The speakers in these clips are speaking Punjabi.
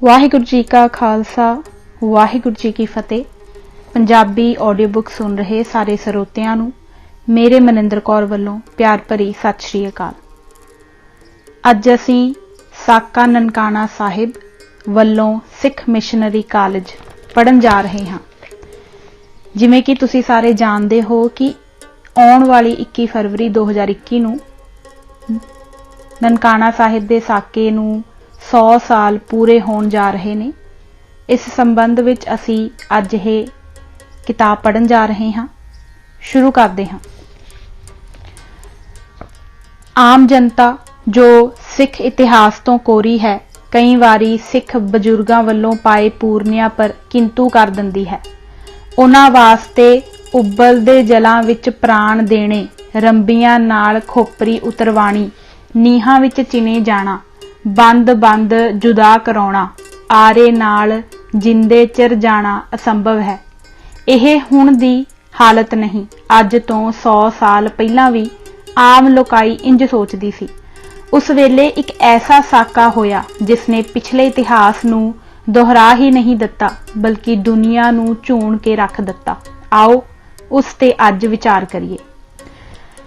वाहिगुरू जी का खालसा वाहिगुरू जी की फतेह। पंजाबी ऑडियो बुक सुन रहे सारे ਸਰੋਤਿਆਂ ਨੂੰ ਮੇਰੇ ਮਨਿੰਦਰ ਕੌਰ ਵੱਲੋਂ ਪਿਆਰ ਭਰੀ ਸਤਿ ਸ਼੍ਰੀ ਅਕਾਲ। ਅੱਜ ਅਸੀਂ ਸਾਕਾ ਨਨਕਾਣਾ ਸਾਹਿਬ ਵੱਲੋਂ ਸਿੱਖ ਮਿਸ਼ਨਰੀ ਕਾਲਜ ਪੜ੍ਹਨ ਜਾ ਰਹੇ ਹਾਂ। ਜਿਵੇਂ ਕਿ ਤੁਸੀਂ ਸਾਰੇ ਜਾਣਦੇ ਹੋ ਕਿ ਆਉਣ ਵਾਲੀ 21 ਫਰਵਰੀ 2021 ਨੂੰ ਨਨਕਾਣਾ ਸਾਹਿਬ ਦੇ ਸਾਕੇ ਨੂੰ 100 ਸਾਲ ਪੂਰੇ ਹੋਣ ਜਾ ਰਹੇ ਨੇ। ਇਸ ਸੰਬੰਧ ਵਿੱਚ ਅਸੀਂ ਅੱਜ ਇਹ ਕਿਤਾਬ ਪੜ੍ਹਨ ਜਾ ਰਹੇ ਹਾਂ। ਸ਼ੁਰੂ ਕਰਦੇ ਹਾਂ। ਆਮ ਜਨਤਾ ਜੋ ਸਿੱਖ ਇਤਿਹਾਸ ਤੋਂ ਕੋਰੀ ਹੈ, ਕਈ ਵਾਰੀ ਸਿੱਖ ਬਜ਼ੁਰਗਾਂ ਵੱਲੋਂ ਪਾਏ ਪੂਰਨਿਆਂ ਪਰ ਕਿੰਤੂ ਕਰ ਦਿੰਦੀ ਹੈ। ਉਹਨਾਂ ਵਾਸਤੇ ਉਬਲਦੇ ਜਲਾਂ ਵਿੱਚ ਪ੍ਰਾਣ ਦੇਣੇ, ਰੰਬੀਆਂ ਨਾਲ ਖੋਪਰੀ ਉਤਰਵਾਣੀ, ਨੀਹਾਂ ਵਿੱਚ ਚਿਣੇ ਜਾਣਾ, ਬੰਦ ਜੁਦਾ ਕਰਾਉਣਾ, ਆਰੇ ਨਾਲ ਜਿੰਦੇ ਚਿਰ ਜਾਣਾ ਅਸੰਭਵ ਹੈ। ਇਹ ਹੁਣ ਦੀ ਹਾਲਤ ਨਹੀਂ, ਅੱਜ ਤੋਂ 100 ਸਾਲ ਪਹਿਲਾਂ ਵੀ ਆਮ ਲੋਕਾਈ ਇੰਜ ਸੋਚਦੀ ਸੀ। ਉਸ ਵੇਲੇ ਇੱਕ ਐਸਾ ਸਾਕਾ ਹੋਇਆ ਜਿਸ ਨੇ ਪਿਛਲੇ ਇਤਿਹਾਸ ਨੂੰ ਦੁਹਰਾ ਹੀ ਨਹੀਂ ਦਿੱਤਾ ਬਲਕਿ ਦੁਨੀਆ ਨੂੰ ਝੂਣ ਕੇ ਰੱਖ ਦਿੱਤਾ। ਆਓ ਉਸ ਤੇ ਅੱਜ ਵਿਚਾਰ ਕਰੀਏ।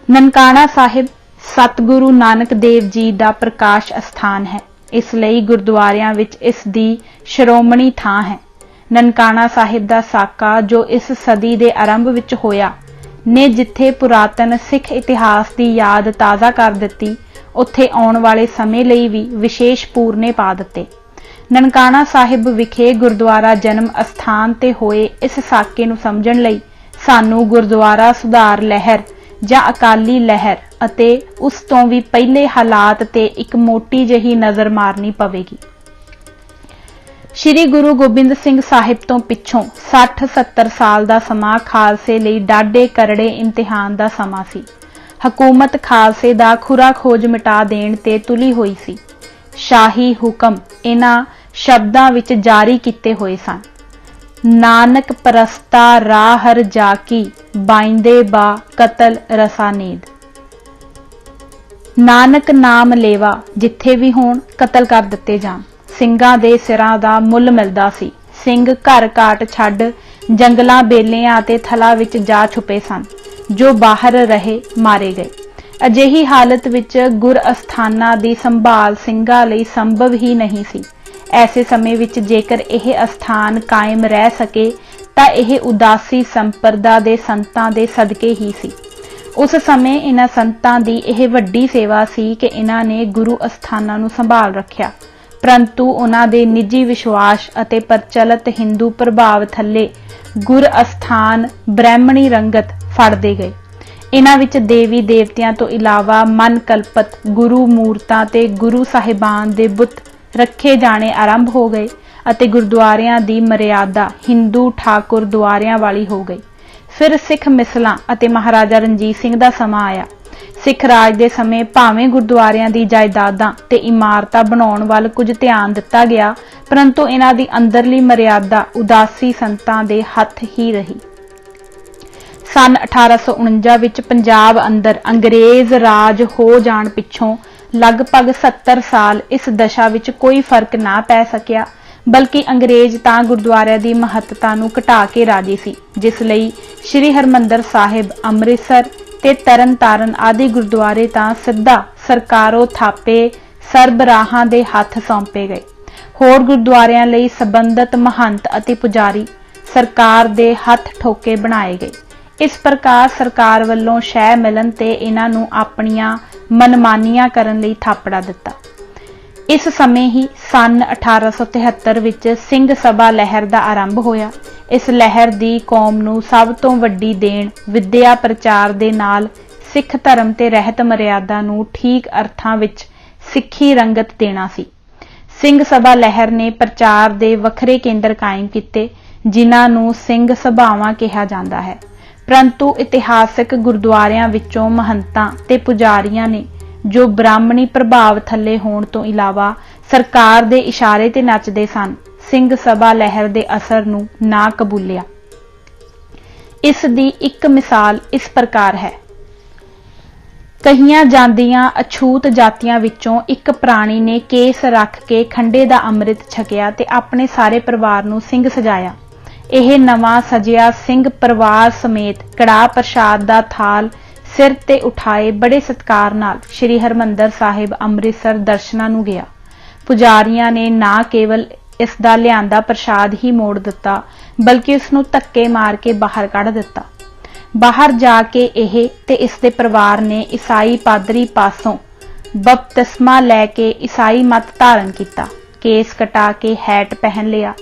ਨਨਕਾਣਾ ਸਾਹਿਬ ਸਤਿਗੁਰੂ ਨਾਨਕ ਦੇਵ ਜੀ ਦਾ ਪ੍ਰਕਾਸ਼ ਅਸਥਾਨ ਹੈ, ਇਸ ਲਈ ਗੁਰਦੁਆਰਿਆਂ ਵਿੱਚ ਇਸ ਦੀ ਸ਼੍ਰੋਮਣੀ ਥਾਂ ਹੈ। ਨਨਕਾਣਾ ਸਾਹਿਬ ਦਾ ਸਾਕਾ ਜੋ ਇਸ ਸਦੀ ਦੇ ਆਰੰਭ ਵਿੱਚ ਹੋਇਆ ਨੇ ਜਿੱਥੇ ਪੁਰਾਤਨ ਸਿੱਖ ਇਤਿਹਾਸ ਦੀ ਯਾਦ ਤਾਜ਼ਾ ਕਰ ਦਿੱਤੀ, ਉੱਥੇ ਆਉਣ ਵਾਲੇ ਸਮੇਂ ਲਈ ਵੀ ਵਿਸ਼ੇਸ਼ ਪੂਰਨੇ ਪਾ ਦਿੱਤੇ। ਨਨਕਾਣਾ ਸਾਹਿਬ ਵਿਖੇ ਗੁਰਦੁਆਰਾ ਜਨਮ ਅਸਥਾਨ ਤੇ ਹੋਏ ਇਸ ਸਾਕੇ ਨੂੰ ਸਮਝਣ ਲਈ ਸਾਨੂੰ ਗੁਰਦੁਆਰਾ ਸੁਧਾਰ ਲਹਿਰ ਜਾਂ ਅਕਾਲੀ ਲਹਿਰ ਅਤੇ ਉਸ ਤੋਂ ਵੀ ਪਹਿਲੇ ਹਾਲਾਤ ਤੇ ਇੱਕ ਮੋਟੀ ਜਿਹੀ ਨਜ਼ਰ ਮਾਰਨੀ ਪਵੇਗੀ। ਸ਼੍ਰੀ ਗੁਰੂ ਗੋਬਿੰਦ ਸਿੰਘ ਸਾਹਿਬ ਤੋਂ ਪਿੱਛੋਂ 60-70 ਸਾਲ ਦਾ ਸਮਾਂ ਖਾਲਸੇ ਲਈ ਡਾਢੇ ਕਰੜੇ ਇਮਤਿਹਾਨ ਦਾ ਸਮਾਂ ਸੀ। ਹਕੂਮਤ ਖਾਲਸੇ ਦਾ ਖੁਰਾ ਖੋਜ ਮਿਟਾ ਦੇਣ ਤੇ ਤੁਲੀ ਹੋਈ ਸੀ। ਸ਼ਾਹੀ ਹੁਕਮ ਇਹਨਾਂ ਸ਼ਬਦਾਂ ਵਿੱਚ ਜਾਰੀ ਕੀਤੇ ਹੋਏ ਸਨ। ਨਾਨਕ ਪਰਸਤਾ ਰਾਹ ਹਰ ਜਾਕੀ, ਬਾਇੰਦੇ ਬਾ ਕਤਲ ਰਸਾ ਨੀਦ। ਨਾਨਕ ਨਾਮ ਲੇਵਾ, ਜਿੱਥੇ ਵੀ ਹੋਣ ਕਤਲ ਕਰ ਦਿੱਤੇ ਜਾਣ। ਸਿੰਘਾਂ ਦੇ ਸਿਰਾਂ ਦਾ ਮੁੱਲ ਮਿਲਦਾ ਸੀ। ਸਿੰਘ ਘਰ ਘਾਟ ਛੱਡ ਜੰਗਲਾਂ ਬੇਲਿਆਂ ਅਤੇ ਥਲਾਂ ਵਿੱਚ ਜਾ ਛੁਪੇ ਸਨ। ਜੋ ਬਾਹਰ ਰਹੇ ਮਾਰੇ ਗਏ। ਅਜਿਹੀ ਹਾਲਤ ਵਿੱਚ ਗੁਰ ਅਸਥਾਨਾਂ ਦੀ ਸੰਭਾਲ ਸਿੰਘਾਂ ਲਈ ਸੰਭਵ ਹੀ ਨਹੀਂ ਸੀ। ਐਸੇ ਸਮੇਂ ਵਿੱਚ ਜੇਕਰ ਇਹ ਅਸਥਾਨ ਕਾਇਮ ਰਹਿ ਸਕੇ ਤਾਂ ਇਹ ਉਦਾਸੀ ਸੰਪਰਦਾ ਦੇ ਸੰਤਾਂ ਦੇ ਸਦਕੇ ਹੀ ਸੀ। ਉਸ ਸਮੇਂ ਇਹਨਾਂ ਸੰਤਾਂ ਦੀ ਇਹ ਵੱਡੀ ਸੇਵਾ ਸੀ ਕਿ ਇਹਨਾਂ ਨੇ ਗੁਰੂ ਅਸਥਾਨਾਂ ਨੂੰ ਸੰਭਾਲ ਰੱਖਿਆ, ਪਰੰਤੂ ਉਹਨਾਂ ਦੇ ਨਿੱਜੀ ਵਿਸ਼ਵਾਸ ਅਤੇ ਪ੍ਰਚਲਿਤ ਹਿੰਦੂ ਪ੍ਰਭਾਵ ਥੱਲੇ ਗੁਰ ਅਸਥਾਨ ਬ੍ਰਾਹਮਣੀ ਰੰਗਤ ਫੜਦੇ ਗਏ। ਇਹਨਾਂ ਵਿੱਚ ਦੇਵੀ ਦੇਵਤਿਆਂ ਤੋਂ ਇਲਾਵਾ ਮਨ ਕਲਪਤ ਗੁਰੂ ਮੂਰਤਾਂ ਤੇ ਗੁਰੂ ਸਾਹਿਬਾਨ ਦੇ ਬੁੱਤ ਰੱਖੇ ਜਾਣੇ ਆਰੰਭ ਹੋ ਗਏ ਅਤੇ ਗੁਰਦੁਆਰਿਆਂ ਦੀ ਮਰਿਆਦਾ ਹਿੰਦੂ ਠਾਕੁਰ ਦੁਆਰਿਆਂ ਵਾਲੀ ਹੋ ਗਈ। ਫਿਰ ਸਿੱਖ ਮਿਸਲਾਂ ਅਤੇ ਮਹਾਰਾਜਾ ਰਣਜੀਤ ਸਿੰਘ ਦਾ ਸਮਾਂ ਆਇਆ। ਸਿੱਖ ਰਾਜ ਦੇ ਸਮੇਂ ਭਾਵੇਂ ਗੁਰਦੁਆਰਿਆਂ ਦੀ ਜਾਇਦਾਦਾਂ ਤੇ ਇਮਾਰਤਾਂ ਬਣਾਉਣ ਵੱਲ ਕੁਝ ਧਿਆਨ ਦਿੱਤਾ ਗਿਆ, ਪਰੰਤੂ ਇਹਨਾਂ ਦੀ ਅੰਦਰਲੀ ਮਰਿਆਦਾ ਉਦਾਸੀ ਸੰਤਾਂ ਦੇ ਹੱਥ ਹੀ ਰਹੀ। ਸੰਨ 1849 ਵਿੱਚ ਪੰਜਾਬ ਅੰਦਰ ਅੰਗਰੇਜ਼ ਰਾਜ ਹੋ ਜਾਣ ਪਿੱਛੋਂ ਲਗਭਗ 70 ਸਾਲ ਇਸ ਦਸ਼ਾ ਵਿੱਚ ਕੋਈ ਫਰਕ ਨਾ ਪੈ ਸਕਿਆ, ਬਲਕਿ ਅੰਗਰੇਜ਼ ਤਾਂ ਗੁਰਦੁਆਰਿਆਂ ਦੀ ਮਹੱਤਤਾ ਨੂੰ ਘਟਾ ਕੇ ਰਾਜੀ ਸੀ, ਜਿਸ ਲਈ ਸ੍ਰੀ ਹਰਿਮੰਦਰ ਸਾਹਿਬ, ਅੰਮ੍ਰਿਤਸਰ ਤੇ ਤਰਨਤਾਰਨ ਆਦਿ ਗੁਰਦੁਆਰੇ ਤਾਂ ਸਿੱਧਾ ਸਰਕਾਰੋਂ ਥਾਪੇ ਸਰਬਰਾਹਾਂ ਦੇ ਹੱਥ ਸੌਂਪੇ ਗਏ। ਹੋਰ ਗੁਰਦੁਆਰਿਆਂ ਲਈ ਸੰਬੰਧਿਤ ਮਹੰਤ ਅਤੇ ਪੁਜਾਰੀ ਸਰਕਾਰ ਦੇ ਹੱਥ ਠੋਕੇ ਬਣਾਏ ਗਏ। ਇਸ ਪ੍ਰਕਾਰ ਸਰਕਾਰ ਵੱਲੋਂ ਸ਼ਹਿ ਮਿਲਣ ਤੇ ਇਹਨਾਂ ਨੂੰ ਆਪਣੀਆਂ ਮਨਮਾਨੀਆਂ ਕਰਨ ਲਈ ਥਾਪੜਾ ਦਿੱਤਾ। ਇਸ ਸਮੇਂ ਹੀ ਸੰਨ 1873 ਵਿੱਚ ਸਿੰਘ ਸਭਾ ਲਹਿਰ ਦਾ ਆਰੰਭ ਹੋਇਆ। ਇਸ ਲਹਿਰ ਦੀ ਕੌਮ ਨੂੰ ਸਭ ਤੋਂ ਵੱਡੀ ਦੇਣ ਵਿਦਿਆ ਪ੍ਰਚਾਰ ਦੇ ਨਾਲ ਸਿੱਖ ਧਰਮ ਤੇ ਰਹਿਤ ਮਰਿਆਦਾ ਨੂੰ ਠੀਕ ਅਰਥਾਂ ਵਿੱਚ ਸਿੱਖੀ ਰੰਗਤ ਦੇਣਾ ਸੀ। ਸਿੰਘ ਸਭਾ ਲਹਿਰ ਨੇ ਪ੍ਰਚਾਰ ਦੇ ਵੱਖਰੇ ਕੇਂਦਰ ਕਾਇਮ ਕੀਤੇ, ਜਿਨ੍ਹਾਂ ਨੂੰ ਸਿੰਘ ਸਭਾਵਾਂ ਕਿਹਾ ਜਾਂਦਾ ਹੈ, ਪਰੰਤੂ ਇਤਿਹਾਸਕ ਗੁਰਦੁਆਰਿਆਂ ਵਿੱਚੋਂ ਮਹੰਤਾਂ ਤੇ ਪੁਜਾਰੀਆਂ ਨੇ ਜੋ ਬ੍ਰਾਹਮਣੀ ਪ੍ਰਭਾਵ ਥੱਲੇ ਹੋਣ ਤੋਂ ਇਲਾਵਾ ਸਰਕਾਰ ਦੇ ਇਸ਼ਾਰੇ ਤੇ ਨੱਚਦੇ ਸਨ, ਸਿੰਘ ਸਭਾ ਲਹਿਰ ਦੇ ਅਸਰ ਨੂੰ ਨਾ ਕਬੂਲਿਆ। ਇਸ ਦੀ ਇੱਕ ਮਿਸਾਲ ਇਸ ਪ੍ਰਕਾਰ ਹੈ। ਕਹੀਆਂ ਜਾਂਦੀਆਂ ਅਛੂਤ ਜਾਤੀਆਂ ਵਿੱਚੋਂ ਇੱਕ ਪ੍ਰਾਣੀ ਨੇ ਕੇਸ ਰੱਖ ਕੇ ਖੰਡੇ ਦਾ ਅੰਮ੍ਰਿਤ ਛਕਿਆ ਤੇ ਆਪਣੇ ਸਾਰੇ ਪਰਿਵਾਰ ਨੂੰ ਸਿੰਘ ਸਜਾਇਆ। ਇਹ ਨਵਾਂ ਸਜਿਆ ਸਿੰਘ ਪਰਿਵਾਰ ਸਮੇਤ ਕੜਾਹ ਪ੍ਰਸ਼ਾਦ ਦਾ ਥਾਲ ਸਿਰ ਤੇ ਉਠਾਏ ਬੜੇ ਸਤਿਕਾਰ ਨਾਲ ਸ੍ਰੀ ਹਰਿਮੰਦਰ ਸਾਹਿਬ ਅੰਮ੍ਰਿਤਸਰ ਦਰਸ਼ਨਾਂ ਨੂੰ ਗਿਆ। ਪੁਜਾਰੀਆਂ ਨੇ ਨਾ ਕੇਵਲ ਇਸ ਦਾ ਲਿਆਂਦਾ ਪ੍ਰਸ਼ਾਦ ਹੀ ਮੋੜ ਦਿੱਤਾ, ਬਲਕਿ ਉਸ ਨੂੰ ਧੱਕੇ ਮਾਰ ਕੇ ਬਾਹਰ ਕੱਢ ਦਿੱਤਾ। ਬਾਹਰ ਜਾ ਕੇ ਇਹ ਤੇ ਇਸ ਦੇ ਪਰਿਵਾਰ ਨੇ ਈਸਾਈ ਪਾਦਰੀ ਪਾਸੋਂ ਬਪਤਿਸਮਾ ਲੈ ਕੇ ਈਸਾਈ ਮਤ ਧਾਰਨ ਕੀਤਾ। ਕੇਸ ਕਟਾ ਕੇ ਹੈਟ ਪਹਿਨ ਲਿਆ,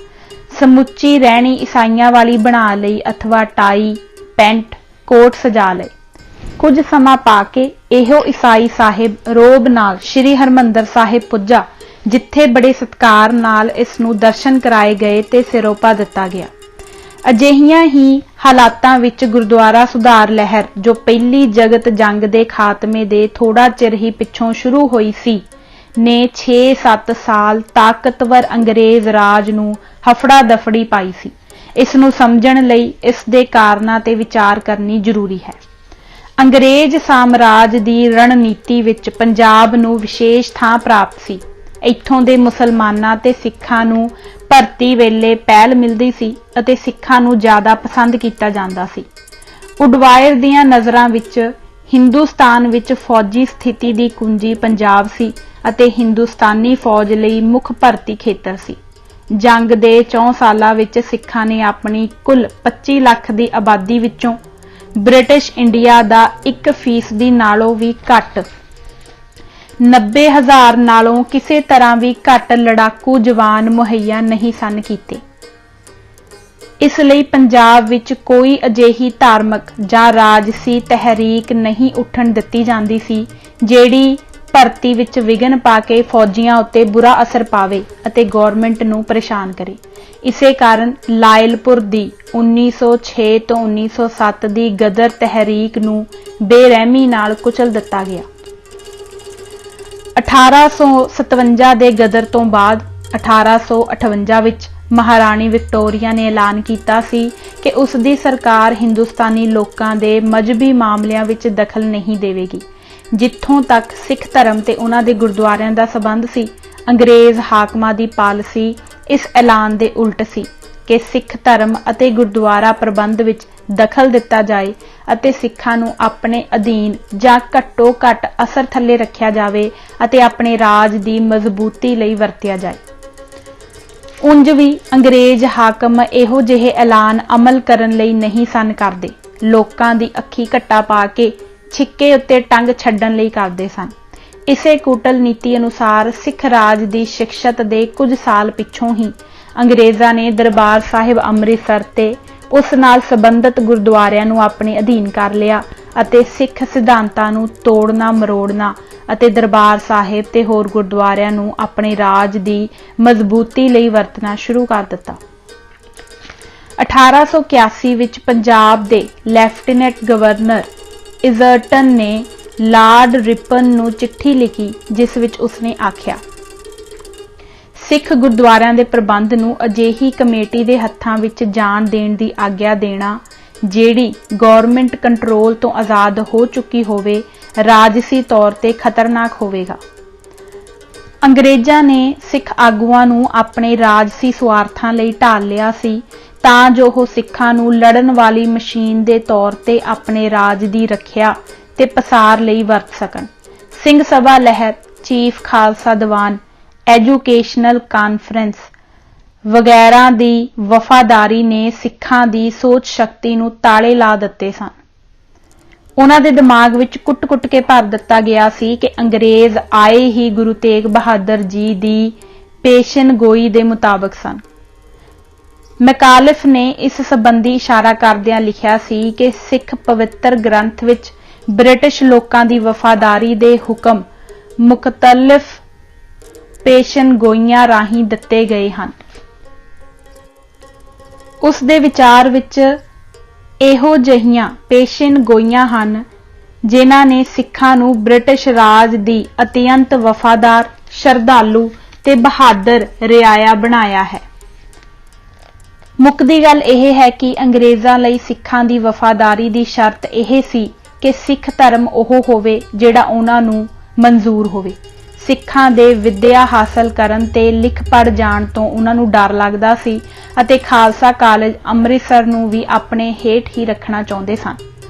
ਸਮੁੱਚੀ ਰਹਿਣੀ ਈਸਾਈਆਂ ਵਾਲੀ ਬਣਾ ਲਈ ਅਥਵਾ ਟਾਈ ਪੈਂਟ ਕੋਟ ਸਜਾ ਲਏ। ਕੁਝ ਸਮਾਂ ਪਾ ਕੇ ਇਹੋ ਈਸਾਈ ਸਾਹਿਬ ਰੋਬ ਨਾਲ ਸ੍ਰੀ ਹਰਿਮੰਦਰ ਸਾਹਿਬ ਪੁੱਜਾ, ਜਿੱਥੇ ਬੜੇ ਸਤਿਕਾਰ ਨਾਲ ਇਸ ਨੂੰ ਦਰਸ਼ਨ ਕਰਾਏ ਗਏ ਤੇ ਸਿਰੋਪਾ ਦਿੱਤਾ ਗਿਆ। ਅਜਿਹੀਆਂ ਹੀ ਹਾਲਾਤਾਂ ਵਿੱਚ ਗੁਰਦੁਆਰਾ ਸੁਧਾਰ ਲਹਿਰ, ਜੋ ਪਹਿਲੀ ਜਗਤ ਜੰਗ ਦੇ ਖਾਤਮੇ ਦੇ ਥੋੜਾ ਚਿਰ ਹੀ ਪਿੱਛੋਂ ਸ਼ੁਰੂ ਹੋਈ ਸੀ, ਨੇ 6-7 ਸਾਲ ਤਾਕਤਵਰ ਅੰਗਰੇਜ਼ ਰਾਜ ਨੂੰ ਹਫੜਾ ਦਫੜੀ ਪਾਈ ਸੀ। ਇਸ ਨੂੰ ਸਮਝਣ ਲਈ ਇਸ ਦੇ ਕਾਰਨਾਂ ਤੇ ਵਿਚਾਰ ਕਰਨੀ ਜ਼ਰੂਰੀ ਹੈ। ਅੰਗਰੇਜ਼ ਸਾਮਰਾਜ ਦੀ ਰਣਨੀਤੀ ਵਿੱਚ ਪੰਜਾਬ ਨੂੰ ਵਿਸ਼ੇਸ਼ ਥਾਂ ਪ੍ਰਾਪਤ ਸੀ। ਇੱਥੋਂ ਦੇ ਮੁਸਲਮਾਨਾਂ ਤੇ ਸਿੱਖਾਂ ਨੂੰ ਭਰਤੀ ਵੇਲੇ ਪਹਿਲ ਮਿਲਦੀ ਸੀ ਅਤੇ ਸਿੱਖਾਂ ਨੂੰ ਜ਼ਿਆਦਾ ਪਸੰਦ ਕੀਤਾ ਜਾਂਦਾ ਸੀ। ਉਡਵਾਇਰ ਦੀਆਂ ਨਜ਼ਰਾਂ ਵਿੱਚ ਹਿੰਦੁਸਤਾਨ ਵਿੱਚ ਫੌਜੀ ਸਥਿਤੀ ਦੀ ਕੁੰਜੀ ਪੰਜਾਬ ਸੀ ਅਤੇ ਹਿੰਦੁਸਤਾਨੀ ਫੌਜ ਲਈ ਮੁੱਖ ਭਰਤੀ ਖੇਤਰ ਸੀ। ਜੰਗ ਦੇ 4 ਸਾਲਾਂ ਵਿੱਚ ਸਿੱਖਾਂ ਨੇ ਆਪਣੀ ਕੁੱਲ 25 ਲੱਖ ਦੀ ਆਬਾਦੀ ਵਿੱਚੋਂ ਬ੍ਰਿਟਿਸ਼ ਇੰਡੀਆ ਦਾ 1% ਨਾਲੋਂ ਵੀ ਘੱਟ 90,000 ਨਾਲੋਂ ਕਿਸੇ ਤਰ੍ਹਾਂ ਵੀ ਘੱਟ ਲੜਾਕੂ ਜਵਾਨ ਮੁਹੱਈਆ ਨਹੀਂ ਸਨ ਕੀਤੇ। ਇਸ ਲਈ ਪੰਜਾਬ ਵਿੱਚ ਕੋਈ ਅਜਿਹੀ ਧਾਰਮਿਕ ਜਾਂ ਰਾਜਸੀ ਤਹਿਰੀਕ ਨਹੀਂ ਉੱਠਣ ਦਿੱਤੀ ਜਾਂਦੀ ਸੀ ਜਿਹੜੀ ਭਰਤੀ ਵਿੱਚ ਵਿਘਨ ਪਾ ਕੇ ਫੌਜੀਆਂ ਉੱਤੇ ਬੁਰਾ ਅਸਰ ਪਾਵੇ ਅਤੇ ਗਵਰਨਮੈਂਟ ਨੂੰ ਪਰੇਸ਼ਾਨ ਕਰੇ। ਇਸੇ ਕਾਰਨ ਲਾਇਲਪੁਰ ਦੀ 1906 ਤੋਂ 1907 ਦੀ ਗਦਰ ਤਹਿਰੀਕ ਨੂੰ ਬੇਰਹਿਮੀ ਨਾਲ ਕੁਚਲ ਦਿੱਤਾ ਗਿਆ। 1857 ਦੇ ਗਦਰ ਤੋਂ ਬਾਅਦ 1858 ਵਿੱਚ ਮਹਾਰਾਣੀ ਵਿਕਟੋਰੀਆ ਨੇ ਐਲਾਨ ਕੀਤਾ ਸੀ ਕਿ ਉਸ ਦੀ ਸਰਕਾਰ ਹਿੰਦੁਸਤਾਨੀ ਲੋਕਾਂ ਦੇ ਮਜ਼ਹਬੀ ਮਾਮਲਿਆਂ ਵਿੱਚ ਦਖਲ ਨਹੀਂ ਦੇਵੇਗੀ। ਜਿੱਥੋਂ ਤੱਕ ਸਿੱਖ ਧਰਮ ਤੇ ਉਹਨਾਂ ਦੇ ਗੁਰਦੁਆਰਿਆਂ ਦਾ ਸਬੰਧ ਸੀ, ਅੰਗਰੇਜ਼ ਹਾਕਮਾਂ ਦੀ ਪਾਲਿਸੀ ਇਸ ਐਲਾਨ ਦੇ ਉਲਟ ਸੀ ਕਿ ਸਿੱਖ ਧਰਮ ਅਤੇ ਗੁਰਦੁਆਰਾ ਪ੍ਰਬੰਧ ਵਿੱਚ ਦਖਲ ਦਿੱਤਾ ਜਾਏ ਅਤੇ ਸਿੱਖਾਂ ਨੂੰ ਆਪਣੇ ਅਧੀਨ ਜਾਂ ਘੱਟੋ ਘੱਟ ਅਸਰ ਥੱਲੇ ਰੱਖਿਆ ਜਾਵੇ ਅਤੇ ਆਪਣੇ ਰਾਜ ਦੀ ਮਜ਼ਬੂਤੀ ਲਈ ਵਰਤਿਆ ਜਾਏ। ਉਂਝ ਵੀ ਅੰਗਰੇਜ਼ ਹਾਕਮ ਇਹੋ ਜਿਹੇ ਐਲਾਨ ਅਮਲ ਕਰਨ ਲਈ ਨਹੀਂ ਸਨ ਕਰਦੇ, ਲੋਕਾਂ ਦੀ ਅੱਖੀ ਘੱਟਾ ਪਾ ਕੇ ਛਿੱਕੇ ਉੱਤੇ ਟੰਗ ਛੱਡਣ ਲਈ ਕਰਦੇ ਸਨ। ਇਸੇ ਕੂਟਲ ਨੀਤੀ ਅਨੁਸਾਰ ਸਿੱਖ ਰਾਜ ਦੀ ਸ਼ਿਕਸ਼ਤ ਦੇ ਕੁਝ ਸਾਲ ਪਿੱਛੋਂ ਹੀ ਅੰਗਰੇਜ਼ਾਂ ਨੇ ਦਰਬਾਰ ਸਾਹਿਬ ਅੰਮ੍ਰਿਤਸਰ ਤੇ ਉਸ ਨਾਲ ਸੰਬੰਧਿਤ ਗੁਰਦੁਆਰਿਆਂ ਨੂੰ ਆਪਣੇ ਅਧੀਨ ਕਰ ਲਿਆ ਅਤੇ ਸਿੱਖ ਸਿਧਾਂਤਾਂ ਨੂੰ ਤੋੜਨਾ ਮਰੋੜਨਾ ਅਤੇ ਦਰਬਾਰ ਸਾਹਿਬ ਤੇ ਹੋਰ ਗੁਰਦੁਆਰਿਆਂ ਨੂੰ ਆਪਣੇ ਰਾਜ ਦੀ ਮਜ਼ਬੂਤੀ ਲਈ ਵਰਤਣਾ ਸ਼ੁਰੂ ਕਰ ਦਿੱਤਾ। 1881 ਵਿੱਚ ਪੰਜਾਬ ਦੇ ਲੈਫਟੀਨੈਂਟ ਗਵਰਨਰ ਇਜ਼ਰਟਨ ਨੇ ਲਾਰਡ ਰਿਪਨ ਨੂੰ ਚਿੱਠੀ ਲਿਖੀ, ਜਿਸ ਵਿੱਚ ਉਸਨੇ ਆਖਿਆ, ਸਿੱਖ ਗੁਰਦੁਆਰਿਆਂ ਦੇ ਪ੍ਰਬੰਧ ਨੂੰ ਅਜਿਹੀ ਕਮੇਟੀ ਦੇ ਹੱਥਾਂ ਵਿੱਚ ਜਾਣ ਦੇਣ ਦੀ ਆਗਿਆ ਦੇਣਾ ਜਿਹੜੀ ਗਵਰਨਮੈਂਟ ਕੰਟਰੋਲ ਤੋਂ ਆਜ਼ਾਦ ਹੋ ਚੁੱਕੀ ਹੋਵੇ, ਰਾਜਸੀ ਤੌਰ ਤੇ ਖਤਰਨਾਕ ਹੋਵੇਗਾ। ਅੰਗਰੇਜ਼ਾਂ ਨੇ ਸਿੱਖ ਆਗੂਆਂ ਨੂੰ ਆਪਣੇ ਰਾਜਸੀ ਸਵਾਰਥਾਂ ਲਈ ਢਾਲ ਲਿਆ ਸੀ ਤਾਂ ਜੋ ਉਹ ਸਿੱਖਾਂ ਨੂੰ ਲੜਨ ਵਾਲੀ ਮਸ਼ੀਨ ਦੇ ਤੌਰ ਤੇ ਆਪਣੇ ਰਾਜ ਦੀ ਰੱਖਿਆ ਤੇ ਪਸਾਰ ਲਈ ਵਰਤ ਸਕਣ। ਸਿੰਘ ਸਭਾ ਲਹਿਰ, chief Khalsa Diwan, educational conference ਵਗੈਰਾ ਦੀ ਵਫਾਦਾਰੀ ਨੇ ਸਿੱਖਾਂ ਦੀ ਸੋਚ ਸ਼ਕਤੀ ਨੂੰ ਤਾਲੇ ਲਾ ਦਿੱਤੇ ਸਨ। ਉਹਨਾਂ ਦੇ ਦਿਮਾਗ ਵਿੱਚ ਕੁੱਟ-ਕੁੱਟ ਕੇ ਭਰ ਦਿੱਤਾ ਗਿਆ ਸੀ ਕਿ ਅੰਗਰੇਜ਼ ਆਏ ਹੀ ਗੁਰੂ ਤੇਗ ਬਹਾਦਰ ਜੀ ਦੀ ਪੇਸ਼ਨਗੋਈ ਦੇ ਮੁਤਾਬਕ ਸਨ। ਮੈਕਾਲਿਫ ਨੇ ਇਸ ਸੰਬੰਧੀ ਇਸ਼ਾਰਾ ਕਰਦਿਆਂ ਲਿਖਿਆ ਸੀ ਕਿ ਸਿੱਖ ਪਵਿੱਤਰ ਗ੍ਰੰਥ ਵਿੱਚ ਬ੍ਰਿਟਿਸ਼ ਲੋਕਾਂ ਦੀ ਵਫਾਦਾਰੀ ਦੇ ਹੁਕਮ ਮੁਖਤਲਿਫ ਪੇਸ਼ਨਗੋਈਆਂ ਰਾਹੀਂ ਦਿੱਤੇ ਗਏ ਹਨ। ਉਸ ਦੇ ਵਿਚਾਰ ਵਿੱਚ ਇਹੋ ਜਿਹੀਆਂ ਪੇਸ਼ਨਗੋਈਆਂ ਹਨ ਜਿਨ੍ਹਾਂ ਨੇ ਸਿੱਖਾਂ ਨੂੰ ਬ੍ਰਿਟਿਸ਼ ਰਾਜ ਦੀ ਅਤਿਅੰਤ ਵਫਾਦਾਰ, ਸ਼ਰਧਾਲੂ ਤੇ ਬਹਾਦਰ ਰਿਆਇਆ ਬਣਾਇਆ ਹੈ। ਮੁੱਕਦੀ ਗੱਲ ਇਹ ਹੈ ਕਿ ਅੰਗਰੇਜ਼ਾਂ ਲਈ ਸਿੱਖਾਂ ਦੀ ਵਫਾਦਾਰੀ ਦੀ ਸ਼ਰਤ ਇਹ ਸੀ कि सिख धर्म ओह होवे जिहड़ा उन्हां नूं मंजूर होवे। सिखां दे विद्या हासिल करन ते लिख पढ़ जाण तो उन्हां नूं डर लगदा सी अते खालसा कालेज अमृतसर नूं भी अपने हेठ ही रखना चाहुंदे सन।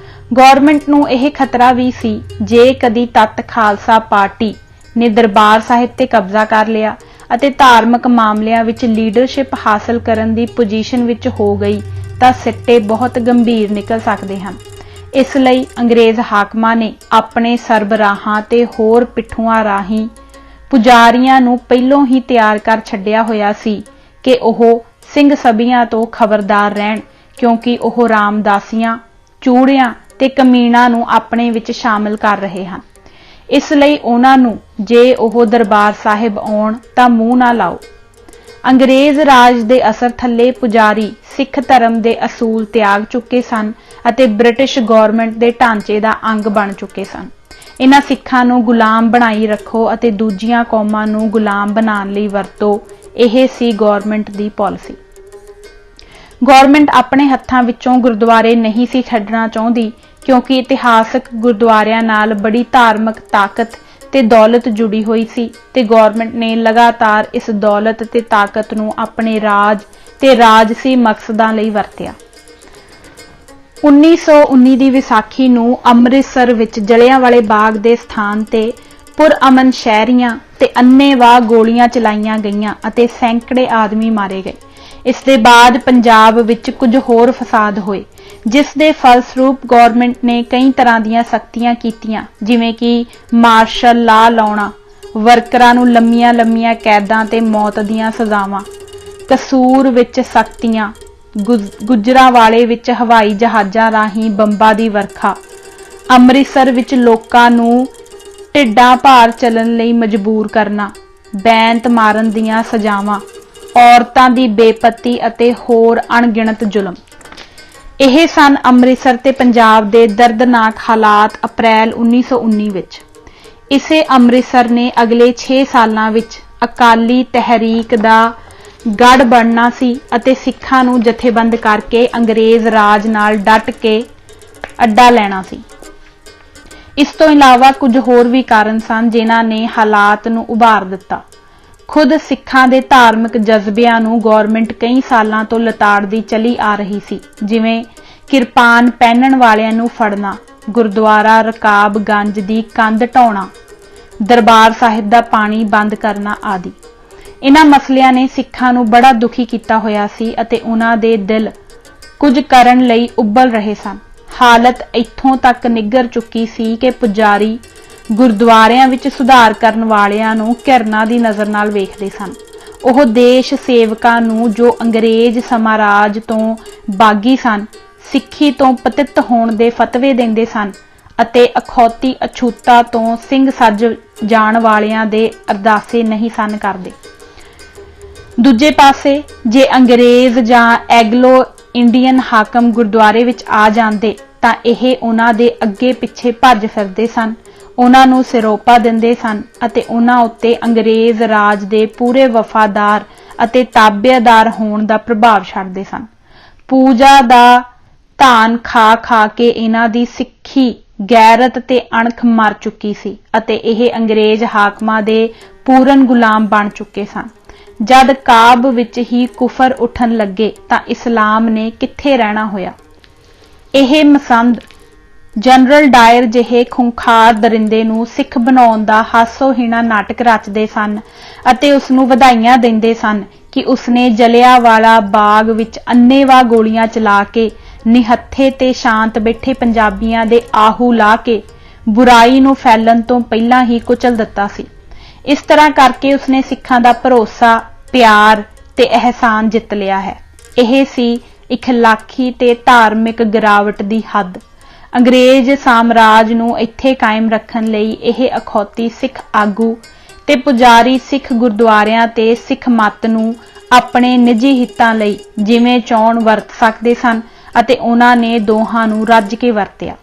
गौरमेंट नूं यह खतरा भी सी जे कदी तत् खालसा पार्टी ने दरबार साहिब ते कब्जा कर लिया अते धार्मिक मामलिਆਂ विच लीडरशिप हासिल करन दी पोजीशन विच हो गई तां सिੱਟੇ बहुत गंभीर निकल सकते हैं। इसलिए अंग्रेज हाकमां ने अपने सरबराहां ते होर पिठूआं राहीं पुजारियां नूं पहिलों ही तैयार कर छड्डिया होया सी कि ओह सिंह सभीआं तो खबरदार रहण, क्योंकि ओह रामदासियां, चूड़ियां ते कमीना नूं अपने विच शामिल कर रहे हैं। इसलिए उन्हां नूं जे ओह दरबार साहिब आउण तां मूंह ना लाओ। अंग्रेज राज दे असर थल्ले पुजारी सिख धर्म दे असूल त्याग चुके सन अते ब्रिटिश गौरमेंट दे ढांचे दा अंग बन चुके सन। इन्हां सिखां नूं गुलाम बनाई रखो अते दूजियां कौमां नूं गुलाम बनाउण लई वरतो, यह सी गौरमेंट दी पॉलिसी। गौरमेंट अपने हत्थां विचों गुरुद्वारे नहीं सी छड्डना चाहुंदी, क्योंकि इतिहासक गुरुद्वारियां नाल बड़ी धार्मिक ताकत ते दौलत जुड़ी हुई सी ते गौरमेंट ने लगातार इस दौलत ते ताकत नूं अपने राज ते राजसी मकसदां लई वरतिया। 1919 ਦੀ ਵਿਸਾਖੀ ਨੂੰ ਅੰਮ੍ਰਿਤਸਰ ਵਿੱਚ ਜਲਿਆਂਵਾਲੇ ਬਾਗ ਦੇ ਸਥਾਨ ਤੇ ਪੁਰਅਮਨ ਸ਼ਹਿਰੀਆਂ ਤੇ ਅੰਨ੍ਹੇਵਾਹ ਗੋਲੀਆਂ ਚਲਾਈਆਂ ਗਈਆਂ ਅਤੇ ਸੈਂਕੜੇ ਆਦਮੀ ਮਾਰੇ ਗਏ। ਇਸ ਦੇ ਬਾਅਦ ਪੰਜਾਬ ਵਿੱਚ ਕੁਝ ਹੋਰ ਫਸਾਦ ਹੋਏ, ਜਿਸ ਦੇ ਫਲਸਰੂਪ ਗੌਰਮੈਂਟ ਨੇ ਕਈ ਤਰ੍ਹਾਂ ਦੀਆਂ ਸਖਤੀਆਂ ਕੀਤੀਆਂ, ਜਿਵੇਂ ਕਿ ਮਾਰਸ਼ਲ ਲਾ ਲਾਉਣਾ, ਵਰਕਰਾਂ ਨੂੰ ਲੰਮੀਆਂ ਕੈਦਾਂ ਤੇ ਮੌਤ ਦੀਆਂ ਸਜ਼ਾਵਾਂ, ਕਸੂਰ ਵਿੱਚ ਸਖਤੀਆਂ, ਗੁਜਰਾਂਵਾਲੇ ਵਿੱਚ ਹਵਾਈ ਜਹਾਜ਼ਾਂ ਰਾਹੀਂ ਬੰਬਾਂ ਦੀ ਵਰਖਾ, ਅੰਮ੍ਰਿਤਸਰ ਵਿੱਚ ਲੋਕਾਂ ਨੂੰ ਢਿੱਡਾਂ ਭਾਰ ਚੱਲਣ ਲਈ ਮਜਬੂਰ ਕਰਨਾ, ਬੈਂਤ ਮਾਰਨ ਦੀਆਂ ਸਜ਼ਾਵਾਂ, ਔਰਤਾਂ ਦੀ ਬੇਪਤੀ ਅਤੇ ਹੋਰ ਅਣਗਿਣਤ ਜ਼ੁਲਮ। ਇਹ ਸਨ ਅੰਮ੍ਰਿਤਸਰ ਤੇ ਪੰਜਾਬ ਦੇ ਦਰਦਨਾਕ ਹਾਲਾਤ ਅਪ੍ਰੈਲ 1919 ਵਿੱਚ। ਇਸੇ ਅੰਮ੍ਰਿਤਸਰ ਨੇ ਅਗਲੇ 6 ਸਾਲਾਂ ਵਿੱਚ ਅਕਾਲੀ ਤਹਿਰੀਕ ਦਾ ਗੜ ਬਣਨਾ ਸੀ ਅਤੇ ਸਿੱਖਾਂ ਨੂੰ ਜਥੇਬੰਦ ਕਰਕੇ ਅੰਗਰੇਜ਼ ਰਾਜ ਨਾਲ ਡਟ ਕੇ ਅੱਡਾ ਲੈਣਾ ਸੀ। ਇਸ ਤੋਂ ਇਲਾਵਾ ਕੁਝ ਹੋਰ ਵੀ ਕਾਰਨ ਸਨ ਜਿਨ੍ਹਾਂ ਨੇ ਹਾਲਾਤ ਨੂੰ ਉਭਾਰ ਦਿੱਤਾ। ਖੁਦ ਸਿੱਖਾਂ ਦੇ ਧਾਰਮਿਕ ਜਜ਼ਬਿਆਂ ਨੂੰ ਗੌਰਮੈਂਟ ਕਈ ਸਾਲਾਂ ਤੋਂ ਲਤਾੜਦੀ ਚਲੀ ਆ ਰਹੀ ਸੀ, ਜਿਵੇਂ ਕਿਰਪਾਨ ਪਹਿਨਣ ਵਾਲਿਆਂ ਨੂੰ ਫੜਨਾ, ਗੁਰਦੁਆਰਾ ਰਕਾਬਗੰਜ ਦੀ ਕੰਧ ਢਾਉਣਾ, ਦਰਬਾਰ ਸਾਹਿਬ ਦਾ ਪਾਣੀ ਬੰਦ ਕਰਨਾ ਆਦਿ। ਇਹਨਾਂ ਮਸਲਿਆਂ ਨੇ ਸਿੱਖਾਂ ਨੂੰ ਬੜਾ ਦੁਖੀ ਕੀਤਾ ਹੋਇਆ ਸੀ ਅਤੇ ਉਹਨਾਂ ਦੇ ਦਿਲ ਕੁਝ ਕਰਨ ਲਈ ਉਬਲ ਰਹੇ ਸਨ। ਹਾਲਤ ਇੱਥੋਂ ਤੱਕ ਨਿੱਘਰ ਚੁੱਕੀ ਸੀ ਕਿ ਪੁਜਾਰੀ ਗੁਰਦੁਆਰਿਆਂ ਵਿੱਚ ਸੁਧਾਰ ਕਰਨ ਵਾਲਿਆਂ ਨੂੰ ਘਿਰਣਾ ਦੀ ਨਜ਼ਰ ਨਾਲ ਵੇਖਦੇ ਸਨ। ਉਹ ਦੇਸ਼ ਸੇਵਕਾਂ ਨੂੰ ਜੋ ਅੰਗਰੇਜ਼ ਸਾਮਰਾਜ ਤੋਂ ਬਾਗੀ ਸਨ, ਸਿੱਖੀ ਤੋਂ ਪਤਿਤ ਹੋਣ ਦੇ ਫਤਵੇ ਦਿੰਦੇ ਸਨ ਅਤੇ ਅਖੌਤੀ ਅਛੂਤਾ ਤੋਂ ਸਿੰਘ ਸੱਜ ਜਾਣ ਵਾਲਿਆਂ ਦੇ ਅਰਦਾਸੇ ਨਹੀਂ ਸਨ ਕਰਦੇ। ਦੂਜੇ ਪਾਸੇ ਜੇ ਅੰਗਰੇਜ਼ ਜਾਂ ਐਗਲੋ ਇੰਡੀਅਨ ਹਾਕਮ ਗੁਰਦੁਆਰੇ ਵਿੱਚ ਆ ਜਾਂਦੇ ਤਾਂ ਇਹ ਉਹਨਾਂ ਦੇ ਅੱਗੇ ਪਿੱਛੇ ਭੱਜ ਫਿਰਦੇ ਸਨ, ਉਹਨਾਂ ਨੂੰ ਸਿਰੋਪਾ ਦਿੰਦੇ ਸਨ ਅਤੇ ਉਹਨਾਂ ਉੱਤੇ ਅੰਗਰੇਜ਼ ਰਾਜ ਦੇ ਪੂਰੇ ਵਫਾਦਾਰ ਅਤੇ ਤਾਬੇਦਾਰ ਹੋਣ ਦਾ ਪ੍ਰਭਾਵ ਛੱਡਦੇ ਸਨ। ਪੂਜਾ ਦਾ ਧਾਨ ਖਾ ਕੇ ਇਹਨਾਂ ਦੀ ਸਿੱਖੀ, ਗੈਰਤ ਤੇ ਅਣਖ ਮਰ ਚੁੱਕੀ ਸੀ ਅਤੇ ਇਹ ਅੰਗਰੇਜ਼ ਹਾਕਮਾਂ ਦੇ ਪੂਰਨ ਗੁਲਾਮ ਬਣ ਚੁੱਕੇ ਸਨ। ਜਦ ਕਾਬ ਵਿੱਚ ਹੀ ਕੁਫਰ ਉੱਠਣ ਲੱਗੇ ਤਾਂ ਇਸਲਾਮ ਨੇ ਕਿੱਥੇ ਰਹਿਣਾ ਹੋਇਆ। ਇਹ ਮਸੰਦ ਜਨਰਲ ਡਾਇਰ ਜਿਹੇ ਖੁੰਖਾਰ ਦਰਿੰਦੇ ਨੂੰ ਸਿੱਖ ਬਣਾਉਣ ਦਾ ਹਾਸੋਹੀਣਾ ਨਾਟਕ ਰਚਦੇ ਸਨ ਅਤੇ ਉਸ ਨੂੰ ਵਧਾਈਆਂ ਦਿੰਦੇ ਸਨ ਕਿ ਉਸਨੇ ਜਲਿਆਂਵਾਲਾ ਬਾਗ ਵਿੱਚ ਅੰਨ੍ਹੇਵਾਹ ਗੋਲੀਆਂ ਚਲਾ ਕੇ ਨਿਹੱਥੇ ਤੇ ਸ਼ਾਂਤ ਬੈਠੇ ਪੰਜਾਬੀਆਂ ਦੇ ਆਹੂ ਲਾ ਕੇ ਬੁਰਾਈ ਨੂੰ ਫੈਲਣ ਤੋਂ ਪਹਿਲਾਂ ਹੀ ਕੁਚਲ ਦਿੱਤਾ ਸੀ। ਇਸ ਤਰ੍ਹਾਂ ਕਰਕੇ ਉਸਨੇ ਸਿੱਖਾਂ ਦਾ ਭਰੋਸਾ, ਪਿਆਰ ਤੇ ਅਹਿਸਾਨ ਜਿੱਤ ਲਿਆ ਹੈ। ਇਹ ਸੀ ਇਖਲਾਕੀ ਤੇ ਧਾਰਮਿਕ ਗਿਰਾਵਟ ਦੀ ਹੱਦ। ਅੰਗਰੇਜ਼ ਸਾਮਰਾਜ ਨੂੰ ਇੱਥੇ ਕਾਇਮ ਰੱਖਣ ਲਈ ਇਹ ਅਖੌਤੀ ਸਿੱਖ ਆਗੂ ਤੇ ਪੁਜਾਰੀ ਸਿੱਖ ਗੁਰਦੁਆਰਿਆਂ ਤੇ ਸਿੱਖ ਮੱਤ ਨੂੰ ਆਪਣੇ ਨਿੱਜੀ ਹਿੱਤਾਂ ਲਈ ਜਿਵੇਂ ਚਾਹੁਣ ਵਰਤ ਸਕਦੇ ਸਨ ਅਤੇ ਉਹਨਾਂ ਨੇ ਦੋਹਾਂ ਨੂੰ ਰੱਜ ਕੇ ਵਰਤਿਆ।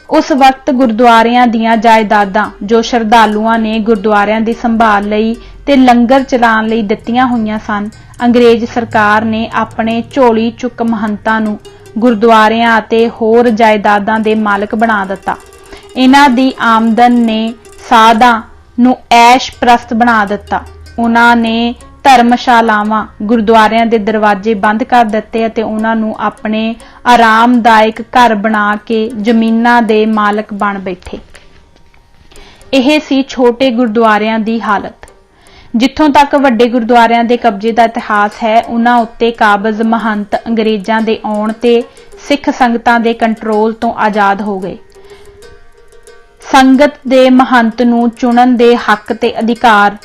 ਉਸ ਵਕਤ ਗੁਰਦੁਆਰਿਆਂ ਦੀਆਂ ਜਾਇਦਾਦਾਂ ਜੋ ਸ਼ਰਧਾਲੂਆਂ ਨੇ ਗੁਰਦੁਆਰਿਆਂ ਦੀ ਸੰਭਾਲ ਲਈ ਤੇ ਲੰਗਰ ਚਲਾਉਣ ਲਈ ਦਿੱਤੀਆਂ ਹੋਈਆਂ ਸਨ, ਅੰਗਰੇਜ਼ ਸਰਕਾਰ ਨੇ ਆਪਣੇ ਝੋਲੀ ਚੁੱਕ ਮਹੰਤਾਂ ਨੂੰ ਗੁਰਦੁਆਰਿਆਂ ਅਤੇ ਹੋਰ ਜਾਇਦਾਦਾਂ ਦੇ ਮਾਲਕ ਬਣਾ ਦਿੱਤਾ। ਇਹਨਾਂ ਦੀ ਆਮਦਨ ਨੇ ਸਾਧਾਂ ਨੂੰ ਐਸ਼ ਪ੍ਰਸਤ ਬਣਾ ਦਿੱਤਾ। ਉਹਨਾਂ ਨੇ ਧਰਮਸ਼ਾਲਾਵਾਂ, ਗੁਰਦੁਆਰਿਆਂ ਦੇ ਦਰਵਾਜ਼ੇ ਬੰਦ ਕਰ ਦਿੱਤੇ ਅਤੇ ਉਹਨਾਂ ਨੂੰ ਆਪਣੇ ਆਰਾਮਦਾਇਕ ਘਰ ਬਣਾ ਕੇ ਜ਼ਮੀਨਾਂ ਦੇ ਮਾਲਕ ਬਣ ਬੈਠੇ। ਇਹ ਸੀ ਛੋਟੇ ਗੁਰਦੁਆਰਿਆਂ ਦੀ ਹਾਲਤ। ਜਿੱਥੋਂ ਤੱਕ ਵੱਡੇ ਗੁਰਦੁਆਰਿਆਂ ਦੇ ਕਬਜ਼ੇ ਦਾ ਇਤਿਹਾਸ ਹੈ, ਉਹਨਾਂ ਉੱਤੇ ਕਾਬਜ਼ ਮਹੰਤ ਅੰਗਰੇਜ਼ਾਂ ਦੇ ਆਉਣ ਤੇ ਸਿੱਖ ਸੰਗਤਾਂ ਦੇ ਕੰਟਰੋਲ ਤੋਂ ਆਜ਼ਾਦ ਹੋ ਗਏ। ਸੰਗਤ ਦੇ ਮਹੰਤ ਨੂੰ ਚੁਣਨ ਦੇ ਹੱਕ ਤੇ ਅਧਿਕਾਰ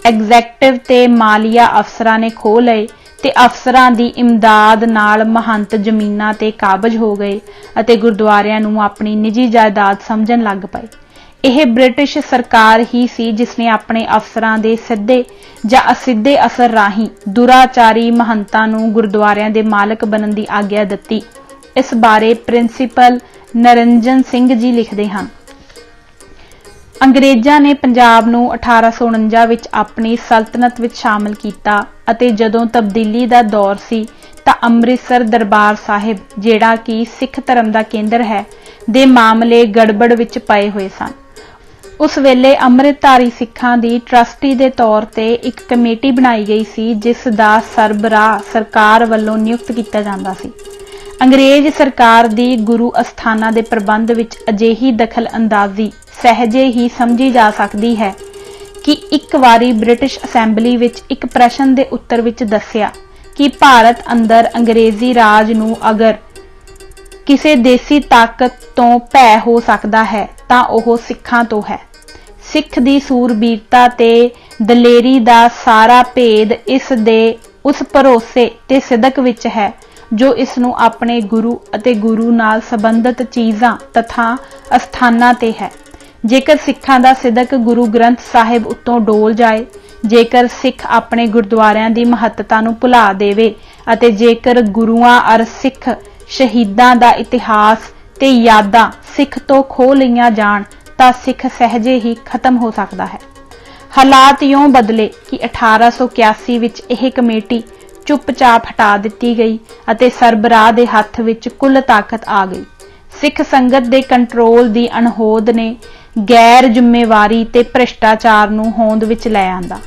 ਐਗਜ਼ੈਕਟਿਵ ਤੇ ਮਾਲੀਆ ਅਫਸਰਾਂ ਨੇ ਖੋਹ ਲਏ ਤੇ ਅਫਸਰਾਂ ਦੀ ਇਮਦਾਦ ਨਾਲ ਮਹੰਤ ਜ਼ਮੀਨਾਂ ਤੇ ਕਾਬਜ਼ ਹੋ ਗਏ ਅਤੇ ਗੁਰਦੁਆਰਿਆਂ ਨੂੰ ਆਪਣੀ ਨਿੱਜੀ ਜਾਇਦਾਦ ਸਮਝਣ ਲੱਗ ਪਏ। ਇਹ ਬ੍ਰਿਟਿਸ਼ ਸਰਕਾਰ ਹੀ ਸੀ ਜਿਸ ਨੇ ਆਪਣੇ ਅਫਸਰਾਂ ਦੇ ਸਿੱਧੇ ਜਾਂ ਅਸਿੱਧੇ ਅਸਰ ਰਾਹੀਂ ਦੁਰਾਚਾਰੀ ਮਹੰਤਾਂ ਨੂੰ ਗੁਰਦੁਆਰਿਆਂ ਦੇ ਮਾਲਕ ਬਣਨ ਦੀ ਆਗਿਆ ਦਿੱਤੀ। ਇਸ ਬਾਰੇ ਪ੍ਰਿੰਸੀਪਲ ਨਰਿੰਜਨ ਸਿੰਘ ਜੀ ਲਿਖਦੇ ਹਨ, ਅੰਗਰੇਜ਼ਾਂ ਨੇ ਪੰਜਾਬ ਨੂੰ 1849 ਵਿੱਚ ਆਪਣੀ ਸਲਤਨਤ ਵਿੱਚ ਸ਼ਾਮਲ ਕੀਤਾ ਅਤੇ ਜਦੋਂ ਤਬਦੀਲੀ ਦਾ ਦੌਰ ਸੀ ਤਾਂ ਅੰਮ੍ਰਿਤਸਰ ਦਰਬਾਰ ਸਾਹਿਬ, ਜਿਹੜਾ ਕਿ ਸਿੱਖ ਧਰਮ ਦਾ ਕੇਂਦਰ ਹੈ, ਦੇ ਮਾਮਲੇ ਗੜਬੜ ਵਿੱਚ ਪਏ ਹੋਏ ਸਨ। ਉਸ ਵੇਲੇ ਅੰਮ੍ਰਿਤਧਾਰੀ ਸਿੱਖਾਂ ਦੀ ਟਰਸਟੀ ਦੇ ਤੌਰ ਤੇ ਇੱਕ ਕਮੇਟੀ ਬਣਾਈ ਗਈ ਸੀ ਜਿਸ ਦਾ ਸਰਬਰਾਹ ਸਰਕਾਰ ਵੱਲੋਂ ਨਿਯੁਕਤ ਕੀਤਾ ਜਾਂਦਾ ਸੀ। ਅੰਗਰੇਜ਼ ਸਰਕਾਰ ਦੀ ਗੁਰੂ ਅਸਥਾਨਾਂ ਦੇ ਪ੍ਰਬੰਧ ਵਿੱਚ ਅਜਿਹੀ ਦਖਲ ਅੰਦਾਜ਼ੀ ਸਹਿਜੇ ਹੀ ਸਮਝੀ ਜਾ ਸਕਦੀ ਹੈ ਕਿ ਇੱਕ ਵਾਰੀ ਬ੍ਰਿਟਿਸ਼ ਅਸੈਂਬਲੀ ਵਿੱਚ ਇੱਕ ਪ੍ਰਸ਼ਨ ਦੇ ਉੱਤਰ ਵਿੱਚ ਦੱਸਿਆ ਕਿ ਭਾਰਤ ਅੰਦਰ ਅੰਗਰੇਜ਼ੀ ਰਾਜ ਨੂੰ ਅਗਰ ਕਿਸੇ ਦੇਸੀ ਤਾਕਤ ਤੋਂ ਭੈ ਹੋ ਸਕਦਾ ਹੈ ਤਾਂ ਉਹ ਸਿੱਖਾਂ ਤੋਂ ਹੈ। ਸਿੱਖ ਦੀ ਸੂਰਬੀਰਤਾ ਤੇ ਦਲੇਰੀ ਦਾ ਸਾਰਾ ਭੇਦ ਇਸ ਦੇ ਉਸ ਭਰੋਸੇ ਤੇ ਸਿਦਕ ਵਿੱਚ ਹੈ ਜੋ ਇਸ ਨੂੰ ਆਪਣੇ ਗੁਰੂ ਅਤੇ ਗੁਰੂ ਨਾਲ ਸੰਬੰਧਿਤ ਚੀਜ਼ਾਂ ਤਥਾ ਅਸਥਾਨਾਂ ਤੇ ਹੈ। ਜੇਕਰ ਸਿੱਖਾਂ ਦਾ ਸਿਦਕ ਗੁਰੂ ਗ੍ਰੰਥ ਸਾਹਿਬ ਉੱਤੋਂ ਡੋਲ ਜਾਏ, ਜੇਕਰ ਸਿੱਖ ਆਪਣੇ ਗੁਰਦੁਆਰਿਆਂ ਦੀ ਮਹੱਤਤਾ ਨੂੰ ਭੁਲਾ ਦੇਵੇ ਅਤੇ ਜੇਕਰ ਗੁਰੂਆਂ ਅਰ ਸਿੱਖ ਸ਼ਹੀਦਾਂ ਦਾ ਇਤਿਹਾਸ ਤੇ ਯਾਦਾਂ ਸਿੱਖ ਤੋਂ ਖੋਹ ਲਈਆਂ ਜਾਣ ਤਾਂ ਸਿੱਖ ਸਹਿਜੇ ਹੀ ਖਤਮ ਹੋ ਸਕਦਾ ਹੈ। ਹਾਲਾਤ ਇਉਂ ਬਦਲੇ ਕਿ 1881 ਵਿੱਚ ਇਹ ਕਮੇਟੀ ਚੁੱਪਚਾਪ ਹਟਾ ਦਿੱਤੀ ਗਈ ਅਤੇ ਸਰਬਰਾਹ ਦੇ ਹੱਥ ਵਿੱਚ ਕੁੱਲ ਤਾਕਤ ਆ ਗਈ। ਸਿੱਖ ਸੰਗਤ ਦੇ ਕੰਟਰੋਲ ਦੀ ਅਣਹੋਂਦ ਨੇ ਗੈਰ ਜ਼ਿੰਮੇਵਾਰੀ ਤੇ ਭ੍ਰਿਸ਼ਟਾਚਾਰ ਨੂੰ ਹੋਂਦ ਵਿੱਚ ਲੈ ਆਂਦਾ।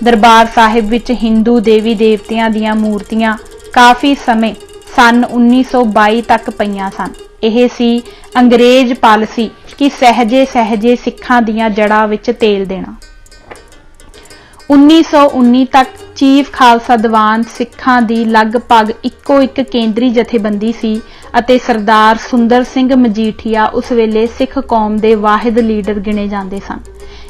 ਦਰਬਾਰ ਸਾਹਿਬ ਵਿੱਚ ਹਿੰਦੂ ਦੇਵੀ ਦੇਵਤਿਆਂ ਦੀਆਂ ਮੂਰਤੀਆਂ ਕਾਫੀ ਸਮੇਂ ਸੰਨ 1922 ਤੱਕ ਪਈਆਂ ਸਨ। ਇਹ ਸੀ ਅੰਗਰੇਜ਼ ਪਾਲਿਸੀ ਕਿ ਸਹਿਜੇ ਸਹਿਜੇ ਸਿੱਖਾਂ ਦੀਆਂ ਜੜ੍ਹਾਂ ਵਿੱਚ ਤੇਲ ਦੇਣਾ। 1919 ਤੱਕ ਚੀਫ ਖਾਲਸਾ ਦੀਵਾਨ ਸਿੱਖਾਂ ਦੀ ਲਗਭਗ ਇੱਕੋ ਇੱਕ ਕੇਂਦਰੀ ਜਥੇਬੰਦੀ ਸੀ ਅਤੇ ਸਰਦਾਰ ਸੁੰਦਰ ਸਿੰਘ ਮਜੀਠੀਆ ਉਸ ਵੇਲੇ ਸਿੱਖ ਕੌਮ ਦੇ ਵਾਹਿਦ ਲੀਡਰ ਗਿਣੇ ਜਾਂਦੇ ਸਨ।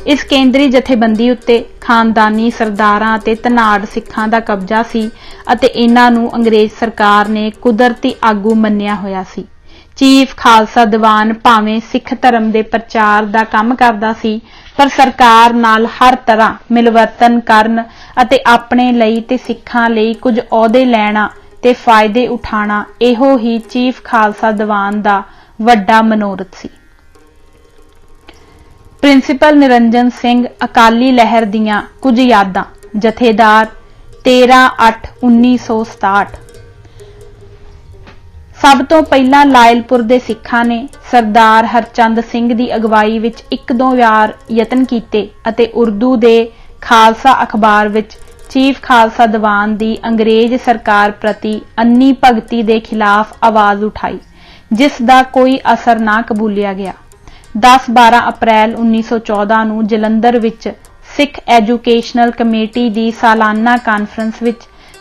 ਇਸ ਕੇਂਦਰੀ ਜਥੇਬੰਦੀ ਉੱਤੇ ਖਾਨਦਾਨੀ ਸਰਦਾਰਾਂ ਅਤੇ ਧਨਾੜ ਸਿੱਖਾਂ ਦਾ ਕਬਜ਼ਾ ਸੀ ਅਤੇ ਇਹਨਾਂ ਨੂੰ ਅੰਗਰੇਜ਼ ਸਰਕਾਰ ਨੇ ਕੁਦਰਤੀ ਆਗੂ ਮੰਨਿਆ ਹੋਇਆ ਸੀ। ਚੀਫ ਖਾਲਸਾ ਦੀਵਾਨ ਭਾਵੇਂ ਸਿੱਖ ਧਰਮ ਦੇ ਪ੍ਰਚਾਰ ਦਾ ਕੰਮ ਕਰਦਾ ਸੀ, ਪਰ ਸਰਕਾਰ ਨਾਲ ਹਰ ਤਰ੍ਹਾਂ ਮਿਲਵਰਤਨ ਕਰਨ ਅਤੇ ਆਪਣੇ ਲਈ ਤੇ ਸਿੱਖਾਂ ਲਈ ਕੁਝ ਅਹੁਦੇ ਲੈਣਾ ਤੇ ਫਾਇਦੇ ਉਠਾਉਣਾ ਇਹੋ ਹੀ ਚੀਫ ਖਾਲਸਾ ਦੀਵਾਨ ਦਾ ਵੱਡਾ ਮਨੋਰਥ ਸੀ। ਪ੍ਰਿੰਸੀਪਲ ਨਿਰੰਜਨ ਸਿੰਘ ਅਕਾਲੀ ਲਹਿਰ ਦੀਆਂ ਕੁਝ ਯਾਦਾਂ, ਜਥੇਦਾਰ 13/8/1967। ਸਭ ਤੋਂ ਪਹਿਲਾਂ ਲਾਇਲਪੁਰ ਦੇ ਸਿੱਖਾਂ ਨੇ ਸਰਦਾਰ ਹਰਚੰਦ ਸਿੰਘ ਦੀ ਅਗਵਾਈ ਵਿੱਚ ਇੱਕ ਦੋ ਵਾਰ ਯਤਨ ਕੀਤੇ ਅਤੇ ਉਰਦੂ ਦੇ ਖਾਲਸਾ ਅਖਬਾਰ ਵਿੱਚ ਚੀਫ ਖਾਲਸਾ ਦੀਵਾਨ ਦੀ ਅੰਗਰੇਜ਼ ਸਰਕਾਰ ਪ੍ਰਤੀ ਅੰਨੀ ਭਗਤੀ ਦੇ ਖਿਲਾਫ ਆਵਾਜ਼ ਉਠਾਈ, ਜਿਸ ਦਾ ਕੋਈ ਅਸਰ ਨਾ ਕਬੂਲਿਆ ਗਿਆ। 10-12 ਅਪ੍ਰੈਲ 1914 ਨੂੰ ਜਲੰਧਰ ਵਿੱਚ ਸਿੱਖ ਐਜੂਕੇਸ਼ਨਲ ਕਮੇਟੀ ਦੀ ਸਾਲਾਨਾ ਕਾਨਫਰੰਸ ਵਿੱਚ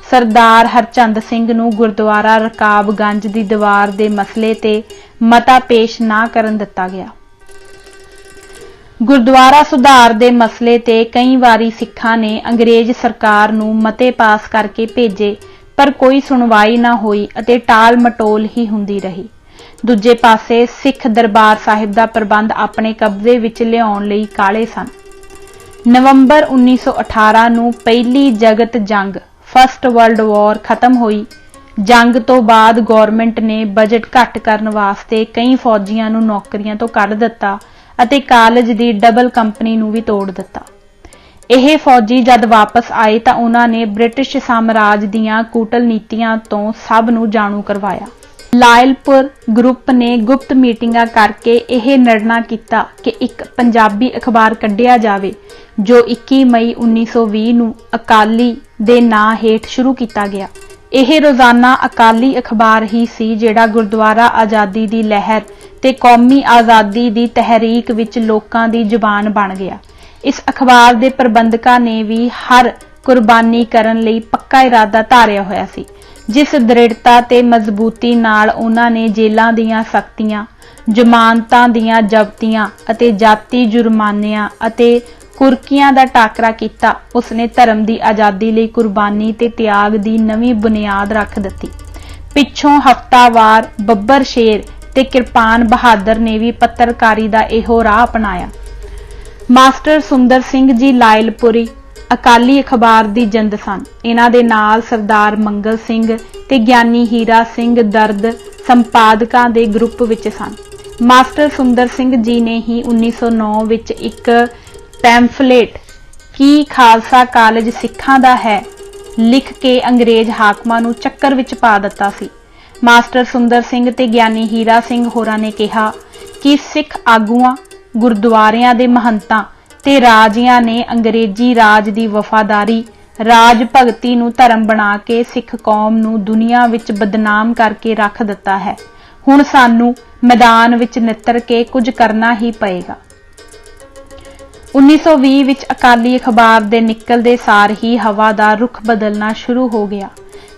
ਸਰਦਾਰ ਹਰਚੰਦ ਸਿੰਘ ਨੂੰ ਗੁਰਦੁਆਰਾ ਰਕਾਬਗੰਜ ਦੀ ਦੀਵਾਰ ਦੇ ਮਸਲੇ ਤੇ ਮਤਾ ਪੇਸ਼ ਨਾ ਕਰਨ ਦਿੱਤਾ ਗਿਆ। ਗੁਰਦੁਆਰਾ ਸੁਧਾਰ ਦੇ ਮਸਲੇ ਤੇ ਕਈ ਵਾਰੀ ਸਿੱਖਾਂ ਨੇ ਅੰਗਰੇਜ਼ ਸਰਕਾਰ ਨੂੰ ਮਤੇ ਪਾਸ ਕਰਕੇ ਭੇਜੇ, ਪਰ ਕੋਈ ਸੁਣਵਾਈ ਨਾ ਹੋਈ ਅਤੇ ਟਾਲ ਮਟੋਲ ਹੀ ਹੁੰਦੀ ਰਹੀ। ਦੂਜੇ ਪਾਸੇ ਸਿੱਖ ਦਰਬਾਰ ਸਾਹਿਬ ਦਾ ਪ੍ਰਬੰਧ ਆਪਣੇ ਕਬਜ਼ੇ ਵਿੱਚ ਲਿਆਉਣ ਲਈ ਕਾਹਲੇ ਸਨ। ਨਵੰਬਰ 1918 ਨੂੰ ਪਹਿਲੀ ਜਗਤ ਜੰਗ ਫਸਟ ਵਰਲਡ ਵਾਰ ਖਤਮ ਹੋਈ। ਜੰਗ ਤੋਂ ਬਾਅਦ ਗਵਰਨਮੈਂਟ ਨੇ ਬਜਟ ਘੱਟ ਕਰਨ ਵਾਸਤੇ ਕਈ ਫੌਜੀਆਂ ਨੂੰ ਨੌਕਰੀਆਂ ਤੋਂ ਕੱਢ ਦਿੱਤਾ ਅਤੇ ਕਾਲਜ ਦੀ ਡਬਲ ਕੰਪਨੀ ਨੂੰ ਵੀ ਤੋੜ ਦਿੱਤਾ। ਇਹ ਫੌਜੀ ਜਦ ਵਾਪਸ ਆਏ ਤਾਂ ਉਹਨਾਂ ਨੇ ਬ੍ਰਿਟਿਸ਼ ਸਾਮਰਾਜ ਦੀਆਂ ਕੂਟਨੀਤੀਆਂ ਤੋਂ ਸਭ ਨੂੰ ਜਾਣੂ ਕਰਵਾਇਆ। ਲਾਇਲਪੁਰ ਗਰੁੱਪ ਨੇ ਗੁਪਤ ਮੀਟਿੰਗਾਂ ਕਰਕੇ ਇਹ ਨਿਰਣਾ ਕੀਤਾ ਕਿ ਇੱਕ ਪੰਜਾਬੀ ਅਖਬਾਰ ਕੱਢਿਆ ਜਾਵੇ ਜੋ 21 ਮਈ 1920 ਨੂੰ ਅਕਾਲੀ ਦੇ ਨਾਂ ਹੇਠ ਸ਼ੁਰੂ ਕੀਤਾ ਗਿਆ। ਇਹ ਰੋਜ਼ਾਨਾ ਅਕਾਲੀ ਅਖਬਾਰ ਹੀ ਸੀ ਜਿਹੜਾ ਗੁਰਦੁਆਰਾ ਆਜ਼ਾਦੀ ਦੀ ਲਹਿਰ ਤੇ ਕੌਮੀ ਆਜ਼ਾਦੀ ਦੀ ਤਹਿਰੀਕ ਵਿੱਚ ਲੋਕਾਂ ਦੀ ਜ਼ੁਬਾਨ ਬਣ ਗਿਆ। ਇਸ ਅਖਬਾਰ ਦੇ ਪ੍ਰਬੰਧਕਾਂ ਨੇ ਵੀ ਹਰ ਕੁਰਬਾਨੀ ਕਰਨ ਲਈ ਪੱਕਾ ਇਰਾਦਾ ਧਾਰਿਆ ਹੋਇਆ ਸੀ। ਜਿਸ ਦ੍ਰਿੜਤਾ ਤੇ ਮਜ਼ਬੂਤੀ ਨਾਲ ਉਹਨਾਂ ਨੇ ਜੇਲ੍ਹਾਂ ਦੀਆਂ ਸਖਤੀਆਂ, ਜ਼ਮਾਨਤਾਂ ਦੀਆਂ ਜ਼ਬਤੀਆਂ ਅਤੇ ਜਾਤੀ ਜੁਰਮਾਨਿਆਂ ਅਤੇ ਕੁਰਕੀਆਂ ਦਾ ਟਾਕਰਾ ਕੀਤਾ, ਉਸਨੇ ਧਰਮ ਦੀ ਆਜ਼ਾਦੀ ਲਈ ਕੁਰਬਾਨੀ ਤੇ ਤਿਆਗ ਦੀ ਨਵੀਂ ਬੁਨਿਆਦ ਰੱਖ ਦਿੱਤੀ। ਪਿੱਛੋਂ ਹਫ਼ਤਾਵਾਰ ਬੱਬਰ ਸ਼ੇਰ ਤੇ ਕਿਰਪਾਨ ਬਹਾਦਰ ਨੇ ਵੀ ਪੱਤਰਕਾਰੀ ਦਾ ਇਹੋ ਰਾਹ ਅਪਣਾਇਆ। ਮਾਸਟਰ ਸੁੰਦਰ ਸਿੰਘ ਜੀ ਲਾਇਲਪੁਰੀ ਅਕਾਲੀ ਅਖਬਾਰ ਦੀ ਜਿੰਦ ਸਨ। ਇਹਨਾਂ ਦੇ ਨਾਲ ਸਰਦਾਰ ਮੰਗਲ ਸਿੰਘ ਤੇ ਗਿਆਨੀ ਹੀਰਾ ਸਿੰਘ ਦਰਦ ਸੰਪਾਦਕਾਂ ਦੇ ਗਰੁੱਪ ਵਿੱਚ ਸਨ। ਮਾਸਟਰ ਸੁੰਦਰ ਸਿੰਘ ਜੀ ਨੇ ਹੀ 1909 ਵਿੱਚ ਇੱਕ ਪੈਂਫਲੇਟ ਕੀ ਖਾਲਸਾ ਕਾਲਜ ਸਿੱਖਾਂ ਦਾ ਹੈ ਲਿਖ ਕੇ ਅੰਗਰੇਜ਼ ਹਾਕਮਾਂ ਨੂੰ ਚੱਕਰ ਵਿੱਚ ਪਾ ਦਿੱਤਾ ਸੀ। ਮਾਸਟਰ ਸੁੰਦਰ ਸਿੰਘ ਤੇ ਗਿਆਨੀ ਹੀਰਾ ਸਿੰਘ ਹੋਰਾਂ ਨੇ ਕਿਹਾ ਕਿ ਸਿੱਖ ਆਗੂਆਂ, ਗੁਰਦੁਆਰਿਆਂ ਦੇ ਮਹੰਤਾਂ ਤੇ ਰਾਜਿਆਂ ਨੇ ਅੰਗਰੇਜ਼ੀ ਰਾਜ ਦੀ ਵਫਾਦਾਰੀ, ਰਾਜ ਭਗਤੀ ਨੂੰ ਧਰਮ ਬਣਾ ਕੇ ਸਿੱਖ ਕੌਮ ਨੂੰ ਦੁਨੀਆ ਵਿੱਚ ਬਦਨਾਮ ਕਰਕੇ ਰੱਖ ਦਿੱਤਾ ਹੈ। ਹੁਣ ਸਾਨੂੰ ਮੈਦਾਨ ਵਿੱਚ ਨਿੱਤਰ ਕੇ ਕੁਝ ਕਰਨਾ ਹੀ ਪਏਗਾ। 1920 ਵਿੱਚ ਅਕਾਲੀ ਅਖਬਾਰ ਦੇ ਨਿਕਲਦੇ ਸਾਰ ਹੀ ਹਵਾ ਦਾ ਰੁਖ ਬਦਲਣਾ ਸ਼ੁਰੂ ਹੋ ਗਿਆ।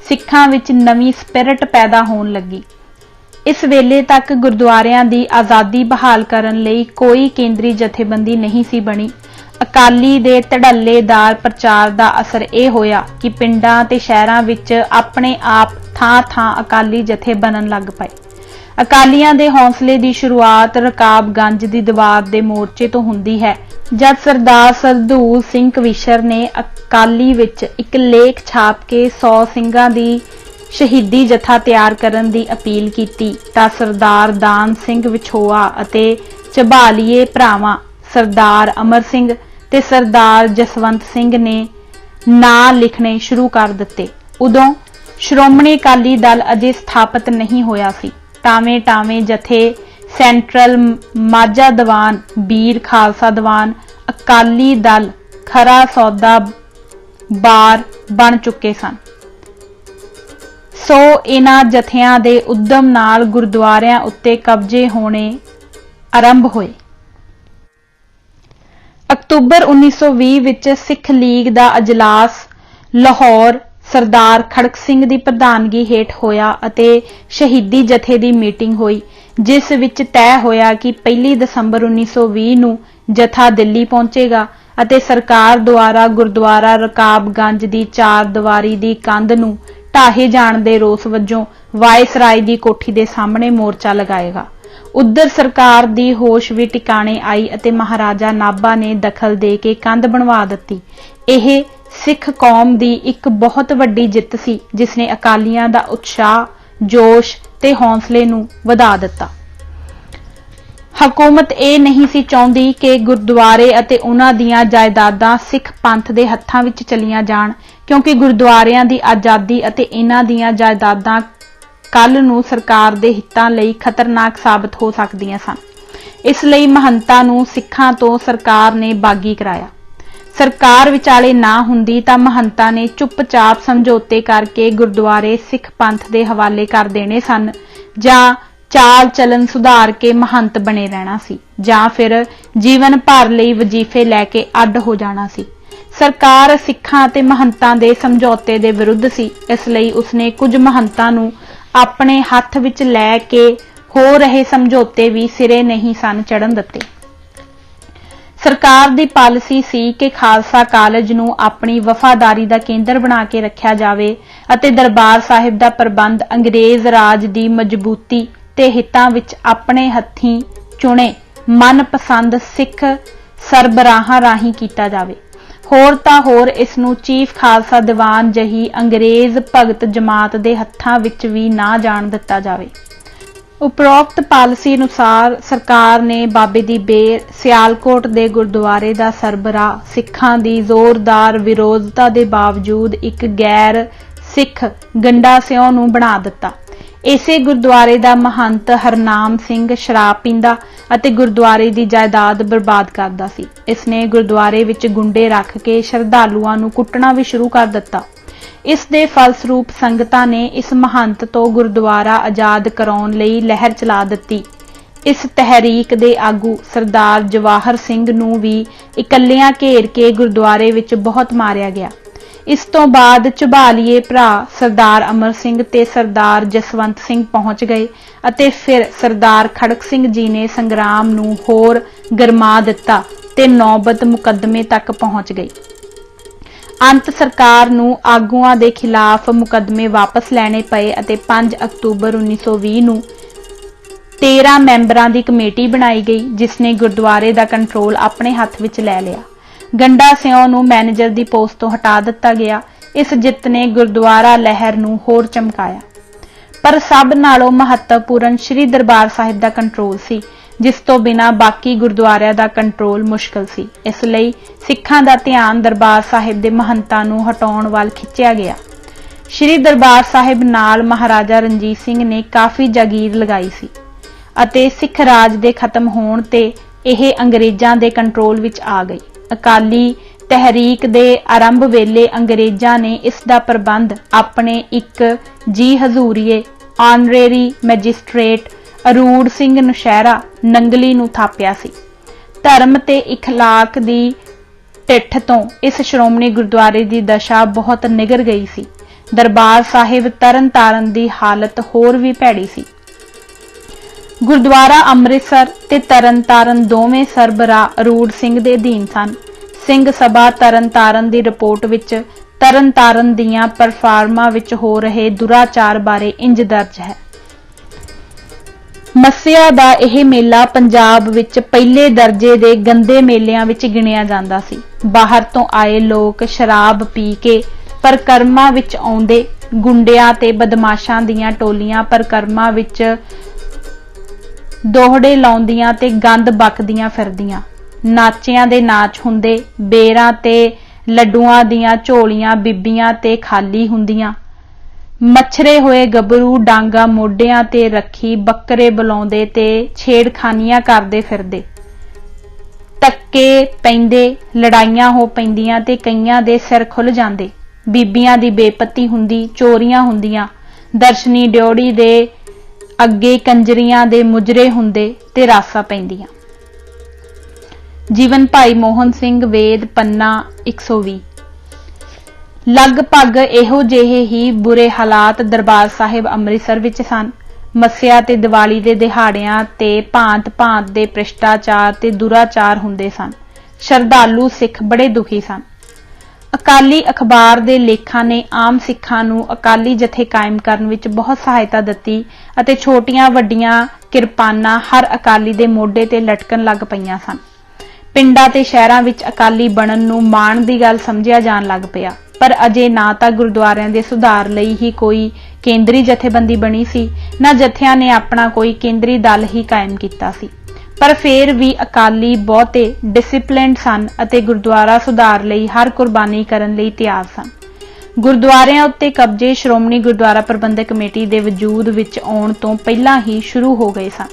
ਸਿੱਖਾਂ ਵਿੱਚ ਨਵੀਂ ਸਪਿਰਿਟ ਪੈਦਾ ਹੋਣ ਲੱਗੀ। ਇਸ ਵੇਲੇ ਤੱਕ ਗੁਰਦੁਆਰਿਆਂ ਦੀ ਆਜ਼ਾਦੀ ਬਹਾਲ ਕਰਨ ਲਈ ਕੋਈ ਕੇਂਦਰੀ ਜਥੇਬੰਦੀ ਨਹੀਂ ਸੀ ਬਣੀ। ਅਕਾਲੀ ਦੇ ਧੜੱਲੇਦਾਰ ਪ੍ਰਚਾਰ ਦਾ ਅਸਰ ਇਹ ਹੋਇਆ ਕਿ ਪਿੰਡਾਂ ਤੇ ਸ਼ਹਿਰਾਂ ਵਿੱਚ ਆਪਣੇ ਆਪ ਥਾਂ-ਥਾਂ ਅਕਾਲੀ ਜਥੇ ਬਣਨ ਲੱਗ ਪਏ। ਅਕਾਲੀਆਂ ਦੇ ਹੌਸਲੇ ਦੀ ਸ਼ੁਰੂਆਤ ਰਕਾਬਗੰਜ ਦੀ ਦੀਵਾਰ ਦੇ ਮੋਰਚੇ ਤੋਂ ਹੁੰਦੀ ਹੈ, ਜਦ ਸਰਦਾਰ ਸਰਦੂਲ ਸਿੰਘ ਕਵੀਸ਼ਰ ਨੇ ਅਕਾਲੀ ਵਿੱਚ ਇੱਕ ਲੇਖ ਛਾਪ ਕੇ 100 ਸਿੰਘਾਂ ਦੀ ਸ਼ਹੀਦੀ ਜਥਾ ਤਿਆਰ ਕਰਨ ਦੀ ਅਪੀਲ ਕੀਤੀ ਤਾਂ ਸਰਦਾਰ ਦਾਨ ਸਿੰਘ ਵਿਛੋਆ ਅਤੇ ਝਬਾਲੀਏ ਭਰਾਵਾਂ ਸਰਦਾਰ ਅਮਰ ਸਿੰਘ ਤੇ ਸਰਦਾਰ ਜਸਵੰਤ ਸਿੰਘ ਨੇ ਨਾਂ ਲਿਖਣੇ ਸ਼ੁਰੂ ਕਰ ਦਿੱਤੇ। ਉਦੋਂ ਸ਼੍ਰੋਮਣੀ ਅਕਾਲੀ ਦਲ ਅਜੇ ਸਥਾਪਿਤ ਨਹੀਂ ਹੋਇਆ ਸੀ। ਟਾਵੇਂ ਜਥੇ ਸੈਂਟਰਲ ਮਾਝਾ ਦੀਵਾਨ, ਬੀਰ ਖਾਲਸਾ ਦੀਵਾਨ, ਅਕਾਲੀ ਦਲ ਖਰਾ ਸੌਦਾ ਬਾਰ ਬਣ ਚੁੱਕੇ ਸਨ। ਸੋ ਇਹਨਾਂ ਜਥਿਆਂ ਦੇ ਉਦਮ ਨਾਲ ਗੁਰਦੁਆਰਿਆਂ ਉੱਤੇ ਕਬਜ਼ੇ ਹੋਣੇ ਆਰੰਭ ਹੋਏ। ਅਕਤੂਬਰ 1920 ਵਿੱਚ ਸਿੱਖ ਲੀਗ ਦਾ ਅਜਲਾਸ ਲਾਹੌਰ ਸਰਦਾਰ ਖੜਕ ਸਿੰਘ ਦੀ ਪ੍ਰਧਾਨਗੀ ਹੇਠ ਹੋਇਆ ਅਤੇ ਸ਼ਹੀਦੀ ਜਥੇ ਦੀ ਮੀਟਿੰਗ ਹੋਈ, ਜਿਸ ਵਿੱਚ ਤੈਅ ਹੋਇਆ ਕਿ 1 ਦਸੰਬਰ 1920 ਨੂੰ ਜਥਾ ਦਿੱਲੀ ਪਹੁੰਚੇਗਾ ਅਤੇ ਸਰਕਾਰ ਦੁਆਰਾ ਗੁਰਦੁਆਰਾ ਰਕਾਬਗੰਜ ਦੀ 4 ਦੀਵਾਰੀ ਦੀ ਕੰਧ ਨੂੰ ਢਾਹੇ ਜਾਣ ਦੇ ਰੋਸ ਵਜੋਂ ਵਾਇਸਰਾਏ ਦੀ ਕੋਠੀ ਦੇ ਸਾਹਮਣੇ ਮੋਰਚਾ ਲਗਾਏਗਾ। ਉਧਰ ਸਰਕਾਰ ਦੀ ਹੋਸ਼ ਵੀ ਟਿਕਾਣੇ ਆਈ ਅਤੇ ਮਹਾਰਾਜਾ ਨਾਭਾ ਨੇ ਦਖਲ ਦੇ ਕੇ ਕੰਧ ਬਣਵਾ ਦਿੱਤੀ। ਇਹ ਸਿੱਖ ਕੌਮ ਦੀ ਇੱਕ ਬਹੁਤ ਵੱਡੀ ਜਿੱਤ ਸੀ, ਜਿਸ ਨੇ ਅਕਾਲੀਆਂ ਦਾ ਉਤਸ਼ਾਹ, ਜੋਸ਼ ਤੇ ਹੌਸਲੇ ਨੂੰ ਵਧਾ ਦਿੱਤਾ। ਹਕੂਮਤ ਇਹ ਨਹੀਂ ਸੀ ਚਾਹੁੰਦੀ ਕਿ ਗੁਰਦੁਆਰੇ ਅਤੇ ਉਹਨਾਂ ਦੀਆਂ ਜਾਇਦਾਦਾਂ ਸਿੱਖ ਪੰਥ ਦੇ ਹੱਥਾਂ ਵਿੱਚ ਚਲੀਆਂ ਜਾਣ, ਕਿਉਂਕਿ ਗੁਰਦੁਆਰਿਆਂ ਦੀ ਆਜ਼ਾਦੀ ਅਤੇ ਇਹਨਾਂ ਦੀਆਂ ਜਾਇਦਾਦਾਂ ਕੱਲ ਨੂੰ ਸਰਕਾਰ ਦੇ ਹਿੱਤਾਂ ਲਈ ਖਤਰਨਾਕ ਸਾਬਤ ਹੋ ਸਕਦੀਆਂ ਸਨ। ਇਸ ਲਈ ਮਹੰਤਾਂ ਨੂੰ ਸਿੱਖਾਂ ਤੋਂ ਸਰਕਾਰ ਨੇ ਬਾਗੀ ਕਰਾਇਆ। ਸਰਕਾਰ ਵਿਚਾਲੇ ਨਾ ਹੁੰਦੀ ਤਾਂ ਮਹੰਤਾਂ ਨੇ ਚੁੱਪਚਾਪ ਸਮਝੌਤੇ ਕਰਕੇ ਗੁਰਦੁਆਰੇ ਸਿੱਖ ਪੰਥ ਦੇ ਹਵਾਲੇ ਕਰ ਦੇਣੇ ਸਨ, ਜਾਂ ਚਾਲ ਚਲਨ ਸੁਧਾਰ ਕੇ ਮਹੰਤ ਬਣੇ ਰਹਿਣਾ ਸੀ, ਜਾਂ ਫਿਰ ਜੀਵਨ ਭਰ ਲਈ ਵਜ਼ੀਫੇ ਲੈ ਕੇ ਅੱਡ ਹੋ ਜਾਣਾ ਸੀ। ਸਰਕਾਰ ਸਿੱਖਾਂ ਅਤੇ ਮਹੰਤਾਂ ਦੇ ਸਮਝੌਤੇ ਦੇ ਵਿਰੁੱਧ ਸੀ, ਇਸ ਲਈ ਉਸਨੇ ਕੁਝ ਮਹੰਤਾਂ ਨੂੰ ਆਪਣੇ ਹੱਥ ਵਿੱਚ ਲੈ ਕੇ ਹੋ ਰਹੇ ਸਮਝੌਤੇ ਵੀ ਸਿਰੇ ਨਹੀਂ ਸਨ ਚੜ੍ਹਨ ਦਿੱਤੇ। ਸਰਕਾਰ ਦੀ ਪਾਲਿਸੀ ਸੀ ਕਿ ਖਾਲਸਾ ਕਾਲਜ ਨੂੰ ਆਪਣੀ ਵਫਾਦਾਰੀ ਦਾ ਕੇਂਦਰ ਬਣਾ ਕੇ ਰੱਖਿਆ ਜਾਵੇ ਅਤੇ ਦਰਬਾਰ ਸਾਹਿਬ ਦਾ ਪ੍ਰਬੰਧ ਅੰਗਰੇਜ਼ ਰਾਜ ਦੀ ਮਜ਼ਬੂਤੀ ਤੇ ਹਿੱਤਾਂ ਵਿੱਚ ਆਪਣੇ ਹੱਥੀਂ ਚੁਣੇ ਮਨਪਸੰਦ ਸਿੱਖ ਸਰਬਰਾਹਾਂ ਰਾਹੀਂ ਕੀਤਾ ਜਾਵੇ। ਹੋਰ ਤਾਂ ਹੋਰ ਇਸ ਨੂੰ ਚੀਫ ਖਾਲਸਾ ਦੀਵਾਨ ਜਿਹੀ ਅੰਗਰੇਜ਼ ਭਗਤ ਜਮਾਤ ਦੇ ਹੱਥਾਂ ਵਿੱਚ ਵੀ ਨਾ ਜਾਣ ਦਿੱਤਾ ਜਾਵੇ। ਉਪਰੋਕਤ ਪਾਲਿਸੀ ਅਨੁਸਾਰ ਸਰਕਾਰ ਨੇ ਬਾਬੇ ਦੀ ਬੇਰ, ਸਿਆਲਕੋਟ ਦੇ ਗੁਰਦੁਆਰੇ ਦਾ ਸਰਬਰਾਹ ਸਿੱਖਾਂ ਦੀ ਜ਼ੋਰਦਾਰ ਵਿਰੋਧਤਾ ਦੇ ਬਾਵਜੂਦ ਇੱਕ ਗੈਰ ਸਿੱਖ ਗੰਡਾ ਸਿਉ ਨੂੰ ਬਣਾ ਦਿੱਤਾ। ਇਸੇ ਗੁਰਦੁਆਰੇ ਦਾ ਮਹੰਤ ਹਰਨਾਮ ਸਿੰਘ ਸ਼ਰਾਬ ਪੀਂਦਾ ਅਤੇ ਗੁਰਦੁਆਰੇ ਦੀ ਜਾਇਦਾਦ ਬਰਬਾਦ ਕਰਦਾ ਸੀ। ਇਸ ਨੇ ਗੁਰਦੁਆਰੇ ਵਿੱਚ ਗੁੰਡੇ ਰੱਖ ਕੇ ਸ਼ਰਧਾਲੂਆਂ ਨੂੰ ਕੁੱਟਣਾ ਵੀ ਸ਼ੁਰੂ ਕਰ ਦਿੱਤਾ। ਇਸ ਦੇ ਫਲਸਰੂਪ ਸੰਗਤਾਂ ਨੇ ਇਸ ਮਹੰਤ ਤੋਂ ਗੁਰਦੁਆਰਾ ਆਜ਼ਾਦ ਕਰਾਉਣ ਲਈ ਲਹਿਰ ਚਲਾ ਦਿੱਤੀ। ਇਸ ਤਹਿਰੀਕ ਦੇ ਆਗੂ ਸਰਦਾਰ ਜਵਾਹਰ ਸਿੰਘ ਨੂੰ ਵੀ ਇਕੱਲਿਆਂ ਘੇਰ ਕੇ ਗੁਰਦੁਆਰੇ ਵਿੱਚ ਬਹੁਤ ਮਾਰਿਆ ਗਿਆ। ਇਸ ਤੋਂ ਬਾਅਦ ਝਬਾਲੀਏ ਭਰਾ ਸਰਦਾਰ ਅਮਰ ਸਿੰਘ ਤੇ ਸਰਦਾਰ ਜਸਵੰਤ ਸਿੰਘ ਪਹੁੰਚ ਗਏ ਅਤੇ ਫਿਰ ਸਰਦਾਰ ਖੜਕ ਸਿੰਘ ਜੀ ਨੇ ਸੰਗਰਾਮ ਨੂੰ ਹੋਰ ਗਰਮਾ ਦਿੱਤਾ ਤੇ ਨੌਬਤ ਮੁਕੱਦਮੇ ਤੱਕ ਪਹੁੰਚ ਗਈ। ਅੰਤ ਸਰਕਾਰ ਨੂੰ ਆਗੂਆਂ ਦੇ ਖਿਲਾਫ ਮੁਕੱਦਮੇ ਵਾਪਸ ਲੈਣੇ ਪਏ ਅਤੇ 5 ਅਕਤੂਬਰ 1920 ਨੂੰ 13 ਮੈਂਬਰਾਂ ਦੀ ਕਮੇਟੀ ਬਣਾਈ ਗਈ, ਜਿਸ ਨੇ ਗੁਰਦੁਆਰੇ ਦਾ ਕੰਟਰੋਲ ਆਪਣੇ ਹੱਥ ਵਿੱਚ ਲੈ ਲਿਆ। ਗੰਡਾ ਸਿਉ ਨੂੰ ਮੈਨੇਜਰ ਦੀ ਪੋਸਟ ਤੋਂ ਹਟਾ ਦਿੱਤਾ ਗਿਆ। ਇਸ ਜਿੱਤ ਨੇ ਗੁਰਦੁਆਰਾ ਲਹਿਰ ਨੂੰ ਹੋਰ ਚਮਕਾਇਆ। ਪਰ ਸਭ ਨਾਲੋਂ ਮਹੱਤਵਪੂਰਨ ਸ੍ਰੀ ਦਰਬਾਰ ਸਾਹਿਬ ਦਾ ਕੰਟਰੋਲ ਸੀ, ਜਿਸ ਤੋਂ ਬਿਨਾਂ ਬਾਕੀ ਗੁਰਦੁਆਰਿਆਂ ਦਾ ਕੰਟਰੋਲ ਮੁਸ਼ਕਲ ਸੀ। ਇਸ ਲਈ ਸਿੱਖਾਂ ਦਾ ਧਿਆਨ ਦਰਬਾਰ ਸਾਹਿਬ ਦੇ ਮਹੰਤਾਂ ਨੂੰ ਹਟਾਉਣ ਵੱਲ ਖਿੱਚਿਆ ਗਿਆ। ਸ੍ਰੀ ਦਰਬਾਰ ਸਾਹਿਬ ਨਾਲ ਮਹਾਰਾਜਾ ਰਣਜੀਤ ਸਿੰਘ ਨੇ ਕਾਫੀ ਜਾਗੀਰ ਲਗਾਈ ਸੀ ਅਤੇ ਸਿੱਖ ਰਾਜ ਦੇ ਖਤਮ ਹੋਣ ਤੇ ਇਹ ਅੰਗਰੇਜ਼ਾਂ ਦੇ ਕੰਟਰੋਲ ਵਿੱਚ ਆ ਗਈ। ਅਕਾਲੀ ਤਹਿਰੀਕ ਦੇ ਆਰੰਭ ਵੇਲੇ ਅੰਗਰੇਜ਼ਾਂ ਨੇ ਇਸ ਦਾ ਪ੍ਰਬੰਧ ਆਪਣੇ ਇੱਕ ਜੀ ਹਜ਼ੂਰੀਏ ਆਨਰੇਰੀ ਮੈਜਿਸਟ੍ਰੇਟ ਅਰੂੜ ਸਿੰਘ ਨੌਸ਼ਹਿਰਾ ਨੰਗਲੀ ਨੂੰ ਥਾਪਿਆ ਸੀ। ਧਰਮ ਤੇ ਇਖਲਾਕ ਦੀ ਟਿੱਠ ਤੋਂ ਇਸ ਸ਼੍ਰੋਮਣੀ ਗੁਰਦੁਆਰੇ ਦੀ ਦਸ਼ਾ ਬਹੁਤ ਨਿਗਰ ਗਈ ਸੀ। ਦਰਬਾਰ ਸਾਹਿਬ ਤਰਨਤਾਰਨ ਦੀ ਹਾਲਤ ਹੋਰ ਵੀ ਭੈੜੀ ਸੀ। ਗੁਰਦੁਆਰਾ ਅੰਮ੍ਰਿਤਸਰ ਤੇ ਤਰਨਤਾਰਨ ਦੋਵੇਂ ਸਰਬਰਾਹ ਅਰੂੜ ਸਿੰਘ ਦੇ ਅਧੀਨ ਸਨ। ਸਿੰਘ ਸਭਾ ਤਰਨਤਾਰਨ ਦੀ ਰਿਪੋਰਟ ਵਿੱਚ ਤਰਨਤਾਰਨ ਦੀਆਂ ਪਰਫਾਰਮਾਂ ਵਿੱਚ ਹੋ ਰਹੇ ਦੁਰਾਚਾਰ ਬਾਰੇ ਇੰਜ ਦਰਜ ਹੈ। ਮੱਸਿਆ ਦਾ ਇਹ ਮੇਲਾ ਪੰਜਾਬ ਵਿੱਚ ਪਹਿਲੇ ਦਰਜੇ ਦੇ ਗੰਦੇ ਮੇਲਿਆਂ ਵਿੱਚ ਗਿਣਿਆ ਜਾਂਦਾ ਸੀ। ਬਾਹਰ ਤੋਂ ਆਏ ਲੋਕ ਸ਼ਰਾਬ ਪੀ ਕੇ ਪਰਕਰਮਾਂ ਵਿੱਚ ਆਉਂਦੇ, ਗੁੰਡਿਆਂ ਤੇ ਬਦਮਾਸ਼ਾਂ ਦੀਆਂ ਟੋਲੀਆਂ ਪਰਕਰਮਾਂ ਵਿੱਚ ਦੋਹੜੇ ਲਾਉਂਦੀਆਂ ਤੇ ਗੰਦ ਬਕਦੀਆਂ ਫਿਰਦੀਆਂ। ਨਾਚਿਆਂ ਦੇ ਨਾਚ ਹੁੰਦੇ, ਬੇਰਾਂ ਤੇ ਲੱਡੂਆਂ ਦੀਆਂ ਝੋਲੀਆਂ ਬੀਬੀਆਂ ਤੇ ਖਾਲੀ ਹੁੰਦੀਆਂ। ਮੱਛਰੇ ਹੋਏ ਗੱਭਰੂ ਡਾਂਗਾ ਮੋਢਿਆਂ ਤੇ ਰੱਖੀ ਬੱਕਰੇ ਬੁਲਾਉਂਦੇ ਤੇ ਛੇੜਖਾਨੀਆਂ ਕਰਦੇ ਫਿਰਦੇ। ਧੱਕੇ ਪੈਂਦੇ, ਲੜਾਈਆਂ ਹੋ ਪੈਂਦੀਆਂ ਤੇ ਕਈਆਂ ਦੇ ਸਿਰ ਖੁੱਲ ਜਾਂਦੇ। ਬੀਬੀਆਂ ਦੀ ਬੇਪਤੀ ਹੁੰਦੀ, ਚੋਰੀਆਂ ਹੁੰਦੀਆਂ। ਦਰਸ਼ਨੀ ਡਿਉੜੀ ਦੇ ਅੱਗੇ ਕੰਜਰੀਆਂ ਦੇ ਮੁਜਰੇ ਹੁੰਦੇ ਤੇ ਰਾਸਾਂ ਪੈਂਦੀਆਂ। ਜੀਵਨ ਭਾਈ ਮੋਹਨ ਸਿੰਘ ਵੇਦ ਪੰਨਾ 120। ਲਗਭਗ ਇਹੋ ਜਿਹੇ ਹੀ ਬੁਰੇ ਹਾਲਾਤ ਦਰਬਾਰ ਸਾਹਿਬ ਅੰਮ੍ਰਿਤਸਰ ਵਿੱਚ ਸਨ। ਮੱਸਿਆ ਤੇ ਦੀਵਾਲੀ ਦੇ ਦਿਹਾੜਿਆਂ ਤੇ ਭਾਂਤ-ਭਾਂਤ ਦੇ ਭ੍ਰਿਸ਼ਟਾਚਾਰ ਤੇ ਦੁਰਾਚਾਰ ਹੁੰਦੇ ਸਨ। ਸ਼ਰਧਾਲੂ ਸਿੱਖ ਬੜੇ ਦੁਖੀ ਸਨ। ਅਕਾਲੀ ਅਖਬਾਰ ਦੇ ਲੇਖਾਂ ਨੇ ਆਮ ਸਿੱਖਾਂ ਨੂੰ ਅਕਾਲੀ ਜਥੇ ਕਾਇਮ ਕਰਨ ਵਿੱਚ ਬਹੁਤ ਸਹਾਇਤਾ ਦਿੱਤੀ ਅਤੇ ਛੋਟੀਆਂ ਵੱਡੀਆਂ ਕਿਰਪਾਨਾਂ ਹਰ ਅਕਾਲੀ ਦੇ ਮੋਢੇ ਤੇ ਲਟਕਣ ਲੱਗ ਪਈਆਂ ਸਨ। ਪਿੰਡਾਂ ਤੇ ਸ਼ਹਿਰਾਂ ਵਿੱਚ ਅਕਾਲੀ ਬਣਨ ਨੂੰ ਮਾਣ ਦੀ ਗੱਲ ਸਮਝਿਆ ਜਾਣ ਲੱਗ ਪਿਆ। ਪਰ ਅਜੇ ਨਾ ਤਾਂ ਗੁਰਦੁਆਰਿਆਂ ਦੇ ਸੁਧਾਰ ਲਈ ਹੀ ਕੋਈ ਕੇਂਦਰੀ ਜਥੇਬੰਦੀ ਬਣੀ ਸੀ, ਨਾ ਜਥਿਆਂ ਨੇ ਆਪਣਾ ਕੋਈ ਕੇਂਦਰੀ ਦਲ ਹੀ ਕਾਇਮ ਕੀਤਾ ਸੀ। ਪਰ ਫਿਰ ਵੀ ਅਕਾਲੀ ਬਹੁਤੇ ਡਿਸਿਪਲਿਨਡ ਸਨ ਅਤੇ ਗੁਰਦੁਆਰਾ ਸੁਧਾਰ ਲਈ ਹਰ ਕੁਰਬਾਨੀ ਕਰਨ ਲਈ ਤਿਆਰ ਸਨ। ਗੁਰਦੁਆਰਿਆਂ ਉੱਤੇ ਕਬਜ਼ੇ ਸ਼੍ਰੋਮਣੀ ਗੁਰਦੁਆਰਾ ਪ੍ਰਬੰਧਕ ਕਮੇਟੀ ਦੇ ਵਜੂਦ ਵਿੱਚ ਆਉਣ ਤੋਂ ਪਹਿਲਾਂ ਹੀ ਸ਼ੁਰੂ ਹੋ ਗਏ ਸਨ।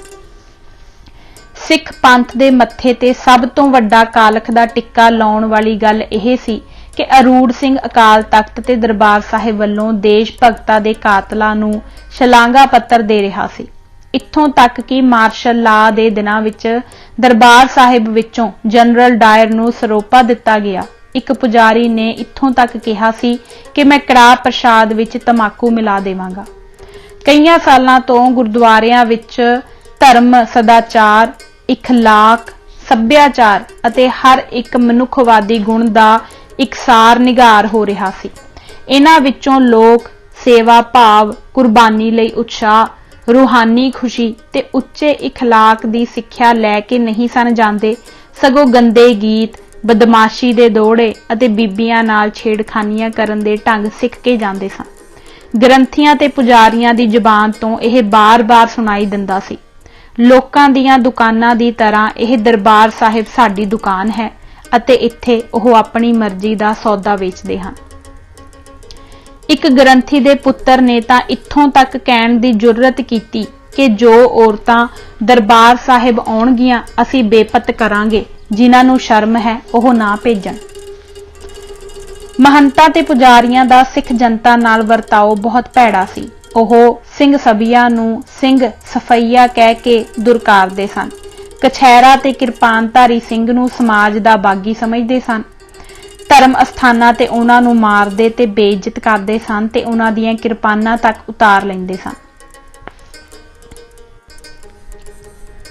ਸਿੱਖ ਪੰਥ ਦੇ ਮੱਥੇ ਤੇ ਸਭ ਤੋਂ ਵੱਡਾ ਕਾਲਖ ਦਾ ਟਿੱਕਾ ਲਾਉਣ ਵਾਲੀ ਗੱਲ ਇਹ ਸੀ ਕਿ ਅਰੂੜ ਸਿੰਘ ਅਕਾਲ ਤਖਤ ਤੇ ਦਰਬਾਰ ਸਾਹਿਬ ਵੱਲੋਂ ਦੇਸ਼ ਭਗਤਾਂ ਦੇ ਕਾਤਲਾਂ ਨੂੰ ਸ਼ਲਾਘਾ ਪੱਤਰ ਦੇ ਰਿਹਾ ਸੀ। ਇੱਥੋਂ ਤੱਕ ਕਿ ਮਾਰਸ਼ਲ ਲਾ ਦੇ ਦਿਨਾਂ ਵਿੱਚ ਦਰਬਾਰ ਸਾਹਿਬ ਵਿੱਚੋਂ ਜਨਰਲ ਡਾਇਰ ਨੂੰ ਸਰੋਪਾ ਦਿੱਤਾ ਗਿਆ। ਇੱਕ ਪੁਜਾਰੀ ਨੇ ਇੱਥੋਂ ਤੱਕ ਕਿਹਾ ਸੀ ਕਿ ਮੈਂ ਕੜਾਹ ਪ੍ਰਸ਼ਾਦ ਵਿੱਚ ਤਮਾਕੂ ਮਿਲਾ ਦੇਵਾਂਗਾ। ਕਈਆਂ ਸਾਲਾਂ ਤੋਂ ਗੁਰਦੁਆਰਿਆਂ ਵਿੱਚ ਧਰਮ, ਸਦਾਚਾਰ, ਇਖਲਾਕ, ਸੱਭਿਆਚਾਰ ਅਤੇ ਹਰ ਇੱਕ ਮਨੁੱਖਵਾਦੀ ਗੁਣ ਦਾ ਇਕਸਾਰ ਨਿਗਾਰ ਹੋ ਰਿਹਾ ਸੀ। ਇਹਨਾਂ ਵਿੱਚੋਂ ਲੋਕ ਸੇਵਾ ਭਾਵ, ਕੁਰਬਾਨੀ ਲਈ ਉਤਸ਼ਾਹ, ਰੂਹਾਨੀ ਖੁਸ਼ੀ ਤੇ ਉੱਚੇ ਇਖਲਾਕ ਦੀ ਸਿੱਖਿਆ ਲੈ ਕੇ ਨਹੀਂ ਸਨ ਜਾਂਦੇ, ਸਗੋਂ ਗੰਦੇ ਗੀਤ, ਬਦਮਾਸ਼ੀ ਦੇ ਦੋੜੇ ਅਤੇ ਬੀਬੀਆਂ ਨਾਲ ਛੇੜਖਾਨੀਆਂ ਕਰਨ ਦੇ ਢੰਗ ਸਿੱਖ ਕੇ ਜਾਂਦੇ ਸਨ। ਗ੍ਰੰਥੀਆਂ ਤੇ ਪੁਜਾਰੀਆਂ ਦੀ ਜ਼ੁਬਾਨ ਤੋਂ ਇਹ ਬਾਰ-ਬਾਰ ਸੁਣਾਈ ਦਿੰਦਾ ਸੀ। ਲੋਕਾਂ ਦੀਆਂ ਦੁਕਾਨਾਂ ਦੀ ਤਰ੍ਹਾਂ ਇਹ ਦਰਬਾਰ ਸਾਹਿਬ ਸਾਡੀ ਦੁਕਾਨ ਹੈ ਅਤੇ ਇੱਥੇ ਉਹ ਆਪਣੀ ਮਰਜ਼ੀ ਦਾ ਸੌਦਾ ਵੇਚਦੇ ਹਨ। ਇੱਕ ਗ੍ਰੰਥੀ ਦੇ ਪੁੱਤਰ ਨੇ ਤਾਂ ਇੱਥੋਂ ਤੱਕ ਕਹਿਣ ਦੀ ਜੁਰਅਤ ਕੀਤੀ ਕਿ ਜੋ ਔਰਤਾਂ ਦਰਬਾਰ ਸਾਹਿਬ ਆਉਣਗੀਆਂ ਅਸੀਂ ਬੇਪਤ ਕਰਾਂਗੇ, ਜਿਨ੍ਹਾਂ ਨੂੰ ਸ਼ਰਮ ਹੈ ਉਹ ਨਾ ਭੇਜਣ। ਮਹੰਤਾਂ ਤੇ ਪੁਜਾਰੀਆਂ ਦਾ ਸਿੱਖ ਜਨਤਾ ਨਾਲ ਵਰਤਾਓ ਬਹੁਤ ਭੈੜਾ ਸੀ। ਉਹ ਸਿੰਘ ਸਭੀਆਂ ਨੂੰ ਸਿੰਘ ਸਫਈਆ ਕਹਿ ਕੇ ਦੁਰਕਾਰਦੇ ਸਨ। ਕਛਹਿਰਾ ਤੇ ਕਿਰਪਾਨਧਾਰੀ ਸਿੰਘ ਨੂੰ ਸਮਾਜ ਦਾ ਬਾਗੀ ਸਮਝਦੇ ਸਨ। ਧਰਮ ਅਸਥਾਨਾਂ ਤੇ ਉਹਨਾਂ ਨੂੰ ਮਾਰਦੇ ਤੇ ਬੇਇੱਜ਼ਤ ਕਰਦੇ ਸਨ ਤੇ ਉਹਨਾਂ ਦੀਆਂ ਕਿਰਪਾਨਾਂ ਤੱਕ ਉਤਾਰ ਲੈਂਦੇ ਸਨ।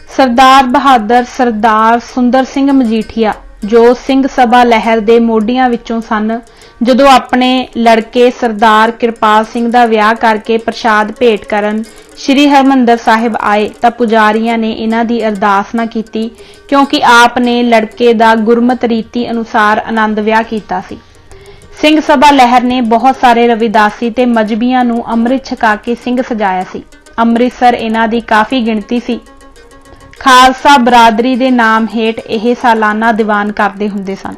ਸਰਦਾਰ ਬਹਾਦਰ ਸਰਦਾਰ ਸੁੰਦਰ ਸਿੰਘ ਮਜੀਠੀਆ, ਜੋ ਸਿੰਘ ਸਭਾ ਲਹਿਰ ਦੇ ਮੋਢੀਆਂ ਵਿੱਚੋਂ ਸਨ, ਜਦੋਂ ਆਪਣੇ ਲੜਕੇ ਸਰਦਾਰ ਕਿਰਪਾਲ ਸਿੰਘ ਦਾ ਵਿਆਹ ਕਰਕੇ ਪ੍ਰਸ਼ਾਦ ਭੇਟ ਕਰਨ ਸ੍ਰੀ ਹਰਿਮੰਦਰ ਸਾਹਿਬ ਆਏ ਤਾਂ ਪੁਜਾਰੀਆਂ ਨੇ ਇਹਨਾਂ ਦੀ ਅਰਦਾਸ ਨਾ ਕੀਤੀ, ਕਿਉਂਕਿ ਆਪ ਨੇ ਲੜਕੇ ਦਾ ਗੁਰਮਤ ਰੀਤੀ ਅਨੁਸਾਰ ਆਨੰਦ ਵਿਆਹ ਕੀਤਾ ਸੀ। ਸਿੰਘ ਸਭਾ ਲਹਿਰ ਨੇ ਬਹੁਤ ਸਾਰੇ ਰਵਿਦਾਸੀ ਤੇ ਮਜਬੀਆਂ ਨੂੰ ਅੰਮ੍ਰਿਤ ਛਕਾ ਕੇ ਸਿੰਘ ਸਜਾਇਆ ਸੀ। ਅੰਮ੍ਰਿਤਸਰ ਇਹਨਾਂ ਦੀ ਕਾਫੀ ਗਿਣਤੀ ਸੀ। ਖਾਲਸਾ ਬਰਾਦਰੀ ਦੇ ਨਾਮ ਹੇਠ ਇਹ ਸਾਲਾਨਾ ਦੀਵਾਨ ਕਰਦੇ ਹੁੰਦੇ ਸਨ।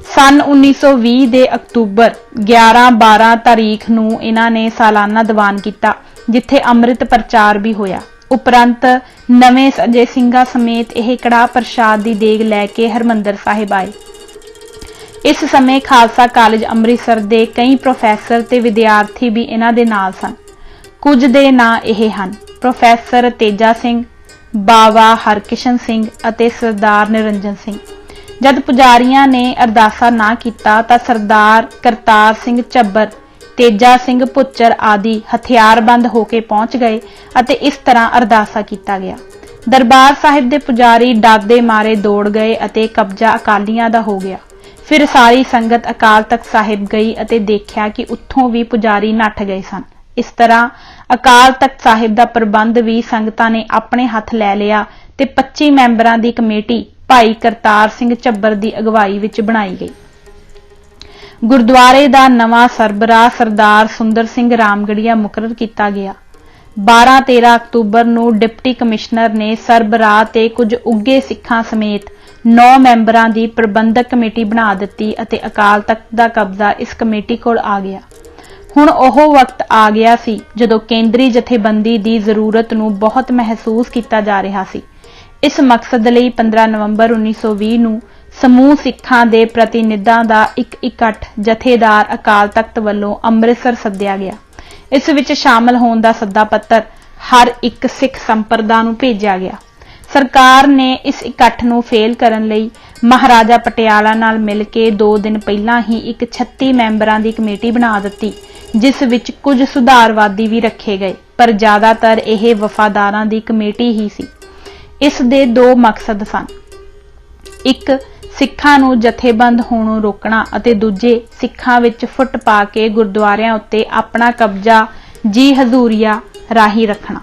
ਸੰਨ 1920 ਦੇ ਅਕਤੂਬਰ 11-12 ਤਾਰੀਖ ਨੂੰ ਇਹਨਾਂ ਨੇ ਸਾਲਾਨਾ ਦੀਵਾਨ ਕੀਤਾ, ਜਿੱਥੇ ਅੰਮ੍ਰਿਤ ਪ੍ਰਚਾਰ ਵੀ ਹੋਇਆ। ਉਪਰੰਤ ਨਵੇਂ ਸਜੇ ਸਿੰਘਾਂ ਸਮੇਤ ਇਹ ਕੜਾਹ ਪ੍ਰਸ਼ਾਦ ਦੀ ਦੇਗ ਲੈ ਕੇ ਹਰਿਮੰਦਰ ਸਾਹਿਬ ਆਏ। ਇਸ ਸਮੇਂ ਖਾਲਸਾ ਕਾਲਜ ਅੰਮ੍ਰਿਤਸਰ ਦੇ ਕਈ ਪ੍ਰੋਫੈਸਰ ਤੇ ਵਿਦਿਆਰਥੀ ਵੀ ਇਹਨਾਂ ਦੇ ਨਾਲ ਸਨ। ਕੁਝ ਦੇ ਨਾਂ ਇਹ ਹਨ: ਪ੍ਰੋਫੈਸਰ ਤੇਜਾ ਸਿੰਘ, ਬਾਵਾ ਹਰਕਿਸ਼ਨ ਸਿੰਘ ਅਤੇ ਸਰਦਾਰ ਨਿਰੰਜਨ ਸਿੰਘ। ਜਦ ਪੁਜਾਰੀਆਂ ਨੇ ਅਰਦਾਸਾ ਨਾ ਕੀਤਾ ਤਾਂ ਸਰਦਾਰ ਕਰਤਾਰ ਸਿੰਘ ਝੱਬਰ, ਤੇਜਾ ਸਿੰਘ ਭੁੱਚਰ ਆਦਿ ਹਥਿਆਰਬੰਦ ਹੋ ਕੇ ਪਹੁੰਚ ਗਏ ਅਤੇ ਇਸ ਤਰ੍ਹਾਂ ਅਰਦਾਸਾ ਕੀਤਾ ਗਿਆ। ਦਰਬਾਰ ਸਾਹਿਬ ਦੇ ਪੁਜਾਰੀ ਡਰਦੇ ਮਾਰੇ ਦੌੜ ਗਏ ਅਤੇ ਕਬਜ਼ਾ ਅਕਾਲੀਆਂ ਦਾ ਹੋ ਗਿਆ। ਫਿਰ ਸਾਰੀ ਸੰਗਤ ਅਕਾਲ ਤਖਤ ਸਾਹਿਬ ਗਈ ਅਤੇ ਦੇਖਿਆ ਕਿ ਉੱਥੋਂ ਵੀ ਪੁਜਾਰੀ ਨੱਠ ਗਏ ਸਨ। ਇਸ ਤਰ੍ਹਾਂ ਅਕਾਲ ਤਖਤ ਸਾਹਿਬ ਦਾ ਪ੍ਰਬੰਧ ਵੀ ਸੰਗਤਾਂ ਨੇ ਆਪਣੇ ਹੱਥ ਲੈ ਲਿਆ ਤੇ 25 ਮੈਂਬਰਾਂ ਦੀ ਕਮੇਟੀ ਭਾਈ ਕਰਤਾਰ ਸਿੰਘ ਝੱਬਰ ਦੀ ਅਗਵਾਈ ਵਿੱਚ ਬਣਾਈ ਗਈ। ਗੁਰਦੁਆਰੇ ਦਾ ਨਵਾਂ ਸਰਬਰਾਹ ਸਰਦਾਰ ਸੁੰਦਰ ਸਿੰਘ ਰਾਮਗੜੀਆ ਮੁਕਰਰ ਕੀਤਾ ਗਿਆ। 12-13 ਅਕਤੂਬਰ ਨੂੰ ਡਿਪਟੀ ਕਮਿਸ਼ਨਰ ਨੇ ਸਰਬਰਾਹ ਤੇ ਕੁਝ ਉੱਘੇ ਸਿੱਖਾਂ ਸਮੇਤ 9 ਮੈਂਬਰਾਂ ਦੀ ਪ੍ਰਬੰਧਕ ਕਮੇਟੀ ਬਣਾ ਦਿੱਤੀ ਅਤੇ ਅਕਾਲ ਤਖਤ ਦਾ ਕਬਜ਼ਾ ਇਸ ਕਮੇਟੀ ਕੋਲ ਆ ਗਿਆ। ਹੁਣ ਉਹ ਵਕਤ ਆ ਗਿਆ ਸੀ ਜਦੋਂ ਕੇਂਦਰੀ ਜਥੇਬੰਦੀ ਦੀ ਜ਼ਰੂਰਤ ਨੂੰ ਬਹੁਤ ਮਹਿਸੂਸ ਕੀਤਾ ਜਾ ਰਿਹਾ ਸੀ। ਇਸ ਮਕਸਦ ਲਈ 15 ਨਵੰਬਰ 1920 ਨੂੰ ਸਮੂਹ ਸਿੱਖਾਂ ਦੇ ਪ੍ਰਤੀਨਿਧਾਂ ਦਾ ਇੱਕ ਇਕੱਠ ਜਥੇਦਾਰ ਅਕਾਲ ਤਖਤ ਵੱਲੋਂ ਅੰਮ੍ਰਿਤਸਰ ਸੱਦਿਆ ਗਿਆ। ਇਸ ਵਿੱਚ ਸ਼ਾਮਲ ਹੋਣ ਦਾ ਸੱਦਾ ਪੱਤਰ ਹਰ ਇੱਕ ਸਿੱਖ ਸੰਪਰਦਾ ਨੂੰ ਭੇਜਿਆ ਗਿਆ। ਸਰਕਾਰ ਨੇ ਇਸ ਇਕੱਠ ਨੂੰ ਫੇਲ ਕਰਨ ਲਈ ਮਹਾਰਾਜਾ ਪਟਿਆਲਾ ਨਾਲ ਮਿਲ ਕੇ 2 ਦਿਨ ਪਹਿਲਾਂ ਹੀ ਇੱਕ 36 ਮੈਂਬਰਾਂ ਦੀ ਕਮੇਟੀ ਬਣਾ ਦਿੱਤੀ, ਜਿਸ ਵਿੱਚ ਕੁਝ ਸੁਧਾਰਵਾਦੀ ਵੀ ਰੱਖੇ ਗਏ, ਪਰ ਜ਼ਿਆਦਾਤਰ ਇਹ ਵਫਾਦਾਰਾਂ ਦੀ ਕਮੇਟੀ ਹੀ ਸੀ। ਇਸ ਦੇ 2 ਮਕਸਦ ਸਨ: ਇੱਕ, ਸਿੱਖਾਂ ਨੂੰ ਜਥੇਬੰਦ ਹੋਣੋਂ ਰੋਕਣਾ ਅਤੇ ਦੂਜੇ, ਸਿੱਖਾਂ ਵਿੱਚ ਫੁੱਟ ਪਾ ਕੇ ਗੁਰਦੁਆਰਿਆਂ ਉੱਤੇ ਆਪਣਾ ਕਬਜ਼ਾ ਜੀ ਹਜ਼ੂਰੀਆ ਰਾਹੀਂ ਰੱਖਣਾ।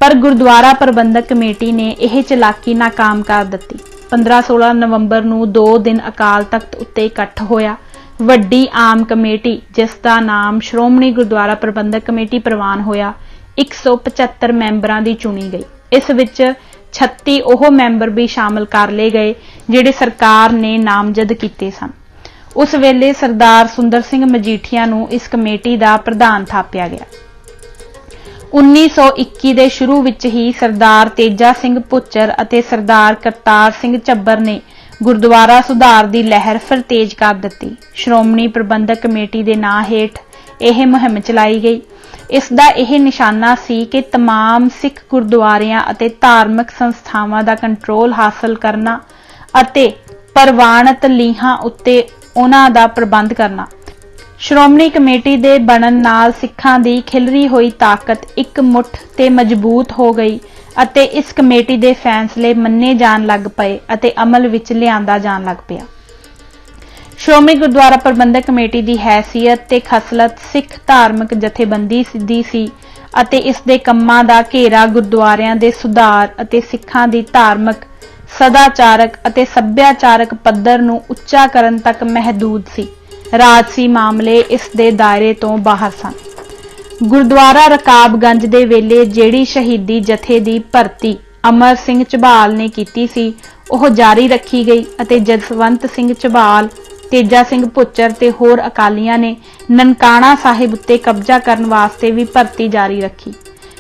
ਪਰ ਗੁਰਦੁਆਰਾ ਪ੍ਰਬੰਧਕ ਕਮੇਟੀ ਨੇ ਇਹ ਚਲਾਕੀ ਨਾਕਾਮ ਕਰ ਦਿੱਤੀ। 15-16 ਨਵੰਬਰ ਨੂੰ 2 ਦਿਨ ਅਕਾਲ ਤਖਤ ਉੱਤੇ ਇਕੱਠ ਹੋਇਆ। ਵੱਡੀ ਆਮ ਕਮੇਟੀ, ਜਿਸ ਦਾ ਨਾਮ ਸ਼੍ਰੋਮਣੀ ਗੁਰਦੁਆਰਾ ਪ੍ਰਬੰਧਕ ਕਮੇਟੀ ਪ੍ਰਵਾਨ ਹੋਇਆ, 175 ਮੈਂਬਰਾਂ ਦੀ ਚੁਣੀ ਗਈ। ਇਸ ਵਿੱਚ 36 ਉਹ ਮੈਂਬਰ ਵੀ ਸ਼ਾਮਲ ਕਰ ਲਏ ਗਏ ਜਿਹੜੇ ਸਰਕਾਰ ਨੇ ਨਾਮਜ਼ਦ ਕੀਤੇ ਸਨ। ਉਸ ਵੇਲੇ ਸਰਦਾਰ ਸੁੰਦਰ ਸਿੰਘ ਮਜੀਠੀਆ ਨੂੰ ਇਸ ਕਮੇਟੀ ਦਾ ਪ੍ਰਧਾਨ ਥਾਪਿਆ ਗਿਆ। 1921 ਦੇ ਸ਼ੁਰੂ ਵਿੱਚ ਹੀ ਸਰਦਾਰ ਤੇਜਾ ਸਿੰਘ ਭੁੱਚਰ ਅਤੇ ਸਰਦਾਰ ਕਰਤਾਰ ਸਿੰਘ ਝੱਬਰ ਨੇ ਗੁਰਦੁਆਰਾ ਸੁਧਾਰ ਦੀ ਲਹਿਰ ਫਿਰ ਤੇਜ਼ ਕਰ ਦਿੱਤੀ। ਸ਼੍ਰੋਮਣੀ ਪ੍ਰਬੰਧਕ ਕਮੇਟੀ ਦੇ ਨਾਂ ਹੇਠ ਇਹ ਮੁਹਿੰਮ ਚਲਾਈ ਗਈ। ਇਸ ਦਾ ਇਹ ਨਿਸ਼ਾਨਾ ਸੀ ਕਿ तमाम ਸਿੱਖ ਗੁਰਦੁਆਰਿਆਂ ਅਤੇ ਧਾਰਮਿਕ ਸੰਸਥਾਵਾਂ ਦਾ ਕੰਟਰੋਲ ਹਾਸਲ ਕਰਨਾ ਅਤੇ ਪ੍ਰਵਾਨਿਤ ਲੀਹਾਂ ਉੱਤੇ ਉਹਨਾਂ ਦਾ ਪ੍ਰਬੰਧ ਕਰਨਾ। ਸ਼੍ਰੋਮਣੀ ਕਮੇਟੀ ਦੇ ਬਣਨ ਨਾਲ ਸਿੱਖਾਂ ਦੀ ਖਿਲਰੀ ਹੋਈ ਤਾਕਤ ਇੱਕ ਮੁੱਠ ਤੇ ਮਜ਼ਬੂਤ ਹੋ ਗਈ ਅਤੇ ਇਸ ਕਮੇਟੀ ਦੇ ਫੈਸਲੇ ਮੰਨੇ ਜਾਣ ਲੱਗ ਪਏ ਅਤੇ ਅਮਲ ਵਿੱਚ ਲਿਆਂਦਾ ਜਾਣ ਲੱਗ ਪਿਆ। ਸ਼੍ਰੋਮਣੀ ਗੁਰਦੁਆਰਾ ਪ੍ਰਬੰਧਕ ਕਮੇਟੀ ਦੀ ਹੈਸੀਅਤ ਤੇ ਖਸਲਤ ਸਿੱਖ ਧਾਰਮਿਕ ਜਥੇਬੰਦੀ ਦੀ ਸੀ ਅਤੇ ਇਸ ਦੇ ਕੰਮਾਂ ਦਾ ਘੇਰਾ ਗੁਰਦੁਆਰਿਆਂ ਦੇ ਸੁਧਾਰ ਅਤੇ ਸਿੱਖਾਂ ਦੀ ਧਾਰਮਿਕ, ਸਦਾਚਾਰਕ ਅਤੇ ਸੱਭਿਆਚਾਰਕ ਪੱਧਰ ਨੂੰ ਉੱਚਾ ਕਰਨ ਤੱਕ ਮਹਿਦੂਦ ਸੀ। ਰਾਜਸੀ ਮਾਮਲੇ ਇਸ ਦੇ ਦਾਇਰੇ ਤੋਂ ਬਾਹਰ ਸਨ। ਗੁਰਦੁਆਰਾ ਰਕਾਬਗੰਜ ਦੇ ਵੇਲੇ ਜਿਹੜੀ ਸ਼ਹੀਦੀ ਜਥੇ ਦੀ ਭਰਤੀ ਅਮਰ ਸਿੰਘ ਝਬਾਲ ਨੇ ਕੀਤੀ ਸੀ, ਉਹ ਜਾਰੀ ਰੱਖੀ ਗਈ ਅਤੇ ਜਸਵੰਤ ਸਿੰਘ ਝਬਾਲ ਤੇਜਾ ਸਿੰਘ ਭੁੱਚਰ ਤੇ ਹੋਰ ਅਕਾਲੀਆਂ ਨੇ ਨਨਕਾਣਾ ਸਾਹਿਬ ਉੱਤੇ ਕਬਜ਼ਾ ਕਰਨ ਵਾਸਤੇ ਵੀ ਭਰਤੀ ਜਾਰੀ ਰੱਖੀ।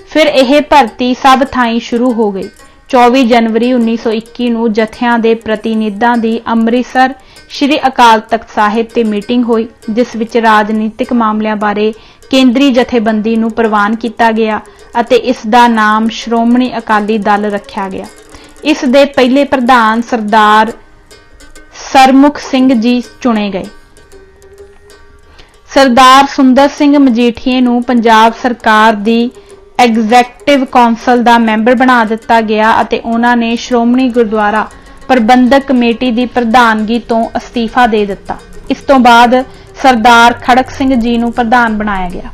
ਫਿਰ ਇਹ ਭਰਤੀ ਸਭ ਥਾਈਂ ਸ਼ੁਰੂ ਹੋ ਗਈ। 24 ਜਨਵਰੀ 1921 ਨੂੰ ਜਥਿਆਂ ਦੇ ਪ੍ਰਤੀਨਿਧਾਂ ਦੀ ਅੰਮ੍ਰਿਤਸਰ ਸ਼੍ਰੀ ਅਕਾਲ ਤਖਤ ਸਾਹਿਬ ਤੇ ਮੀਟਿੰਗ ਹੋਈ, ਜਿਸ ਵਿੱਚ ਰਾਜਨੀਤਿਕ ਮਾਮਲਿਆਂ ਬਾਰੇ ਕੇਂਦਰੀ ਜਥੇਬੰਦੀ ਨੂੰ ਪ੍ਰਵਾਨ ਕੀਤਾ ਗਿਆ ਅਤੇ ਇਸ ਦਾ ਨਾਮ ਸ਼੍ਰੋਮਣੀ ਅਕਾਲੀ ਦਲ ਰੱਖਿਆ ਗਿਆ। ਇਸ ਦੇ ਪਹਿਲੇ ਪ੍ਰਧਾਨ ਸਰਦਾਰ ਸਰਮੁਖ ਸਿੰਘ ਜੀ ਚੁਣੇ ਗਏ। ਸਰਦਾਰ ਸੁੰਦਰ ਸਿੰਘ ਮਜੀਠੀਏ ਨੂੰ ਪੰਜਾਬ ਸਰਕਾਰ ਦੀ ਐਗਜ਼ੈਕਟਿਵ ਕੌਂਸਲ ਦਾ ਮੈਂਬਰ ਬਣਾ ਦਿੱਤਾ ਗਿਆ ਅਤੇ ਉਹਨਾਂ ਨੇ ਸ਼੍ਰੋਮਣੀ ਗੁਰਦੁਆਰਾ ਪ੍ਰਬੰਧਕ ਕਮੇਟੀ ਦੀ ਪ੍ਰਧਾਨਗੀ ਤੋਂ ਅਸਤੀਫਾ ਦੇ ਦਿੱਤਾ। ਇਸ ਤੋਂ ਬਾਅਦ ਸਰਦਾਰ ਖੜਕ ਸਿੰਘ ਜੀ ਨੂੰ ਪ੍ਰਧਾਨ ਬਣਾਇਆ ਗਿਆ।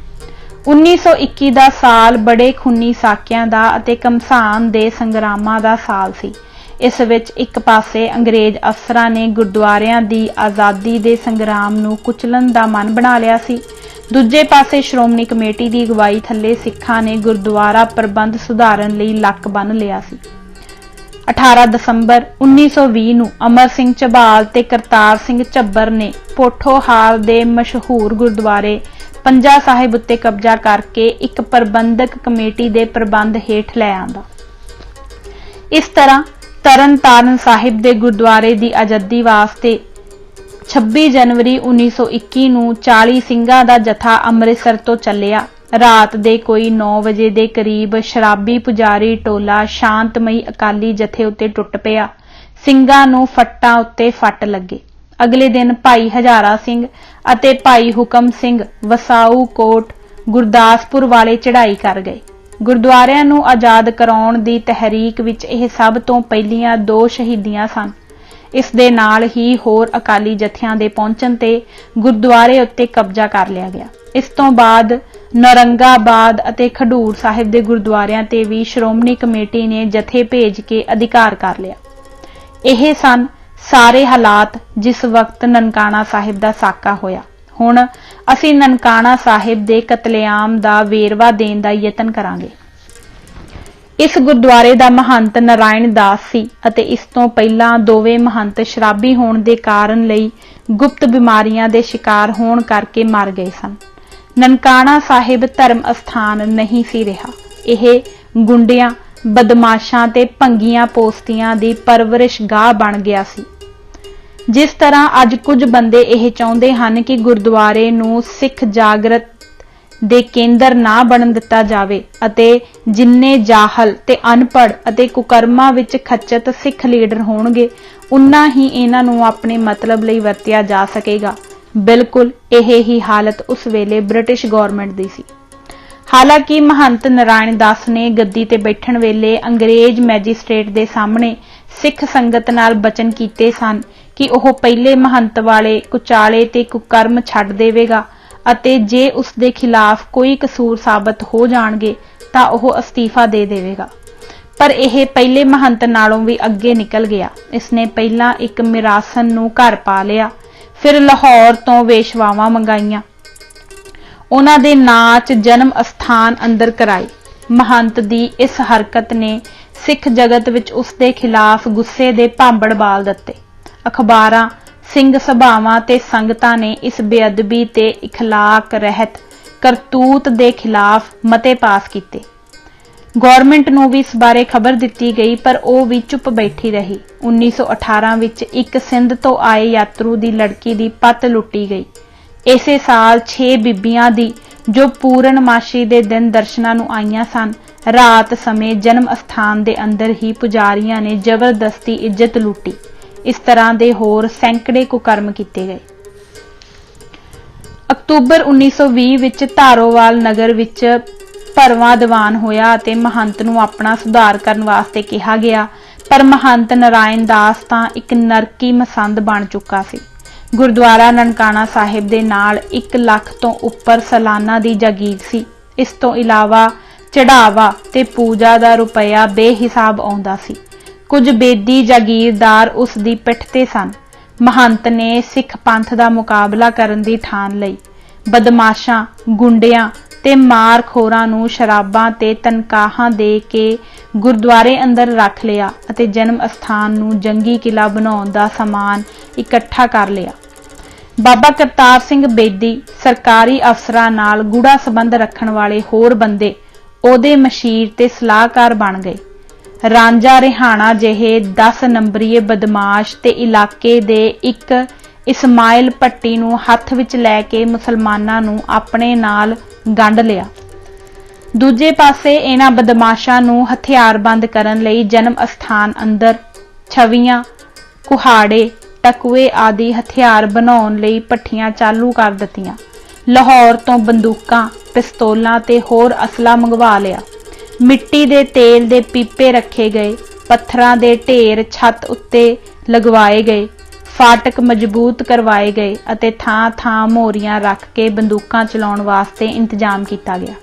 1921 ਦਾ ਸਾਲ ਬੜੇ ਖੂਨੀ ਸਾਕਿਆਂ ਦਾ ਅਤੇ ਘਮਸਾਨ ਦੇ ਸੰਗਰਾਮਾਂ ਦਾ ਸਾਲ ਸੀ। ਇਸ ਵਿੱਚ ਇੱਕ ਪਾਸੇ ਅੰਗਰੇਜ਼ ਅਫਸਰਾਂ ਨੇ ਗੁਰਦੁਆਰਿਆਂ ਦੀ ਆਜ਼ਾਦੀ ਦੇ ਸੰਗਰਾਮ ਨੂੰ ਕੁਚਲਣ ਦਾ ਮਨ ਬਣਾ ਲਿਆ ਸੀ। ਦੂਜੇ ਪਾਸੇ ਸ਼੍ਰੋਮਣੀ ਕਮੇਟੀ ਦੀ ਅਗਵਾਈ ਥੱਲੇ ਸਿੱਖਾਂ ਨੇ ਗੁਰਦੁਆਰਾ ਪ੍ਰਬੰਧ ਸੁਧਾਰਨ ਲਈ ਲੱਕ ਬੰਨ੍ਹ ਲਿਆ ਸੀ। 18 ਦਸੰਬਰ 1920 ਨੂੰ ਅਮਰ ਸਿੰਘ ਝਬਾਲ ਤੇ ਕਰਤਾਰ ਸਿੰਘ ਝੱਬਰ ਨੇ ਪੋਠੋਹਾਰ ਦੇ ਮਸ਼ਹੂਰ ਗੁਰਦੁਆਰੇ ਪੰਜਾ ਸਾਹਿਬ ਉੱਤੇ ਕਬਜ਼ਾ ਕਰਕੇ ਇੱਕ ਪ੍ਰਬੰਧਕ ਕਮੇਟੀ ਦੇ ਪ੍ਰਬੰਧ ਹੇਠ ਲੈ ਆਂਦਾ। ਇਸ ਤਰ੍ਹਾਂ ਤਰਨਤਾਰਨ ਸਾਹਿਬ ਦੇ ਗੁਰਦੁਆਰੇ ਦੀ ਆਜ਼ਾਦੀ ਵਾਸਤੇ 26 ਜਨਵਰੀ 1921 ਨੂੰ 40 ਸਿੰਘਾਂ ਦਾ ਜਥਾ ਅੰਮ੍ਰਿਤਸਰ ਤੋਂ ਚੱਲਿਆ। ਰਾਤ ਦੇ ਕੋਈ 9 ਵਜੇ ਦੇ ਕਰੀਬ ਸ਼ਰਾਬੀ ਪੁਜਾਰੀ ਟੋਲਾ ਸ਼ਾਂਤਮਈ ਅਕਾਲੀ ਜਥੇ ਉੱਤੇ ਟੁੱਟ ਪਿਆ। ਸਿੰਘਾਂ ਨੂੰ ਫੱਟਾਂ ਉੱਤੇ ਫੱਟ ਲੱਗੇ। ਅਗਲੇ ਦਿਨ ਭਾਈ ਹਜ਼ਾਰਾ ਸਿੰਘ ਅਤੇ ਭਾਈ ਹੁਕਮ ਸਿੰਘ ਵਸਾਊ ਕੋਟ ਗੁਰਦਾਸਪੁਰ ਵਾਲੇ ਚੜ੍ਹਾਈ ਕਰ ਗਏ। ਗੁਰਦੁਆਰਿਆਂ ਨੂੰ ਆਜ਼ਾਦ ਕਰਾਉਣ ਦੀ ਤਹਿਰੀਕ ਵਿੱਚ ਇਹ ਸਭ ਤੋਂ ਪਹਿਲੀਆਂ 2 ਸ਼ਹੀਦੀਆਂ ਸਨ। ਇਸ ਦੇ ਨਾਲ ਹੀ ਹੋਰ ਅਕਾਲੀ ਜਥਿਆਂ ਦੇ ਪਹੁੰਚਣ ਤੇ ਗੁਰਦੁਆਰੇ ਉੱਤੇ ਕਬਜ਼ਾ ਕਰ ਲਿਆ ਗਿਆ। ਇਸ ਤੋਂ ਬਾਅਦ ਨੌਰੰਗਾਬਾਦ ਅਤੇ ਖਡੂਰ ਸਾਹਿਬ ਦੇ ਗੁਰਦੁਆਰਿਆਂ ਤੇ ਵੀ ਸ਼੍ਰੋਮਣੀ ਕਮੇਟੀ ਨੇ ਜਥੇ ਭੇਜ ਕੇ ਅਧਿਕਾਰ ਕਰ ਲਿਆ। ਇਹ ਸਨ ਸਾਰੇ ਹਾਲਾਤ ਜਿਸ ਵਕਤ ਨਨਕਾਣਾ ਸਾਹਿਬ ਦਾ ਸਾਕਾ ਹੋਇਆ। ਹੁਣ ਅਸੀਂ ਨਨਕਾਣਾ ਸਾਹਿਬ ਦੇ ਕਤਲੇਆਮ ਦਾ ਵੇਰਵਾ ਦੇਣ ਦਾ ਯਤਨ ਕਰਾਂਗੇ। ਇਸ ਗੁਰਦੁਆਰੇ ਦਾ ਮਹੰਤ ਨਾਰਾਇਣ ਦਾਸ ਸੀ ਅਤੇ ਇਸ ਤੋਂ ਪਹਿਲਾਂ ਦੋਵੇਂ ਮਹੰਤ ਸ਼ਰਾਬੀ ਹੋਣ ਦੇ ਕਾਰਨ ਲਈ ਗੁਪਤ ਬਿਮਾਰੀਆਂ ਦੇ ਸ਼ਿਕਾਰ ਹੋਣ ਕਰਕੇ ਮਰ ਗਏ ਸਨ। ਨਨਕਾਣਾ ਸਾਹਿਬ ਧਰਮ ਅਸਥਾਨ ਨਹੀਂ ਸੀ ਰਿਹਾ। ਇਹ ਗੁੰਡਿਆਂ, ਬਦਮਾਸ਼ਾਂ ਤੇ ਭੰਗੀਆਂ ਪੋਸਤੀਆਂ ਦੀ ਪਰਵਰਿਸ਼ ਗਾਹ ਬਣ ਗਿਆ ਸੀ। ਜਿਸ ਤਰ੍ਹਾਂ ਅੱਜ ਕੁਝ ਬੰਦੇ ਇਹ ਚਾਹੁੰਦੇ ਹਨ ਕਿ ਗੁਰਦੁਆਰੇ ਨੂੰ ਸਿੱਖ ਜਾਗਰਤ ਦੇ ਕੇਂਦਰ ਨਾ ਬਣਨ ਦਿੱਤਾ ਜਾਵੇ ਅਤੇ ਜਿੰਨੇ ਜਾਹਲ ਤੇ ਅਨਪੜ੍ਹ ਅਤੇ ਕੁਕਰਮਾਂ ਵਿੱਚ ਖੱਚਤ ਸਿੱਖ ਲੀਡਰ ਹੋਣਗੇ, ਉਨਾ ਹੀ ਇਹਨਾਂ ਨੂੰ ਆਪਣੇ ਮਤਲਬ ਲਈ ਵਰਤਿਆ ਜਾ ਸਕੇਗਾ। ਬਿਲਕੁਲ ਇਹ ਹੀ ਹਾਲਤ ਉਸ ਵੇਲੇ ਬ੍ਰਿਟਿਸ਼ ਗੌਰਮੈਂਟ ਦੀ ਸੀ। ਹਾਲਾਂਕਿ ਮਹੰਤ ਨਾਰਾਇਣ ਦਾਸ ਨੇ ਗੱਦੀ ਤੇ ਬੈਠਣ ਵੇਲੇ ਅੰਗਰੇਜ਼ ਮੈਜਿਸਟ੍ਰੇਟ ਦੇ ਸਾਹਮਣੇ ਸਿੱਖ ਸੰਗਤ ਨਾਲ ਬਚਨ ਕੀਤੇ ਸਨ ਕਿ ਉਹ ਪਹਿਲੇ ਮਹੰਤ ਵਾਲੇ ਕੁਚਾਲੇ ਤੇ ਕੁਕਰਮ ਛੱਡ ਦੇਵੇਗਾ ਅਤੇ ਜੇ ਉਸ ਦੇ ਖਿਲਾਫ ਕੋਈ ਕਸੂਰ ਸਾਬਤ ਹੋ ਜਾਣਗੇ ਤਾਂ ਉਹ ਅਸਤੀਫਾ ਦੇ ਦੇਵੇਗਾ। ਪਰ ਇਹ ਪਹਿਲੇ ਮਹੰਤ ਨਾਲੋਂ ਵੀ ਅੱਗੇ ਨਿਕਲ ਗਿਆ। ਇਸਨੇ ਪਹਿਲਾਂ ਇੱਕ ਮਿਰਾਸਨ ਨੂੰ ਘਰ ਪਾ ਲਿਆ, ਫਿਰ ਲਾਹੌਰ ਤੋਂ ਵੇਸ਼ਵਾਵਾਂ ਮੰਗਾਈਆਂ, ਉਹਨਾਂ ਦੇ ਨਾਚ ਜਨਮ ਅਸਥਾਨ ਅੰਦਰ ਕਰਾਏ। ਮਹੰਤ ਦੀ ਇਸ ਹਰਕਤ ਨੇ ਸਿੱਖ ਜਗਤ ਵਿੱਚ ਉਸ ਦੇ ਖਿਲਾਫ ਗੁੱਸੇ ਦੇ ਭਾਂਬੜ ਬਾਲ ਦਿੱਤੇ। ਅਖਬਾਰਾਂ, ਸਿੰਘ ਸਭਾਵਾਂ ਤੇ ਸੰਗਤਾਂ ਨੇ ਇਸ ਬੇਅਦਬੀ ਤੇ ਇਖਲਾਕ ਰਹਿਤ ਕਰਤੂਤ ਦੇ ਖਿਲਾਫ ਮਤੇ ਪਾਸ ਕੀਤੇ। ਗੌਰਮੈਂਟ ਨੂੰ ਵੀ ਇਸ ਬਾਰੇ ਖਬਰ ਦਿੱਤੀ ਗਈ ਪਰ ਉਹ ਵੀ ਚੁੱਪ ਬੈਠੀ ਰਹੀ। 1918 ਵਿੱਚ ਇੱਕ ਸਿੰਧ ਤੋਂ ਆਏ ਯਾਤਰੂ ਦੀ ਲੜਕੀ ਦੀ ਪੱਤ ਲੁੱਟੀ ਗਈ। ਇਸੇ ਸਾਲ 6 ਬੀਬੀਆਂ ਦੀ ਜੋ ਪੂਰਨਮਾਸ਼ੀ ਦੇ ਦਿਨ ਦਰਸ਼ਨਾਂ ਨੂੰ ਆਈਆਂ ਸਨ, ਰਾਤ ਸਮੇਂ ਜਨਮ ਅਸਥਾਨ ਦੇ ਅੰਦਰ ਹੀ ਪੁਜਾਰੀਆਂ ਨੇ ਜ਼ਬਰਦਸਤੀ ਇੱਜ਼ਤ ਲੁੱਟੀ। ਇਸ ਤਰ੍ਹਾਂ ਦੇ ਹੋਰ ਸੈਂਕੜੇ ਕੁਕਰਮ ਕੀਤੇ ਗਏ। ਅਕਤੂਬਰ 1920 ਵਿੱਚ ਧਾਰੋਵਾਲ ਨਗਰ ਵਿੱਚ ਭਰਵਾਂ ਦੀਵਾਨ ਹੋਇਆ ਅਤੇ ਮਹੰਤ ਨੂੰ ਆਪਣਾ ਸੁਧਾਰ ਕਰਨ ਵਾਸਤੇ ਕਿਹਾ ਗਿਆ, ਪਰ ਮਹੰਤ ਨਾਰਾਇਣ ਦਾਸ ਤਾਂ ਇੱਕ ਨਰਕੀ ਮਸੰਦ ਬਣ ਚੁੱਕਾ ਸੀ। ਗੁਰਦੁਆਰਾ ਨਨਕਾਣਾ ਸਾਹਿਬ ਦੇ ਨਾਲ 1 ਲੱਖ ਤੋਂ ਉੱਪਰ ਸਾਲਾਨਾ ਦੀ ਜਾਗੀਰ ਸੀ। ਇਸ ਤੋਂ ਇਲਾਵਾ ਚੜਾਵਾ ਤੇ ਪੂਜਾ ਦਾ ਰੁਪਇਆ ਬੇਹਿਸਾਬ ਆਉਂਦਾ ਸੀ। ਕੁਝ ਬੇਦੀ ਜਾਗੀਰਦਾਰ ਉਸ ਦੀ ਪਿੱਠ ਤੇ ਸਨ। ਮਹੰਤ ਨੇ ਸਿੱਖ ਪੰਥ ਦਾ ਮੁਕਾਬਲਾ ਕਰਨ ਦੀ ਠਾਣ ਲਈ। ਬਦਮਾਸ਼ਾਂ, ਗੁੰਡਿਆਂ ਤੇ ਮਾਰਖੋਰਾਂ ਨੂੰ ਸ਼ਰਾਬਾਂ ਤੇ ਤਨਖਾਹਾਂ ਦੇ ਕੇ ਗੁਰਦੁਆਰੇ ਅੰਦਰ ਰੱਖ ਲਿਆ ਅਤੇ ਜਨਮ ਅਸਥਾਨ ਨੂੰ ਜੰਗੀ ਕਿਲਾ ਬਣਾਉਣ ਦਾ ਸਮਾਨ ਇਕੱਠਾ ਕਰ ਲਿਆ। ਬਾਬਾ ਕਰਤਾਰ ਸਿੰਘ ਬੇਦੀ ਸਰਕਾਰੀ ਅਫਸਰਾਂ ਨਾਲ ਗੂੜਾ ਸੰਬੰਧ ਰੱਖਣ ਵਾਲੇ ਹੋਰ ਬੰਦੇ ਉਹਦੇ ਮਸ਼ੀਰ ਤੇ ਸਲਾਹਕਾਰ ਬਣ ਗਏ। ਰਾਂਝਾ ਰਿਹਾਣਾ ਜਿਹੇ 10 ਨੰਬਰੀਏ ਬਦਮਾਸ਼ ਤੇ ਇਲਾਕੇ ਦੇ ਇੱਕ ਇਸਮਾਇਲ ਭੱਟੀ ਨੂੰ ਹੱਥ ਵਿੱਚ ਲੈ ਕੇ ਮੁਸਲਮਾਨਾਂ ਨੂੰ ਆਪਣੇ ਨਾਲ ਗੰਢ ਲਿਆ। ਦੂਜੇ ਪਾਸੇ ਇਹਨਾਂ ਬਦਮਾਸ਼ਾਂ ਨੂੰ ਹਥਿਆਰਬੰਦ ਕਰਨ ਲਈ ਜਨਮ ਅਸਥਾਨ ਅੰਦਰ ਛਵੀਆਂ, ਕੁਹਾੜੇ, ਟਕੂਏ ਆਦਿ ਹਥਿਆਰ ਬਣਾਉਣ ਲਈ ਭੱਠੀਆਂ ਚਾਲੂ ਕਰ ਦਿੱਤੀਆਂ। ਲਾਹੌਰ ਤੋਂ ਬੰਦੂਕਾਂ, ਪਿਸਤੌਲਾਂ ਤੇ ਹੋਰ ਅਸਲਾ ਮੰਗਵਾ ਲਿਆ। ਮਿੱਟੀ ਦੇ ਤੇਲ ਦੇ ਪੀਪੇ ਰੱਖੇ ਗਏ। ਪੱਥਰਾਂ ਦੇ ਢੇਰ ਛੱਤ ਉੱਤੇ ਲਗਵਾਏ ਗਏ। ਫਾਟਕ ਮਜ਼ਬੂਤ ਕਰਵਾਏ ਗਏ ਅਤੇ ਥਾਂ-ਥਾਂ ਮੋਹਰੀਆਂ ਰੱਖ ਕੇ ਬੰਦੂਕਾਂ ਚਲਾਉਣ ਵਾਸਤੇ ਇੰਤਜ਼ਾਮ ਕੀਤਾ ਗਿਆ।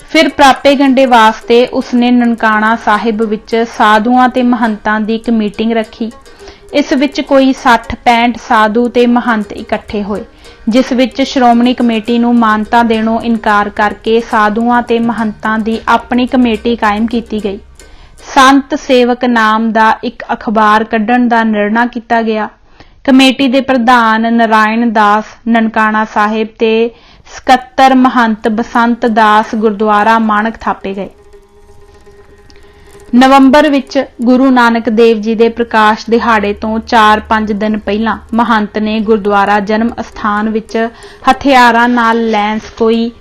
ਫਿਰ ਪ੍ਰਾਪੇਗੰਡੇ ਵਾਸਤੇ ਉਸਨੇ ਨਨਕਾਣਾ ਸਾਹਿਬ ਵਿੱਚ ਸਾਧੂਆਂ ਤੇ ਮਹੰਤਾਂ ਦੀ ਇੱਕ ਮੀਟਿੰਗ ਰੱਖੀ। ਇਸ ਵਿੱਚ ਕੋਈ 60-65 ਸਾਧੂ ਤੇ ਮਹੰਤ ਇਕੱਠੇ ਹੋਏ, ਜਿਸ ਵਿੱਚ ਸ਼੍ਰੋਮਣੀ ਕਮੇਟੀ ਨੂੰ ਮਾਨਤਾ ਦੇਣੋਂ ਇਨਕਾਰ ਕਰਕੇ ਸਾਧੂਆਂ ਤੇ ਮਹੰਤਾਂ ਦੀ ਆਪਣੀ ਕਮੇਟੀ ਕਾਇਮ ਕੀਤੀ ਗਈ। ਸੰਤ ਸੇਵਕ ਨਾਮ ਦਾ ਇੱਕ ਅਖਬਾਰ ਕੱਢਣ ਦਾ ਨਿਰਣਾ ਕੀਤਾ ਗਿਆ। ਕਮੇਟੀ ਦੇ ਪ੍ਰਧਾਨ ਨਾਰਾਇਣ ਦਾਸ ਨਨਕਾਣਾ ਸਾਹਿਬ ਤੇ ਸਕੱਤਰ ਮਹੰਤ ਬਸੰਤ ਦਾਸ ਗੁਰਦੁਆਰਾ ਮਾਣਕ ਥਾਪੇ ਗਏ। ਨਵੰਬਰ ਵਿੱਚ ਗੁਰੂ ਨਾਨਕ ਦੇਵ ਜੀ ਦੇ ਪ੍ਰਕਾਸ਼ ਦਿਹਾੜੇ ਤੋਂ 4-5 ਦਿਨ ਪਹਿਲਾਂ ਮਹੰਤ ਨੇ ਗੁਰਦੁਆਰਾ ਜਨਮ ਅਸਥਾਨ ਵਿੱਚ ਹਥਿਆਰਾਂ ਨਾਲ ਲੈਂਸ ਕੋਈ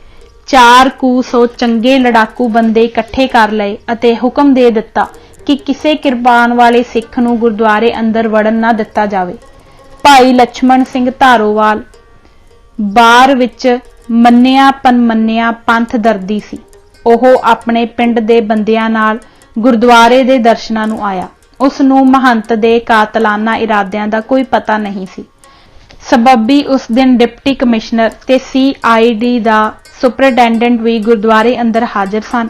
400 ਚੰਗੇ ਲੜਾਕੂ ਬੰਦੇ ਇਕੱਠੇ ਕਰ ਲਏ ਅਤੇ ਹੁਕਮ ਦੇ ਦਿੱਤਾ ਕਿ ਕਿਸੇ ਕਿਰਪਾਨ ਵਾਲੇ ਸਿੱਖ ਨੂੰ ਗੁਰਦੁਆਰੇ ਅੰਦਰ ਵੜਨ ਨਾ ਦਿੱਤਾ ਜਾਵੇ। ਭਾਈ ਲਛਮਣ ਸਿੰਘ ਧਾਰੋਵਾਲ ਬਾਰ ਵਿੱਚ ਮੰਨਿਆ ਪੰਥ ਦਰਦੀ ਸੀ। ਉਹ ਆਪਣੇ ਪਿੰਡ ਦੇ ਬੰਦਿਆਂ ਨਾਲ ਗੁਰਦੁਆਰੇ ਦੇ ਦਰਸ਼ਨਾਂ ਨੂੰ ਆਇਆ। ਉਸ ਨੂੰ ਮਹੰਤ ਦੇ ਕਾਤਲਾਨਾ ਇਰਾਦਿਆਂ ਦਾ ਕੋਈ ਪਤਾ ਨਹੀਂ ਸੀ। ਸਬੱਬੀ ਉਸ ਦਿਨ ਡਿਪਟੀ ਕਮਿਸ਼ਨਰ ਤੇ CID ਦਾ ਸੁਪਰਡੈਂਡੈਂਟ ਵੀ ਗੁਰਦੁਆਰੇ ਅੰਦਰ ਹਾਜ਼ਰ ਸਨ।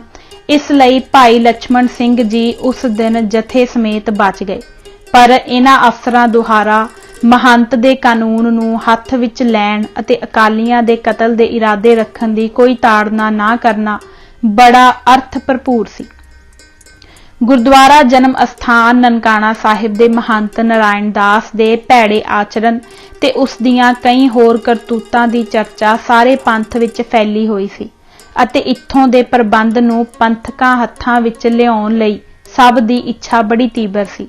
ਇਸ ਲਈ ਭਾਈ ਲਛਮਣ ਸਿੰਘ ਜੀ ਉਸ ਦਿਨ ਜਥੇ ਸਮੇਤ ਬਚ ਗਏ। ਪਰ ਇਹਨਾਂ ਅਫਸਰਾਂ ਦੁਆਰਾ ਮਹੰਤ ਦੇ ਕਾਨੂੰਨ ਨੂੰ ਹੱਥ ਵਿੱਚ ਲੈਣ ਅਤੇ ਅਕਾਲੀਆਂ ਦੇ ਕਤਲ ਦੇ ਇਰਾਦੇ ਰੱਖਣ ਦੀ ਕੋਈ ਤਾੜਨਾ ਨਾ ਕਰਨਾ ਬੜਾ ਅਰਥ ਭਰਪੂਰ ਸੀ। ਗੁਰਦੁਆਰਾ ਜਨਮ ਅਸਥਾਨ ਨਨਕਾਣਾ ਸਾਹਿਬ ਦੇ ਮਹੰਤ ਨਾਰਾਇਣ ਦਾਸ ਦੇ ਭੈੜੇ ਆਚਰਣ ਤੇ ਉਸ ਦੀਆਂ ਕਈ ਹੋਰ ਕਰਤੂਤਾਂ ਦੀ ਚਰਚਾ ਸਾਰੇ ਪੰਥ ਵਿੱਚ ਫੈਲੀ ਹੋਈ ਸੀ ਅਤੇ ਇੱਥੋਂ ਦੇ ਪ੍ਰਬੰਧ ਨੂੰ ਪੰਥਕਾਂ ਹੱਥਾਂ ਵਿੱਚ ਲਿਆਉਣ ਲਈ ਸਭ ਦੀ ਇੱਛਾ ਬੜੀ ਤੀਬਰ ਸੀ।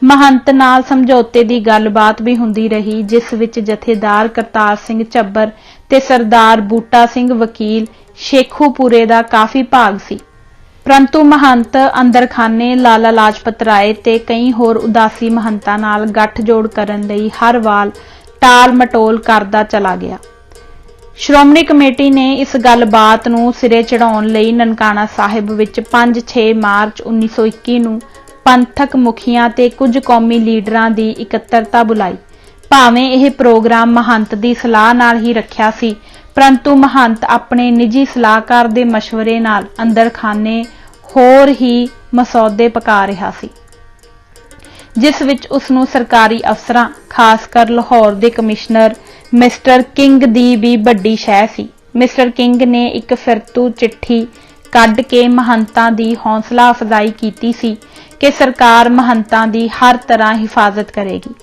ਮਹੰਤ ਨਾਲ ਸਮਝੌਤੇ ਦੀ ਗੱਲਬਾਤ ਵੀ ਹੁੰਦੀ ਰਹੀ, ਜਿਸ ਵਿੱਚ ਜਥੇਦਾਰ ਕਰਤਾਰ ਸਿੰਘ ਝੱਬਰ ਤੇ ਸਰਦਾਰ ਬੂਟਾ ਸਿੰਘ ਵਕੀਲ ਸ਼ੇਖੂਪੁਰੇ ਦਾ ਕਾਫੀ ਭਾਗ ਸੀ। ਪਰੰਤੂ ਮਹੰਤ ਅੰਦਰਖਾਨੇ ਲਾਲਾ ਲਾਜਪਤ ਰਾਏ ਤੇ ਕਈ ਹੋਰ ਉਦਾਸੀ ਮਹੰਤਾਂ ਨਾਲ ਗੱਠਜੋੜ ਕਰਨ ਲਈ ਹਰ ਵਾਰ ਟਾਲ ਮਟੋਲ ਕਰਦਾ ਚਲਾ ਗਿਆ। ਸ਼੍ਰੋਮਣੀ ਕਮੇਟੀ ਨੇ ਇਸ ਗੱਲਬਾਤ ਨੂੰ ਸਿਰੇ ਚੜਾਉਣ ਲਈ ਨਨਕਾਣਾ ਸਾਹਿਬ ਵਿੱਚ 5-6 ਮਾਰਚ 1921 ਨੂੰ ਪੰਥਕ ਮੁਖੀਆਂ ਤੇ ਕੁਝ ਕੌਮੀ ਲੀਡਰਾਂ ਦੀ ਇਕੱਤਰਤਾ ਬੁਲਾਈ। ਭਾਵੇਂ ਇਹ ਪ੍ਰੋਗਰਾਮ ਮਹੰਤ ਦੀ ਸਲਾਹ ਨਾਲ ਹੀ ਰੱਖਿਆ ਸੀ, ਪਰੰਤੂ ਮਹੰਤ ਆਪਣੇ ਨਿੱਜੀ ਸਲਾਹਕਾਰ ਦੇ ਮਸ਼ਵਰੇ ਨਾਲ ਅੰਦਰਖਾਨੇ ਹੋਰ ਹੀ ਮਸੌਦੇ ਪਕਾ ਰਿਹਾ ਸੀ, ਜਿਸ ਵਿੱਚ ਉਸ ਨੂੰ ਸਰਕਾਰੀ ਅਫਸਰਾਂ, ਖਾਸ ਕਰ ਲਾਹੌਰ ਦੇ ਕਮਿਸ਼ਨਰ ਮਿਸਟਰ ਕਿੰਗ ਦੀ ਵੀ ਵੱਡੀ ਸ਼ਹਿ ਸੀ। ਮਿਸਟਰ ਕਿੰਗ ਨੇ ਇੱਕ ਫਿਰਤੂ ਚਿੱਠੀ ਕੱਢ ਕੇ ਮਹੰਤਾਂ ਦੀ ਹੌਸਲਾ ਅਫਜ਼ਾਈ ਕੀਤੀ ਸੀ ਕਿ ਸਰਕਾਰ ਮਹੰਤਾਂ ਦੀ ਹਰ ਤਰ੍ਹਾਂ ਹਿਫਾਜ਼ਤ ਕਰੇਗੀ।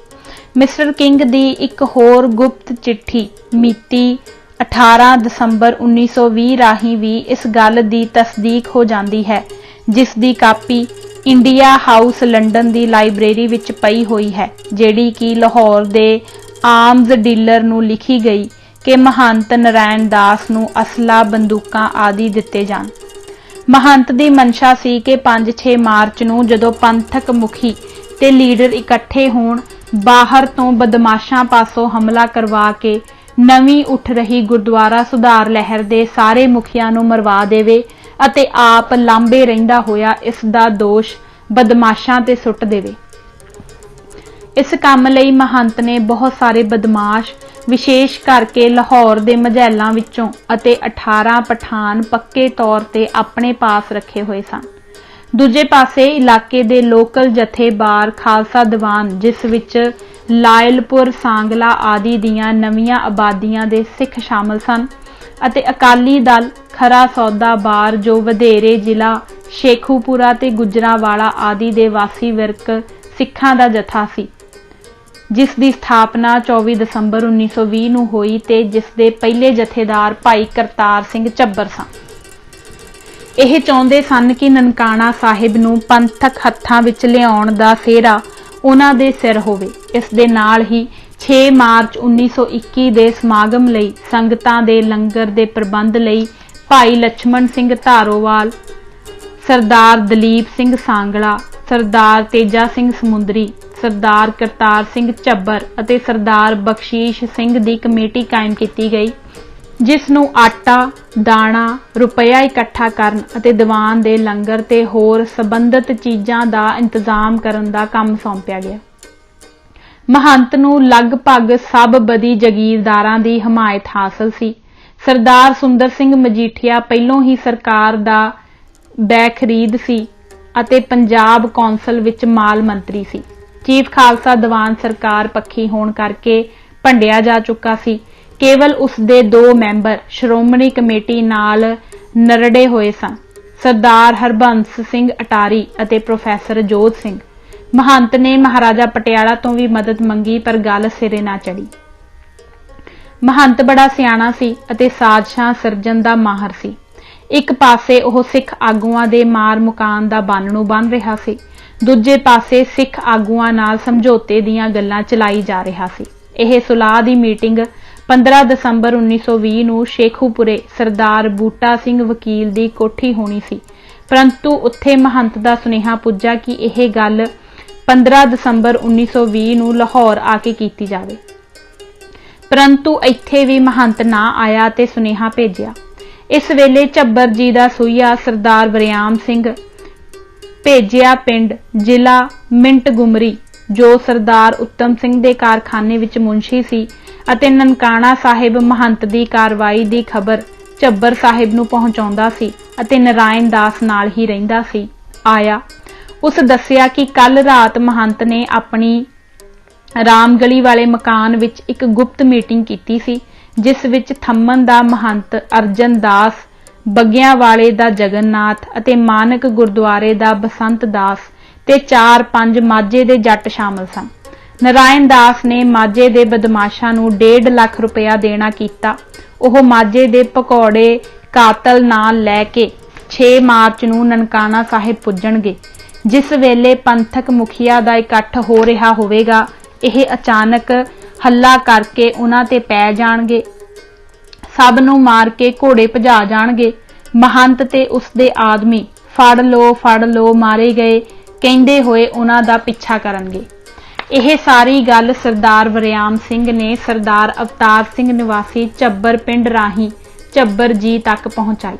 ਮਿਸਟਰ ਕਿੰਗ ਦੀ ਇੱਕ ਹੋਰ ਗੁਪਤ ਚਿੱਠੀ ਮਿਤੀ 18 ਦਸੰਬਰ 1920 ਰਾਹੀਂ ਵੀ ਇਸ ਗੱਲ ਦੀ ਤਸਦੀਕ ਹੋ ਜਾਂਦੀ ਹੈ, ਜਿਸ ਦੀ ਕਾਪੀ ਇੰਡੀਆ ਹਾਊਸ ਲੰਡਨ ਦੀ ਲਾਇਬ੍ਰੇਰੀ ਵਿੱਚ ਪਈ ਹੋਈ ਹੈ, ਜਿਹੜੀ ਕਿ ਲਾਹੌਰ ਦੇ ਆਰਮਜ਼ ਡੀਲਰ ਨੂੰ ਲਿਖੀ ਗਈ ਕਿ ਮਹੰਤ ਨਾਰਾਇਣ ਦਾਸ ਨੂੰ ਅਸਲਾ, ਬੰਦੂਕਾਂ ਆਦਿ ਦਿੱਤੇ ਜਾਣ। ਮਹੰਤ ਦੀ ਮਨਸ਼ਾ ਸੀ ਕਿ 5-6 ਮਾਰਚ ਨੂੰ ਜਦੋਂ ਪੰਥਕ ਮੁਖੀ ਤੇ ਲੀਡਰ ਇਕੱਠੇ ਹੋਣ, ਬਾਹਰ ਤੋਂ ਬਦਮਾਸ਼ਾਂ ਪਾਸੋਂ ਹਮਲਾ ਕਰਵਾ ਕੇ ਨਵੀਂ ਉੱਠ ਰਹੀ ਗੁਰਦੁਆਰਾ ਸੁਧਾਰ ਲਹਿਰ ਦੇ ਸਾਰੇ ਮੁਖੀਆਂ ਨੂੰ ਮਰਵਾ ਦੇਵੇ ਅਤੇ ਆਪ ਲਾਂਬੇ ਰਹਿੰਦਾ ਹੋਇਆ ਇਸ ਦਾ ਦੋਸ਼ ਬਦਮਾਸ਼ਾਂ ਤੇ ਸੁੱਟ ਦੇਵੇ। ਇਸ ਕੰਮ ਲਈ ਮਹੰਤ ਨੇ ਬਹੁਤ ਸਾਰੇ ਬਦਮਾਸ਼, ਵਿਸ਼ੇਸ਼ ਕਰਕੇ ਲਾਹੌਰ ਦੇ ਮਝੈਲਾਂ ਵਿੱਚੋਂ ਅਤੇ 18 ਪਠਾਨ ਪੱਕੇ ਤੌਰ ਤੇ ਆਪਣੇ ਪਾਸ ਰੱਖੇ ਹੋਏ ਸਨ। ਦੂਜੇ ਪਾਸੇ ਇਲਾਕੇ ਦੇ ਲੋਕਲ ਜਥੇਬਾਰ ਖਾਲਸਾ ਦੀਵਾਨ, ਜਿਸ ਵਿੱਚ ਲਾਇਲਪੁਰ, ਸਾਂਗਲਾ ਆਦਿ ਦੀਆਂ ਨਵੀਆਂ ਆਬਾਦੀਆਂ ਦੇ ਸਿੱਖ ਸ਼ਾਮਲ ਸਨ, ਅਤੇ ਅਕਾਲੀ ਦਲ ਖਰਾ ਸੌਦਾ ਬਾਰ, ਜੋ ਵਧੇਰੇ ਜ਼ਿਲ੍ਹਾ ਸ਼ੇਖੂਪੁਰਾ ਤੇ ਗੁਜਰਾਂਵਾਲਾ ਆਦਿ ਦੇ ਵਾਸੀ ਵਿਰਕ ਸਿੱਖਾਂ ਦਾ ਜਥਾ ਸੀ। जिस दी स्थापना 24 ਦਸੰਬਰ 1920 ਨੂੰ ਹੋਈ ਤੇ ਜਿਸ ਦੇ ਪਹਿਲੇ ਜਥੇਦਾਰ ਭਾਈ ਕਰਤਾਰ ਸਿੰਘ ਝੱਬਰ ਸਨ। ਇਹ ਚਾਹੁੰਦੇ ਸਨ ਕਿ ਨਨਕਾਣਾ ਸਾਹਿਬ ਨੂੰ ਪੰਥਕ ਹੱਥਾਂ ਵਿੱਚ ਲਿਆਉਣ ਦਾ ਸਿਹਰਾ ਉਹਨਾਂ ਦੇ ਸਿਰ ਹੋਵੇ। ਇਸ ਦੇ ਨਾਲ ਹੀ 6 ਮਾਰਚ 1921 ਦੇ ਸਮਾਗਮ ਲਈ ਸੰਗਤਾਂ ਦੇ ਲੰਗਰ ਦੇ ਪ੍ਰਬੰਧ ਲਈ ਭਾਈ ਲਛਮਣ ਸਿੰਘ ਧਾਰੋਵਾਲ, ਸਰਦਾਰ ਦਲੀਪ ਸਿੰਘ ਸਾਂਗਲਾ, ਸਰਦਾਰ ਤੇਜਾ ਸਿੰਘ ਸਮੁੰਦਰੀ, ਸਰਦਾਰ ਕਰਤਾਰ ਸਿੰਘ ਝੱਬਰ ਅਤੇ ਸਰਦਾਰ ਬਖਸ਼ੀਸ਼ ਸਿੰਘ ਦੀ ਕਮੇਟੀ ਕਾਇਮ ਕੀਤੀ ਗਈ, ਜਿਸ ਨੂੰ ਆਟਾ, ਦਾਣਾ, ਰੁਪਇਆ ਇਕੱਠਾ ਕਰਨ ਅਤੇ ਦੀਵਾਨ ਦੇ ਲੰਗਰ ਤੇ ਹੋਰ ਸੰਬੰਧਿਤ ਚੀਜ਼ਾਂ ਦਾ ਇੰਤਜ਼ਾਮ ਕਰਨ ਦਾ ਕੰਮ ਸੌਂਪਿਆ ਗਿਆ। ਮਹੰਤ ਨੂੰ ਲਗਭਗ ਸਭ ਬਦੀ ਜਗੀਰਦਾਰਾਂ ਦੀ ਹਮਾਇਤ ਹਾਸਲ ਸੀ। ਸਰਦਾਰ ਸੁੰਦਰ ਸਿੰਘ ਮਜੀਠੀਆ ਪਹਿਲੋਂ ਹੀ ਸਰਕਾਰ ਦਾ ਬੈਖਰੀਦ ਸੀ ਅਤੇ ਪੰਜਾਬ ਕੌਂਸਲ ਵਿੱਚ ਮਾਲ ਮੰਤਰੀ ਸੀ। ਚੀਫ ਖਾਲਸਾ ਦੀਵਾਨ ਸਰਕਾਰ ਪੱਖੀ ਹੋਣ ਕਰਕੇ ਭੰਡਿਆ ਜਾ ਚੁੱਕਾ ਸੀ। ਕੇਵਲ ਉਸ ਦੇ 2 ਮੈਂਬਰ ਸ਼੍ਰੋਮਣੀ ਕਮੇਟੀ ਨਾਲ ਨਰੜੇ ਹੋਏ ਸਨ, ਸਰਦਾਰ ਹਰਬੰਸ ਸਿੰਘ ਅਟਾਰੀ ਅਤੇ ਪ੍ਰੋਫੈਸਰ ਜੋਧ ਸਿੰਘ। ਮਹੰਤ ਨੇ ਮਹਾਰਾਜਾ ਪਟਿਆਲਾ ਤੋਂ ਵੀ ਮਦਦ ਮੰਗੀ ਪਰ ਗੱਲ ਸਿਰੇ ਨਾ ਚੜੀ। ਮਹੰਤ ਬੜਾ ਸਿਆਣਾ ਸੀ ਅਤੇ ਸਾਜ਼ਿਸ਼ਾਂ ਸਿਰਜਣ ਦਾ ਮਾਹਰ ਸੀ। ਇੱਕ ਪਾਸੇ ਉਹ ਸਿੱਖ ਆਗੂਆਂ ਦੇ ਮਾਰ ਮੁਕਾਨ ਦਾ ਬਾਨਣੂ ਬਣ ਰਿਹਾ ਸੀ, ਦੂਜੇ ਪਾਸੇ ਸਿੱਖ ਆਗੂਆਂ ਨਾਲ ਸਮਝੌਤੇ ਦੀਆਂ ਗੱਲਾਂ ਚਲਾਈ ਜਾ ਰਿਹਾ ਸੀ। ਇਹ ਸੁਲਾਹ ਦੀ ਮੀਟਿੰਗ 15 ਦਸੰਬਰ 1920 ਨੂੰ ਸ਼ੇਖੂਪੁਰੇ ਸਰਦਾਰ ਬੂਟਾ ਸਿੰਘ ਵਕੀਲ ਦੀ ਕੋਠੀ ਹੋਣੀ ਸੀ, ਪਰੰਤੂ ਉੱਥੇ ਮਹੰਤ ਦਾ ਸੁਨੇਹਾ ਪੁੱਜਾ ਕਿ ਇਹ ਗੱਲ 15 ਦਸੰਬਰ 1920 ਨੂੰ ਲਾਹੌਰ ਆ ਕੇ ਕੀਤੀ ਜਾਵੇ। ਪਰੰਤੂ ਇੱਥੇ ਵੀ ਮਹੰਤ ਨਾ ਆਇਆ ਤੇ ਸੁਨੇਹਾ ਭੇਜਿਆ। ਇਸ ਵੇਲੇ ਝੱਬਰ ਜੀ ਦਾ ਸੂਈਆ ਸਰਦਾਰ ਵਰਿਆਮ ਸਿੰਘ ਭੇਜਿਆ ਪਿੰਡ ਜ਼ਿਲ੍ਹਾ ਮਿੰਟ ਗੁਮਰੀ, ਜੋ ਸਰਦਾਰ ਉੱਤਮ ਸਿੰਘ ਦੇ ਕਾਰਖਾਨੇ ਵਿੱਚ ਮੁਨਸ਼ੀ ਸੀ ਅਤੇ ਨਨਕਾਣਾ ਸਾਹਿਬ ਮਹੰਤ ਦੀ ਕਾਰਵਾਈ ਦੀ ਖਬਰ ਝੱਬਰ ਸਾਹਿਬ ਨੂੰ ਪਹੁੰਚਾਉਂਦਾ ਸੀ ਅਤੇ ਨਰਾਇਣ ਦਾਸ ਨਾਲ ਹੀ ਰਹਿੰਦਾ ਸੀ, ਆਇਆ। ਉਸ ਦੱਸਿਆ ਕਿ ਕੱਲ ਰਾਤ ਮਹੰਤ ਨੇ ਆਪਣੀ ਰਾਮਗਲੀ ਵਾਲੇ ਮਕਾਨ ਵਿੱਚ ਇੱਕ ਗੁਪਤ ਮੀਟਿੰਗ ਕੀਤੀ ਸੀ, ਜਿਸ ਵਿੱਚ ਥੰਮਨ ਦਾ ਮਹੰਤ ਅਰਜਨ ਦਾਸ, ਬੱਗਿਆਂ ਵਾਲੇ ਦਾ ਜਗਨਨਾਥ ਅਤੇ ਮਾਨਕ ਗੁਰਦੁਆਰੇ ਦਾ ਬਸੰਤ ਦਾਸ ਤੇ 4-5 ਮਾਝੇ ਦੇ ਜੱਟ ਸ਼ਾਮਲ ਸਨ। ਨਰਾਇਣ ਦਾਸ ਨੇ ਮਾਝੇ ਦੇ ਬਦਮਾਸ਼ਾਂ ਨੂੰ 1.5 ਲੱਖ ਰੁਪਇਆ ਦੇਣਾ ਕੀਤਾ। ਉਹ ਮਾਝੇ ਦੇ ਪਕੌੜੇ ਕਾਤਲ ਨਾਲ ਲੈ ਕੇ 6 ਮਾਰਚ ਨੂੰ ਨਨਕਾਣਾ ਸਾਹਿਬ ਪੁੱਜਣਗੇ। ਜਿਸ ਵੇਲੇ ਪੰਥਕ ਮੁਖੀਆ ਦਾ ਇਕੱਠ ਹੋ ਰਿਹਾ ਹੋਵੇਗਾ, ਇਹ ਅਚਾਨਕ ਹੱਲਾ ਕਰਕੇ ਉਹਨਾਂ ਤੇ ਪੈ ਜਾਣਗੇ, ਸਭ ਨੂੰ ਮਾਰ ਕੇ ਘੋੜੇ ਭਜਾ ਜਾਣਗੇ। ਮਹੰਤ ਤੇ ਉਸਦੇ ਆਦਮੀ ਫੜ ਲੋ ਮਾਰੇ ਗਏ ਕਹਿੰਦੇ ਹੋਏ ਉਹਨਾਂ ਦਾ ਪਿੱਛਾ ਕਰਨਗੇ। ਇਹ ਸਾਰੀ ਗੱਲ ਸਰਦਾਰ ਵਰਿਆਮ ਸਿੰਘ ਨੇ ਸਰਦਾਰ ਅਵਤਾਰ ਸਿੰਘ ਨਿਵਾਸੀ ਝੱਬਰ ਪਿੰਡ ਰਾਹੀਂ ਝੱਬਰ ਜੀ ਤੱਕ ਪਹੁੰਚਾਈ।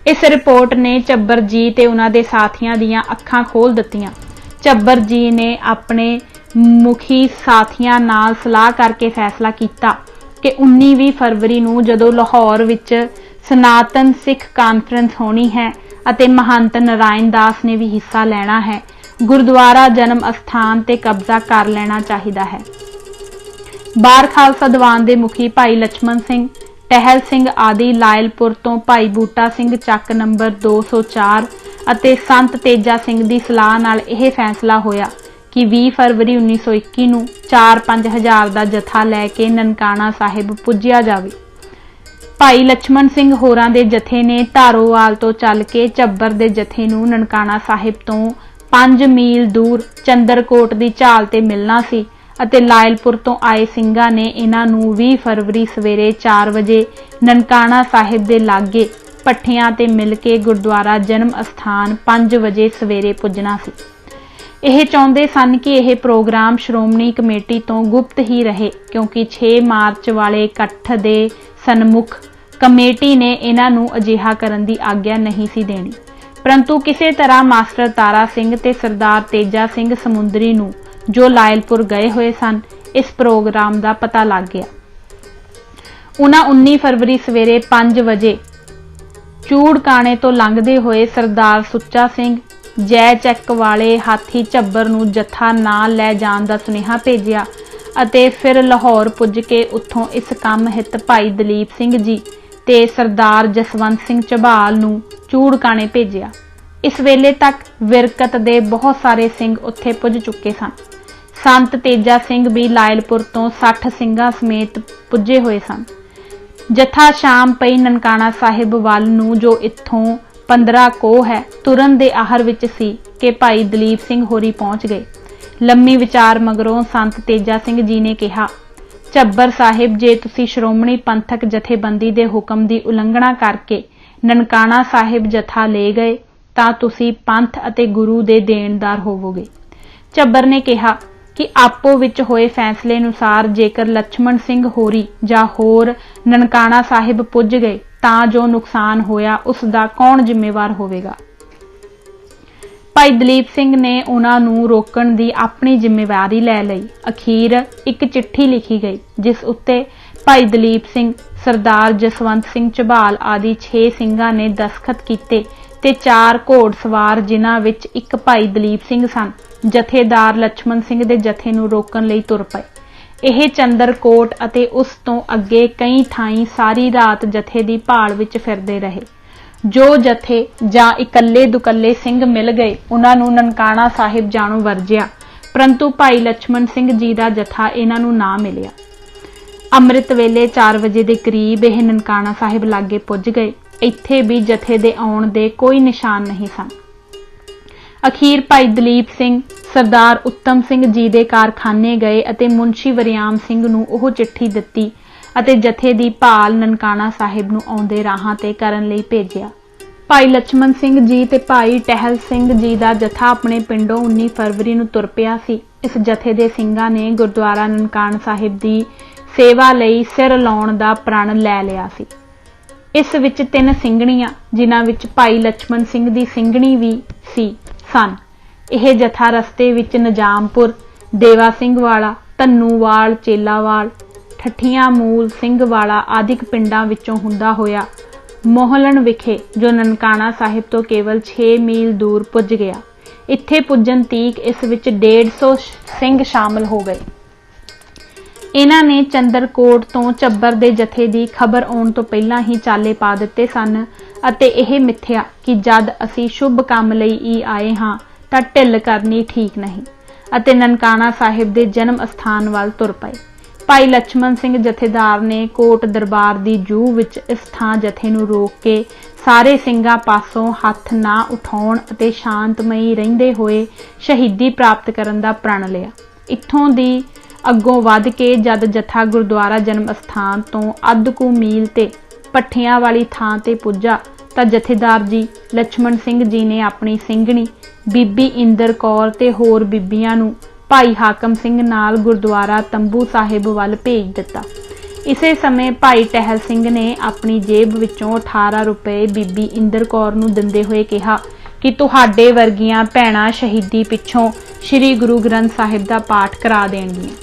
ਇਸ ਰਿਪੋਰਟ ਨੇ ਝੱਬਰ ਜੀ ਤੇ ਉਹਨਾਂ ਦੇ ਸਾਥੀਆਂ ਦੀਆਂ ਅੱਖਾਂ ਖੋਲ ਦਿੱਤੀਆਂ। ਝੱਬਰ ਜੀ ਨੇ ਆਪਣੇ ਮੁਖੀ ਸਾਥੀਆਂ ਨਾਲ ਸਲਾਹ ਕਰਕੇ ਫੈਸਲਾ ਕੀਤਾ ਕਿ 19-20 ਫਰਵਰੀ ਨੂੰ ਜਦੋਂ ਲਾਹੌਰ ਵਿੱਚ ਸਨਾਤਨ ਸਿੱਖ ਕਾਨਫਰੰਸ ਹੋਣੀ ਹੈ ਅਤੇ ਮਹੰਤ ਨਰਾਇਣ ਦਾਸ ਨੇ ਵੀ ਹਿੱਸਾ ਲੈਣਾ ਹੈ, ਗੁਰਦੁਆਰਾ ਜਨਮ ਅਸਥਾਨ ਤੇ ਕਬਜ਼ਾ ਕਰ ਲੈਣਾ ਚਾਹੀਦਾ ਹੈ। ਬਾਰ ਖਾਲਸਾ ਦੀਵਾਨ ਦੇ ਮੁਖੀ ਭਾਈ ਲਛਮਣ ਸਿੰਘ, ਟਹਿਲ ਸਿੰਘ ਆਦਿ ਲਾਇਲਪੁਰ ਤੋਂ ਭਾਈ ਬੂਟਾ ਸਿੰਘ ਚੱਕ ਨੰਬਰ 204 ਅਤੇ ਸੰਤ ਤੇਜਾ ਸਿੰਘ ਦੀ ਸਲਾਹ ਨਾਲ ਇਹ ਫੈਸਲਾ ਹੋਇਆ ਕਿ 20 ਫਰਵਰੀ 1921 ਨੂੰ 4-5 ਹਜ਼ਾਰ ਦਾ ਜਥਾ ਲੈ ਕੇ ਨਨਕਾਣਾ ਸਾਹਿਬ ਪੁੱਜਿਆ ਜਾਵੇ। ਭਾਈ ਲਛਮਣ ਸਿੰਘ ਹੋਰਾਂ ਦੇ ਜਥੇ ਨੇ ਧਾਰੋਵਾਲ ਤੋਂ ਚੱਲ ਕੇ ਝੱਬਰ ਦੇ ਜਥੇ ਨੂੰ ਨਨਕਾਣਾ ਸਾਹਿਬ ਤੋਂ 5 ਮੀਲ ਦੂਰ ਚੰਦਰਕੋਟ ਦੀ ਝਾਲ ਤੇ ਮਿਲਣਾ ਸੀ ਅਤੇ ਲਾਇਲਪੁਰ ਤੋਂ ਆਏ ਸਿੰਘਾਂ ਨੇ ਇਹਨਾਂ ਨੂੰ 20 ਫਰਵਰੀ ਸਵੇਰੇ 4 ਵਜੇ ਨਨਕਾਣਾ ਸਾਹਿਬ ਦੇ ਲਾਗੇ ਭੱਠਿਆਂ ਤੇ ਮਿਲ ਕੇ ਗੁਰਦੁਆਰਾ ਜਨਮ ਅਸਥਾਨ 5 ਵਜੇ ਸਵੇਰੇ ਪੁੱਜਣਾ ਸੀ। ਇਹ ਚਾਹੁੰਦੇ ਸਨ ਕਿ ਇਹ ਪ੍ਰੋਗਰਾਮ ਸ਼੍ਰੋਮਣੀ ਕਮੇਟੀ ਤੋਂ ਗੁਪਤ ਹੀ ਰਹੇ, ਕਿਉਂਕਿ 6 ਮਾਰਚ ਵਾਲੇ ਇਕੱਠ ਦੇ ਸਨਮੁਖ ਕਮੇਟੀ ਨੇ ਇਹਨਾਂ ਨੂੰ ਅਜਿਹਾ ਕਰਨ ਦੀ ਆਗਿਆ ਨਹੀਂ ਸੀ ਦੇਣੀ। ਪਰੰਤੂ ਕਿਸੇ ਤਰ੍ਹਾਂ ਮਾਸਟਰ ਤਾਰਾ ਸਿੰਘ ਤੇ ਸਰਦਾਰ ਤੇਜਾ ਸਿੰਘ ਸਮੁੰਦਰੀ ਨੂੰ, ਜੋ ਲਾਇਲਪੁਰ ਗਏ ਹੋਏ ਸਨ, ਇਸ ਪ੍ਰੋਗਰਾਮ ਦਾ ਪਤਾ ਲੱਗ ਗਿਆ। ਉਹਨਾਂ 19 ਫਰਵਰੀ ਸਵੇਰੇ 5 ਵਜੇ ਚੂੜਕਾਣੇ ਤੋਂ ਲੰਘਦੇ ਹੋਏ ਸਰਦਾਰ ਸੁੱਚਾ ਸਿੰਘ, ਜੈ ਚੱਕ ਵਾਲੇ ਹਾਥੀ ਝੱਬਰ ਨੂੰ ਜਥਾ ਨਾਲ ਲੈ ਜਾਣ ਦਾ ਸੁਨੇਹਾ ਭੇਜਿਆ ਅਤੇ ਫਿਰ ਲਾਹੌਰ ਪੁੱਜ ਕੇ ਉੱਥੋਂ ਇਸ ਕੰਮ ਹਿੱਤ ਭਾਈ ਦਲੀਪ ਸਿੰਘ ਜੀ ਤੇ ਸਰਦਾਰ ਜਸਵੰਤ ਸਿੰਘ ਝਬਾਲ ਨੂੰ ਚੂੜਕਾਣੇ ਭੇਜਿਆ। ਇਸ ਵੇਲੇ ਤੱਕ ਵਿਰਕਤ ਦੇ ਬਹੁਤ ਸਾਰੇ ਸਿੰਘ ਉੱਥੇ ਪੁੱਜ ਚੁੱਕੇ ਸਨ। संत तेजा सिंह भी लायलपुर तो 60 ਸਿੰਘਾਂ समेत पुजे हुए सन। जथा शाम पई ननकाना साहिब वाल नूं, जो इत्थों 15 कोह है, तुरन दे आहर विच सी कि भाई दलीप सिंह होरी पहुंच गए। लम्मी विचार मगरों संत तेजा सिंह जी ने कहा, झब्बर साहिब, जे तुसी श्रोमणी पंथक जथेबंदी दे हुक्म दी उलंघना करके ननकाना साहिब जथा ले गए तां तुसी पंथ अते गुरु दे देणदार होवोगे। झब्बर ने कहा कि आपो विच होए फैसले अनुसार जेकर लक्ष्मण सिंह होरी जां होर ननकाना साहिब पुज गए तां जो नुकसान होया उस दा कौन जिम्मेवार होवेगा। भाई दलीप सिंह ने उन्हां नूं रोकण दी अपनी जिम्मेवारी लै लई। अखीर एक चिट्ठी लिखी गई जिस उत्ते भाई दलीप सिंह, सरदार जसवंत सिंह झबाल आदि 6 ਸਿੰਘਾਂ ने दस्तखत कीते ते 4 घोड़सवार जिन्हां विच एक भाई दलीप सिंह सन, जथेदार लक्ष्मण सिंह दे जथे नूं रोकण लई तुर पए। ਇਹ ਚੰਦਰਕੋਟ ਅਤੇ ਉਸ ਤੋਂ ਅੱਗੇ ਕਈ ਥਾਈਂ ਸਾਰੀ ਰਾਤ ਜਥੇ ਦੀ ਭਾਲ ਵਿੱਚ ਫਿਰਦੇ ਰਹੇ। ਜੋ ਜਥੇ ਜਾਂ ਇਕੱਲੇ ਦੁਕੱਲੇ ਸਿੰਘ ਮਿਲ ਗਏ ਉਹਨਾਂ ਨੂੰ ਨਨਕਾਣਾ ਸਾਹਿਬ ਜਾਣੋਂ ਵਰਜਿਆ, ਪਰੰਤੂ ਭਾਈ ਲక్ష్మణ ਸਿੰਘ ਜੀ ਦਾ ਜਥਾ ਇਹਨਾਂ ਨੂੰ ਨਾ ਮਿਲਿਆ। ਅੰਮ੍ਰਿਤ ਵੇਲੇ 4 ਵਜੇ ਦੇ ਕਰੀਬ ਇਹ ਨਨਕਾਣਾ ਸਾਹਿਬ ਲਾਗੇ ਪੁੱਜ ਗਏ। ਇੱਥੇ ਵੀ ਜਥੇ ਦੇ ਆਉਣ ਦੇ ਕੋਈ ਨਿਸ਼ਾਨ ਨਹੀਂ ਸਨ। ਅਖੀਰ ਭਾਈ ਦਲੀਪ ਸਿੰਘ ਸਰਦਾਰ ਉੱਤਮ ਸਿੰਘ ਜੀ ਦੇ ਕਾਰਖਾਨੇ ਗਏ ਅਤੇ ਮੁਨਸ਼ੀ ਵਰਿਆਮ ਸਿੰਘ ਨੂੰ ਉਹ ਚਿੱਠੀ ਦਿੱਤੀ ਅਤੇ ਜਥੇ ਦੀ ਭਾਲ ਨਨਕਾਣਾ ਸਾਹਿਬ ਨੂੰ ਆਉਂਦੇ ਰਾਹਾਂ ਤੇ ਕਰਨ ਲਈ ਭੇਜਿਆ। ਭਾਈ ਲక్ష్మణ ਸਿੰਘ ਜੀ ਤੇ ਭਾਈ ਟਹਿਲ ਸਿੰਘ ਜੀ ਦਾ ਜਥਾ ਆਪਣੇ ਪਿੰਡੋਂ 19 ਫਰਵਰੀ ਨੂੰ ਤੁਰ ਪਿਆ ਸੀ। ਇਸ ਜਥੇ ਦੇ ਸਿੰਘਾਂ ਨੇ ਗੁਰਦੁਆਰਾ ਨਨਕਾਣਾ ਸਾਹਿਬ ਦੀ ਸੇਵਾ ਲਈ ਸਿਰ ਲਾਉਣ ਦਾ ਪ੍ਰਣ ਲੈ ਲਿਆ ਸੀ। ਇਸ ਵਿੱਚ 3 ਸਿੰਘਣੀਆਂ, ਜਿਨ੍ਹਾਂ ਵਿੱਚ ਭਾਈ ਲక్ష్మణ ਸਿੰਘ ਦੀ ਸਿੰਘਣੀ ਵੀ ਸੀ ਸਨ। ਇਹ ਜਥਾ ਰਸਤੇ ਵਿੱਚ ਨਿਜ਼ਾਮਪੁਰ, ਦੇਵਾ ਸਿੰਘ ਵਾਲਾ, ਧੰਨੂਵਾਲ, ਚੇਲਾਵਾਲ, ਠੱਠੀਆਂ ਮੂਲ, ਸਿੰਘ ਵਾਲਾ ਆਦਿਕ ਪਿੰਡਾਂ ਵਿੱਚੋਂ ਹੁੰਦਾ ਹੋਇਆ ਮੋਹਲਣ ਵਿਖੇ, ਜੋ ਨਨਕਾਣਾ ਸਾਹਿਬ ਤੋਂ ਕੇਵਲ 6 ਮੀਲ ਦੂਰ ਪੁੱਜ ਗਿਆ। ਇੱਥੇ ਪੁੱਜਣ ਤੀਕ ਇਸ ਵਿੱਚ 150 ਸਿੰਘ ਸ਼ਾਮਲ ਹੋ ਗਏ। ਇਹਨਾਂ ਨੇ ਚੰਦਰਕੋਟ ਤੋਂ ਝੱਬਰ ਦੇ ਜਥੇ ਦੀ ਖਬਰ ਆਉਣ ਤੋਂ ਪਹਿਲਾਂ ਹੀ ਚਾਲੇ ਪਾ ਦਿੱਤੇ ਸਨ ਅਤੇ ਇਹ ਮਿੱਥਿਆ ਕਿ ਜਦ ਅਸੀਂ ਸ਼ੁਭ ਕੰਮ ਲਈ ਹੀ ਆਏ ਹਾਂ ਤਾਂ ਢਿੱਲ ਕਰਨੀ ਠੀਕ ਨਹੀਂ ਅਤੇ ਨਨਕਾਣਾ ਸਾਹਿਬ ਦੇ ਜਨਮ ਅਸਥਾਨ ਵੱਲ ਤੁਰ ਪਏ। ਭਾਈ ਲక్ష్మణ ਸਿੰਘ ਜਥੇਦਾਰ ਨੇ ਕੋਟ ਦਰਬਾਰ ਦੀ ਜੂਹ ਵਿੱਚ ਇਸ ਥਾਂ ਜਥੇ ਨੂੰ ਰੋਕ ਕੇ ਸਾਰੇ ਸਿੰਘਾਂ ਪਾਸੋਂ ਹੱਥ ਨਾ ਉਠਾਉਣ ਅਤੇ ਸ਼ਾਂਤਮਈ ਰਹਿੰਦੇ ਹੋਏ ਸ਼ਹੀਦੀ ਪ੍ਰਾਪਤ ਕਰਨ ਦਾ ਪ੍ਰਣ ਲਿਆ। ਇੱਥੋਂ ਦੀ ਅੱਗੋਂ ਵੱਧ ਕੇ ਜਦ ਜਥਾ ਗੁਰਦੁਆਰਾ ਜਨਮ ਅਸਥਾਨ ਤੋਂ ਅੱਧ ਕੁ ਮੀਲ ਤੇ ਪੱਠਿਆਂ ਵਾਲੀ ਥਾਂ ਤੇ ਪੁੱਜਾ ਤਾਂ ਜਥੇਦਾਰ ਜੀ ਲక్ష్మణ ਸਿੰਘ ਜੀ ਨੇ ਆਪਣੀ ਸਿੰਘਣੀ ਬੀਬੀ ਇੰਦਰ ਕੌਰ ਤੇ ਹੋਰ ਬੀਬੀਆਂ ਨੂੰ ਭਾਈ ਹਾਕਮ ਸਿੰਘ ਨਾਲ ਗੁਰਦੁਆਰਾ ਤੰਬੂ ਸਾਹਿਬ ਵੱਲ ਭੇਜ ਦਿੱਤਾ। ਇਸੇ ਸਮੇਂ ਭਾਈ ਟਹਿਲ ਸਿੰਘ ਨੇ ਆਪਣੀ ਜੇਬ ਵਿੱਚੋਂ 18 ਰੁਪਏ ਬੀਬੀ ਇੰਦਰ ਕੌਰ ਨੂੰ ਦਿੰਦੇ ਹੋਏ ਕਿਹਾ ਕਿ ਤੁਹਾਡੇ ਵਰਗੀਆਂ ਭੈਣਾਂ ਸ਼ਹੀਦੀ ਪਿੱਛੋਂ ਸ੍ਰੀ ਗੁਰੂ ਗ੍ਰੰਥ ਸਾਹਿਬ ਦਾ ਪਾਠ ਕਰਾ ਦੇਣਗੀਆਂ।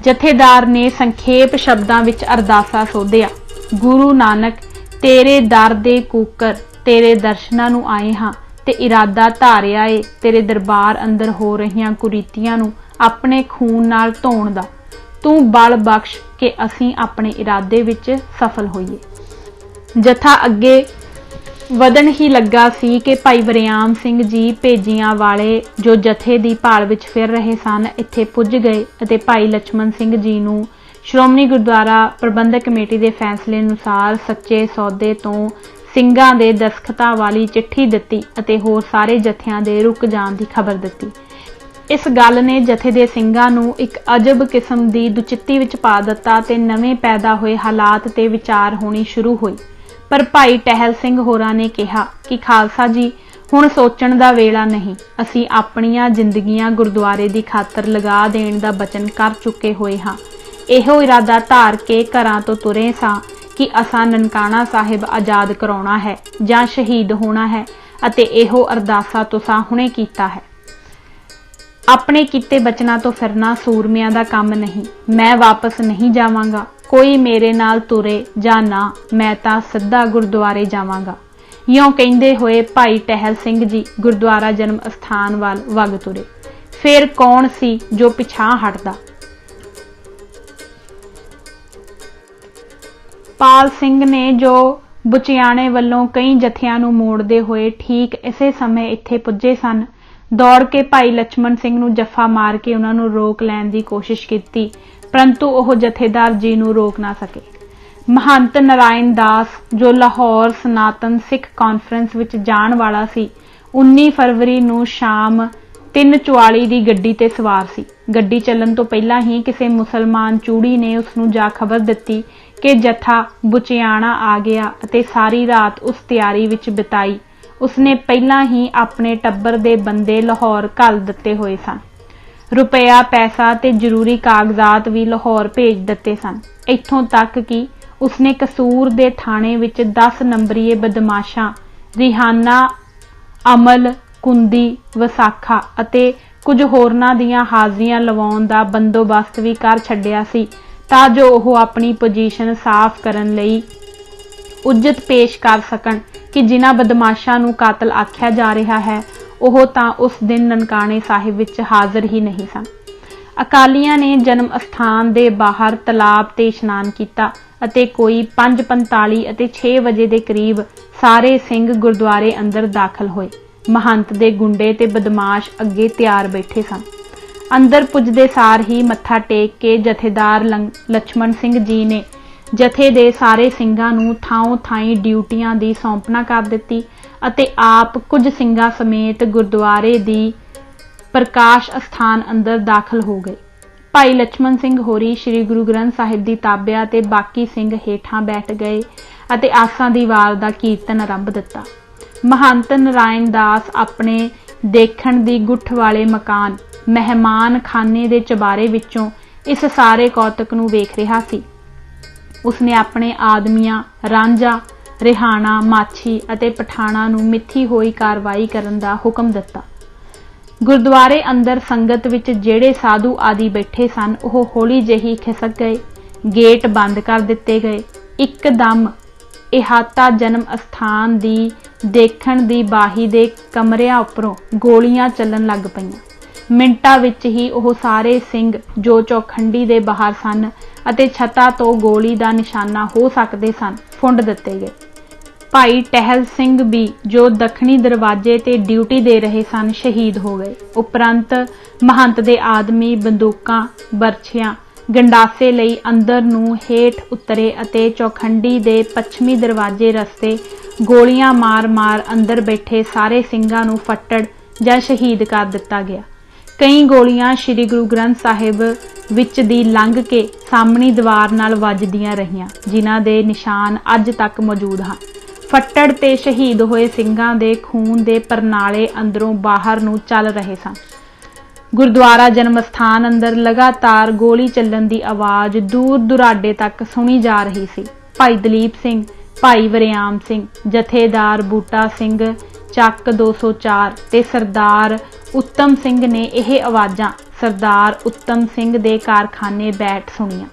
ਜਥੇਦਾਰ ਨੇ ਸੰਖੇਪ ਸ਼ਬਦਾਂ ਵਿੱਚ ਅਰਦਾਸਾ ਸੋਧਿਆ, ਗੁਰੂ ਨਾਨਕ, ਤੇਰੇ ਦਰ ਦੇ ਕੂਕਰ ਤੇਰੇ ਦਰਸ਼ਨਾਂ ਨੂੰ ਆਏ ਹਾਂ ਤੇ ਇਰਾਦਾ ਧਾਰਿਆ ਏ ਤੇਰੇ ਦਰਬਾਰ ਅੰਦਰ ਹੋ ਰਹੀਆਂ ਕੁਰੀਤੀਆਂ ਨੂੰ ਆਪਣੇ ਖੂਨ ਨਾਲ ਧੋਣ ਦਾ। ਤੂੰ ਬਲ ਬਖਸ਼ ਕਿ ਅਸੀਂ ਆਪਣੇ ਇਰਾਦੇ ਵਿੱਚ ਸਫਲ ਹੋਈਏ। ਜਥਾ ਅੱਗੇ ਵਧਣ ਹੀ ਲੱਗਾ ਸੀ ਕਿ ਭਾਈ ਵਰਿਆਮ ਸਿੰਘ ਜੀ ਭੇਜੀਆਂ ਵਾਲੇ, ਜੋ ਜਥੇ ਦੀ ਭਾਲ ਵਿੱਚ ਫਿਰ ਰਹੇ ਸਨ, ਇੱਥੇ ਪੁੱਜ ਗਏ ਅਤੇ ਭਾਈ ਲక్ష్మణ ਸਿੰਘ ਜੀ ਨੂੰ ਸ਼੍ਰੋਮਣੀ ਗੁਰਦੁਆਰਾ ਪ੍ਰਬੰਧਕ ਕਮੇਟੀ ਦੇ ਫੈਸਲੇ ਅਨੁਸਾਰ ਸੱਚੇ ਸੌਦੇ ਤੋਂ ਸਿੰਘਾਂ ਦੇ ਦਸਖਤਾਂ ਵਾਲੀ ਚਿੱਠੀ ਦਿੱਤੀ ਅਤੇ ਹੋਰ ਸਾਰੇ ਜਥਿਆਂ ਦੇ ਰੁਕ ਜਾਣ ਦੀ ਖਬਰ ਦਿੱਤੀ। ਇਸ ਗੱਲ ਨੇ ਜਥੇ ਦੇ ਸਿੰਘਾਂ ਨੂੰ ਇੱਕ ਅਜਬ ਕਿਸਮ ਦੀ ਦੁਚਿੱਤੀ ਵਿੱਚ ਪਾ ਦਿੱਤਾ ਤੇ ਨਵੇਂ ਪੈਦਾ ਹੋਏ ਹਾਲਾਤ ਤੇ ਵਿਚਾਰ ਹੋਣੀ ਸ਼ੁਰੂ ਹੋਈ। ਪਰ ਭਾਈ ਟਹਿਲ ਸਿੰਘ ਹੋਰਾਂ ਨੇ ਕਿਹਾ ਕਿ ਖਾਲਸਾ ਜੀ, ਹੁਣ ਸੋਚਣ ਦਾ ਵੇਲਾ ਨਹੀਂ। ਅਸੀਂ ਆਪਣੀਆਂ ਜ਼ਿੰਦਗੀਆਂ ਗੁਰਦੁਆਰੇ ਦੀ ਖਾਤਰ ਲਗਾ ਦੇਣ ਦਾ ਬਚਨ ਕਰ ਚੁੱਕੇ ਹੋਏ ਹਾਂ। ਇਹੋ ਇਰਾਦਾ ਧਾਰ ਕੇ ਘਰਾਂ ਤੋਂ ਤੁਰੇ ਸਾਂ ਕਿ ਅਸਾਂ ਨਨਕਾਣਾ ਸਾਹਿਬ ਆਜ਼ਾਦ ਕਰਾਉਣਾ ਹੈ ਜਾਂ ਸ਼ਹੀਦ ਹੋਣਾ ਹੈ ਅਤੇ ਇਹੋ ਅਰਦਾਸਾ ਤੁਸਾਂ ਹੁਣੇ ਕੀਤਾ ਹੈ। ਆਪਣੇ ਕੀਤੇ ਬਚਨਾਂ ਤੋਂ ਫਿਰਨਾ ਸੂਰਮਿਆਂ ਦਾ ਕੰਮ ਨਹੀਂ। ਮੈਂ ਵਾਪਸ ਨਹੀਂ ਜਾਵਾਂਗਾ। ਕੋਈ ਮੇਰੇ ਨਾਲ ਤੁਰੇ ਜਾਂ ਨਾ, ਮੈਂ ਤਾਂ ਸਿੱਧਾ ਗੁਰਦੁਆਰੇ ਜਾਵਾਂਗਾ। ਇਉਂ ਕਹਿੰਦੇ ਹੋਏ ਭਾਈ ਟਹਿਲ ਸਿੰਘ ਜੀ ਗੁਰਦੁਆਰਾ ਜਨਮ ਅਸਥਾਨ ਵੱਲ ਵਗ ਤੁਰੇ। ਫਿਰ ਕੌਣ ਸੀ ਜੋ ਪਿਛਾਂਹ ਹਟਦਾ। ਪਾਲ ਸਿੰਘ ਨੇ, ਜੋ ਬੁਚਿਆਣੇ ਵੱਲੋਂ ਕਈ ਜਥਿਆਂ ਨੂੰ ਮੋੜਦੇ ਹੋਏ ਠੀਕ ਇਸੇ ਸਮੇਂ ਇੱਥੇ ਪੁੱਜੇ ਸਨ, दौड़ के भाई लक्ष्मण सिंह नूं जफ्फा मार के उन्हां नूं रोक लैण दी कोशिश कीती, परंतु ओह जथेदार जी नूं रोक ना सके। महंत नारायण दास जो लाहौर सनातन सिख कॉन्फ्रेंस विच जाण वाला सी, 19 फरवरी नूं शाम 3:44 ਦੀ ਗੱਡੀ ਤੇ ਸਵਾਰ ਸੀ। ਗੱਡੀ ਚੱਲਣ ਤੋਂ ਪਹਿਲਾਂ ਹੀ ਕਿਸੇ ਮੁਸਲਮਾਨ ਚੂੜੀ ਨੇ ਉਸ ਨੂੰ ਜਾ ਖਬਰ ਦਿੱਤੀ ਕਿ ਜਥਾ ਬੁਚਿਆਣਾ ਆ ਗਿਆ ਅਤੇ ਸਾਰੀ ਰਾਤ ਉਸ ਤਿਆਰੀ ਵਿੱਚ ਬਿਤਾਈ। ਉਸਨੇ ਪਹਿਲਾਂ ਹੀ ਆਪਣੇ ਟੱਬਰ ਦੇ ਬੰਦੇ ਲਾਹੌਰ ਘੱਲ ਦਿੱਤੇ ਹੋਏ ਸਨ। ਰੁਪਇਆ ਪੈਸਾ ਤੇ ਜ਼ਰੂਰੀ ਕਾਗਜ਼ਾਤ ਵੀ ਲਾਹੌਰ ਭੇਜ ਦਿੱਤੇ ਸਨ। ਇੱਥੋਂ ਤੱਕ ਕਿ ਉਸਨੇ ਕਸੂਰ ਦੇ ਥਾਣੇ ਵਿੱਚ 10 ਨੰਬਰੀਏ ਬਦਮਾਸ਼ਾਂ ਰਿਹਾਨਾ, ਅਮਲ, ਕੁੰਦੀ, ਵਿਸਾਖਾ ਅਤੇ ਕੁਝ ਹੋਰਨਾਂ ਦੀਆਂ ਹਾਜ਼ਰੀਆਂ ਲਵਾਉਣ ਦਾ ਬੰਦੋਬਸਤ ਵੀ ਕਰ ਛੱਡਿਆ ਸੀ ਤਾਂ ਜੋ ਉਹ ਆਪਣੀ ਪੋਜੀਸ਼ਨ ਸਾਫ਼ ਕਰਨ ਲਈ ਉੱਜਤ ਪੇਸ਼ ਕਰ ਸਕਣ ਕਿ ਜਿਨ੍ਹਾਂ ਬਦਮਾਸ਼ਾਂ ਨੂੰ ਕਾਤਲ ਆਖਿਆ ਜਾ ਰਿਹਾ ਹੈ ਉਹ ਤਾਂ ਉਸ ਦਿਨ ਨਨਕਾਣੇ ਸਾਹਿਬ ਵਿੱਚ ਹਾਜ਼ਰ ਹੀ ਨਹੀਂ ਸਨ। ਅਕਾਲੀਆਂ ਨੇ ਜਨਮ ਅਸਥਾਨ ਦੇ ਬਾਹਰ ਤਲਾਬ ਤੇ ਇਸ਼ਨਾਨ ਕੀਤਾ ਅਤੇ ਕੋਈ 5:45 ਅਤੇ 6 ਵਜੇ ਦੇ ਕਰੀਬ ਸਾਰੇ ਸਿੰਘ ਗੁਰਦੁਆਰੇ ਅੰਦਰ ਦਾਖਲ ਹੋਏ। महंत दे गुंडे ते बदमाश अगे तैयार बैठे सन। अंदर पुजदे सार ही मत्था टेक के जथेदार लक्ष्मण सिंह जी ने जथे दे सारे सिंघां नूं थाओं थाई ड्यूटियां दी सौंपना कर दित्ती अते आप कुछ सिंघां समेत गुरुद्वारे दी प्रकाश अस्थान अंदर दाखल हो गए। भाई लक्ष्मण सिंह होरी श्री गुरु ग्रंथ साहिब दी ताबिया ते बाकी सिंह हेठां बैठ गए अते आसां दी वार दा कीर्तन आरंभ दिता। महंत नारायण दास अपने देखण दी गुठ वाले मकान मेहमान खाने दे चबारे विचों इस सारे कौतक नूं वेख रिहा सी। उसने अपने आदमियां रांझा, रिहाना, माछी अते पठाणा नूं मिथी होई कार्रवाई करन दा हुक्म दिता। गुरुद्वारे अंदर संगत विच जेड़े साधु आदि बैठे सन ओह हौली जही खिसक गए। गेट बंद कर दिते गए। एकदम इहाता जन्म अस्थान दी देखण दी बाही दे कमरिਆਂ ਉੱਪਰੋਂ ਗੋਲੀਆਂ ਚੱਲਣ ਲੱਗ ਪਈਆਂ। ਮਿੰਟਾਂ ਵਿੱਚ ਹੀ ਉਹ ਸਾਰੇ ਸਿੰਘ ਜੋ ਚੌਖੰਡੀ ਦੇ ਬਾਹਰ ਸਨ ਅਤੇ ਛੱਤਾਂ ਤੋਂ ਗੋਲੀ ਦਾ ਨਿਸ਼ਾਨਾ ਹੋ ਸਕਦੇ ਸਨ ਫੁੰਡ ਦਿੱਤੇ ਗਏ। ਭਾਈ ਟਹਿਲ ਸਿੰਘ ਵੀ ਜੋ ਦੱਖਣੀ ਦਰਵਾਜ਼ੇ ਤੇ ਡਿਊਟੀ ਦੇ ਰਹੇ ਸਨ ਸ਼ਹੀਦ ਹੋ ਗਏ। ਉਪਰੰਤ ਮਹੰਤ ਦੇ ਆਦਮੀ ਬੰਦੂਕਾਂ, ਬਰਛੀਆਂ, ਗੰਡਾਸੇ ਲਈ ਅੰਦਰ ਨੂੰ ਹੇਠ ਉਤਰੇ ਅਤੇ ਚੌਖੰਡੀ ਦੇ ਪੱਛਮੀ ਦਰਵਾਜ਼ੇ ਰਸਤੇ ਗੋਲੀਆਂ ਮਾਰ-ਮਾਰ ਅੰਦਰ ਬੈਠੇ ਸਾਰੇ ਸਿੰਘਾਂ ਨੂੰ ਫੱਟੜ ਜਾਂ ਸ਼ਹੀਦ ਕਰ ਦਿੱਤਾ ਗਿਆ। ਕਈ ਗੋਲੀਆਂ ਸ੍ਰੀ ਗੁਰੂ ਗ੍ਰੰਥ ਸਾਹਿਬ ਵਿੱਚ ਦੀ ਲੰਘ ਕੇ ਸਾਹਮਣੀ ਦੀਵਾਰ ਨਾਲ ਵੱਜਦੀਆਂ ਰਹੀਆਂ, ਜਿਨ੍ਹਾਂ ਦੇ ਨਿਸ਼ਾਨ ਅੱਜ ਤੱਕ ਮੌਜੂਦ ਹਨ। ਫੱਟੜ ਤੇ ਸ਼ਹੀਦ ਹੋਏ ਸਿੰਘਾਂ ਦੇ ਖੂਨ ਦੇ ਪਰਨਾਲੇ ਅੰਦਰੋਂ ਬਾਹਰ ਨੂੰ ਚੱਲ ਰਹੇ ਸਨ। गुरुद्वारा जन्म स्थान अंदर लगातार गोली चलन की आवाज़ दूर दुराडे तक सुनी जा रही सी। भाई दलीप सिंह, भाई वरियाम सिंह, जथेदार बूटा सिंह ਚੱਕ 204 ਤੇ ਸਰਦਾਰ उत्तम सिंह ने यह आवाज़ां सरदार उत्तम सिंह दे कारखाने बैठ सुनिया।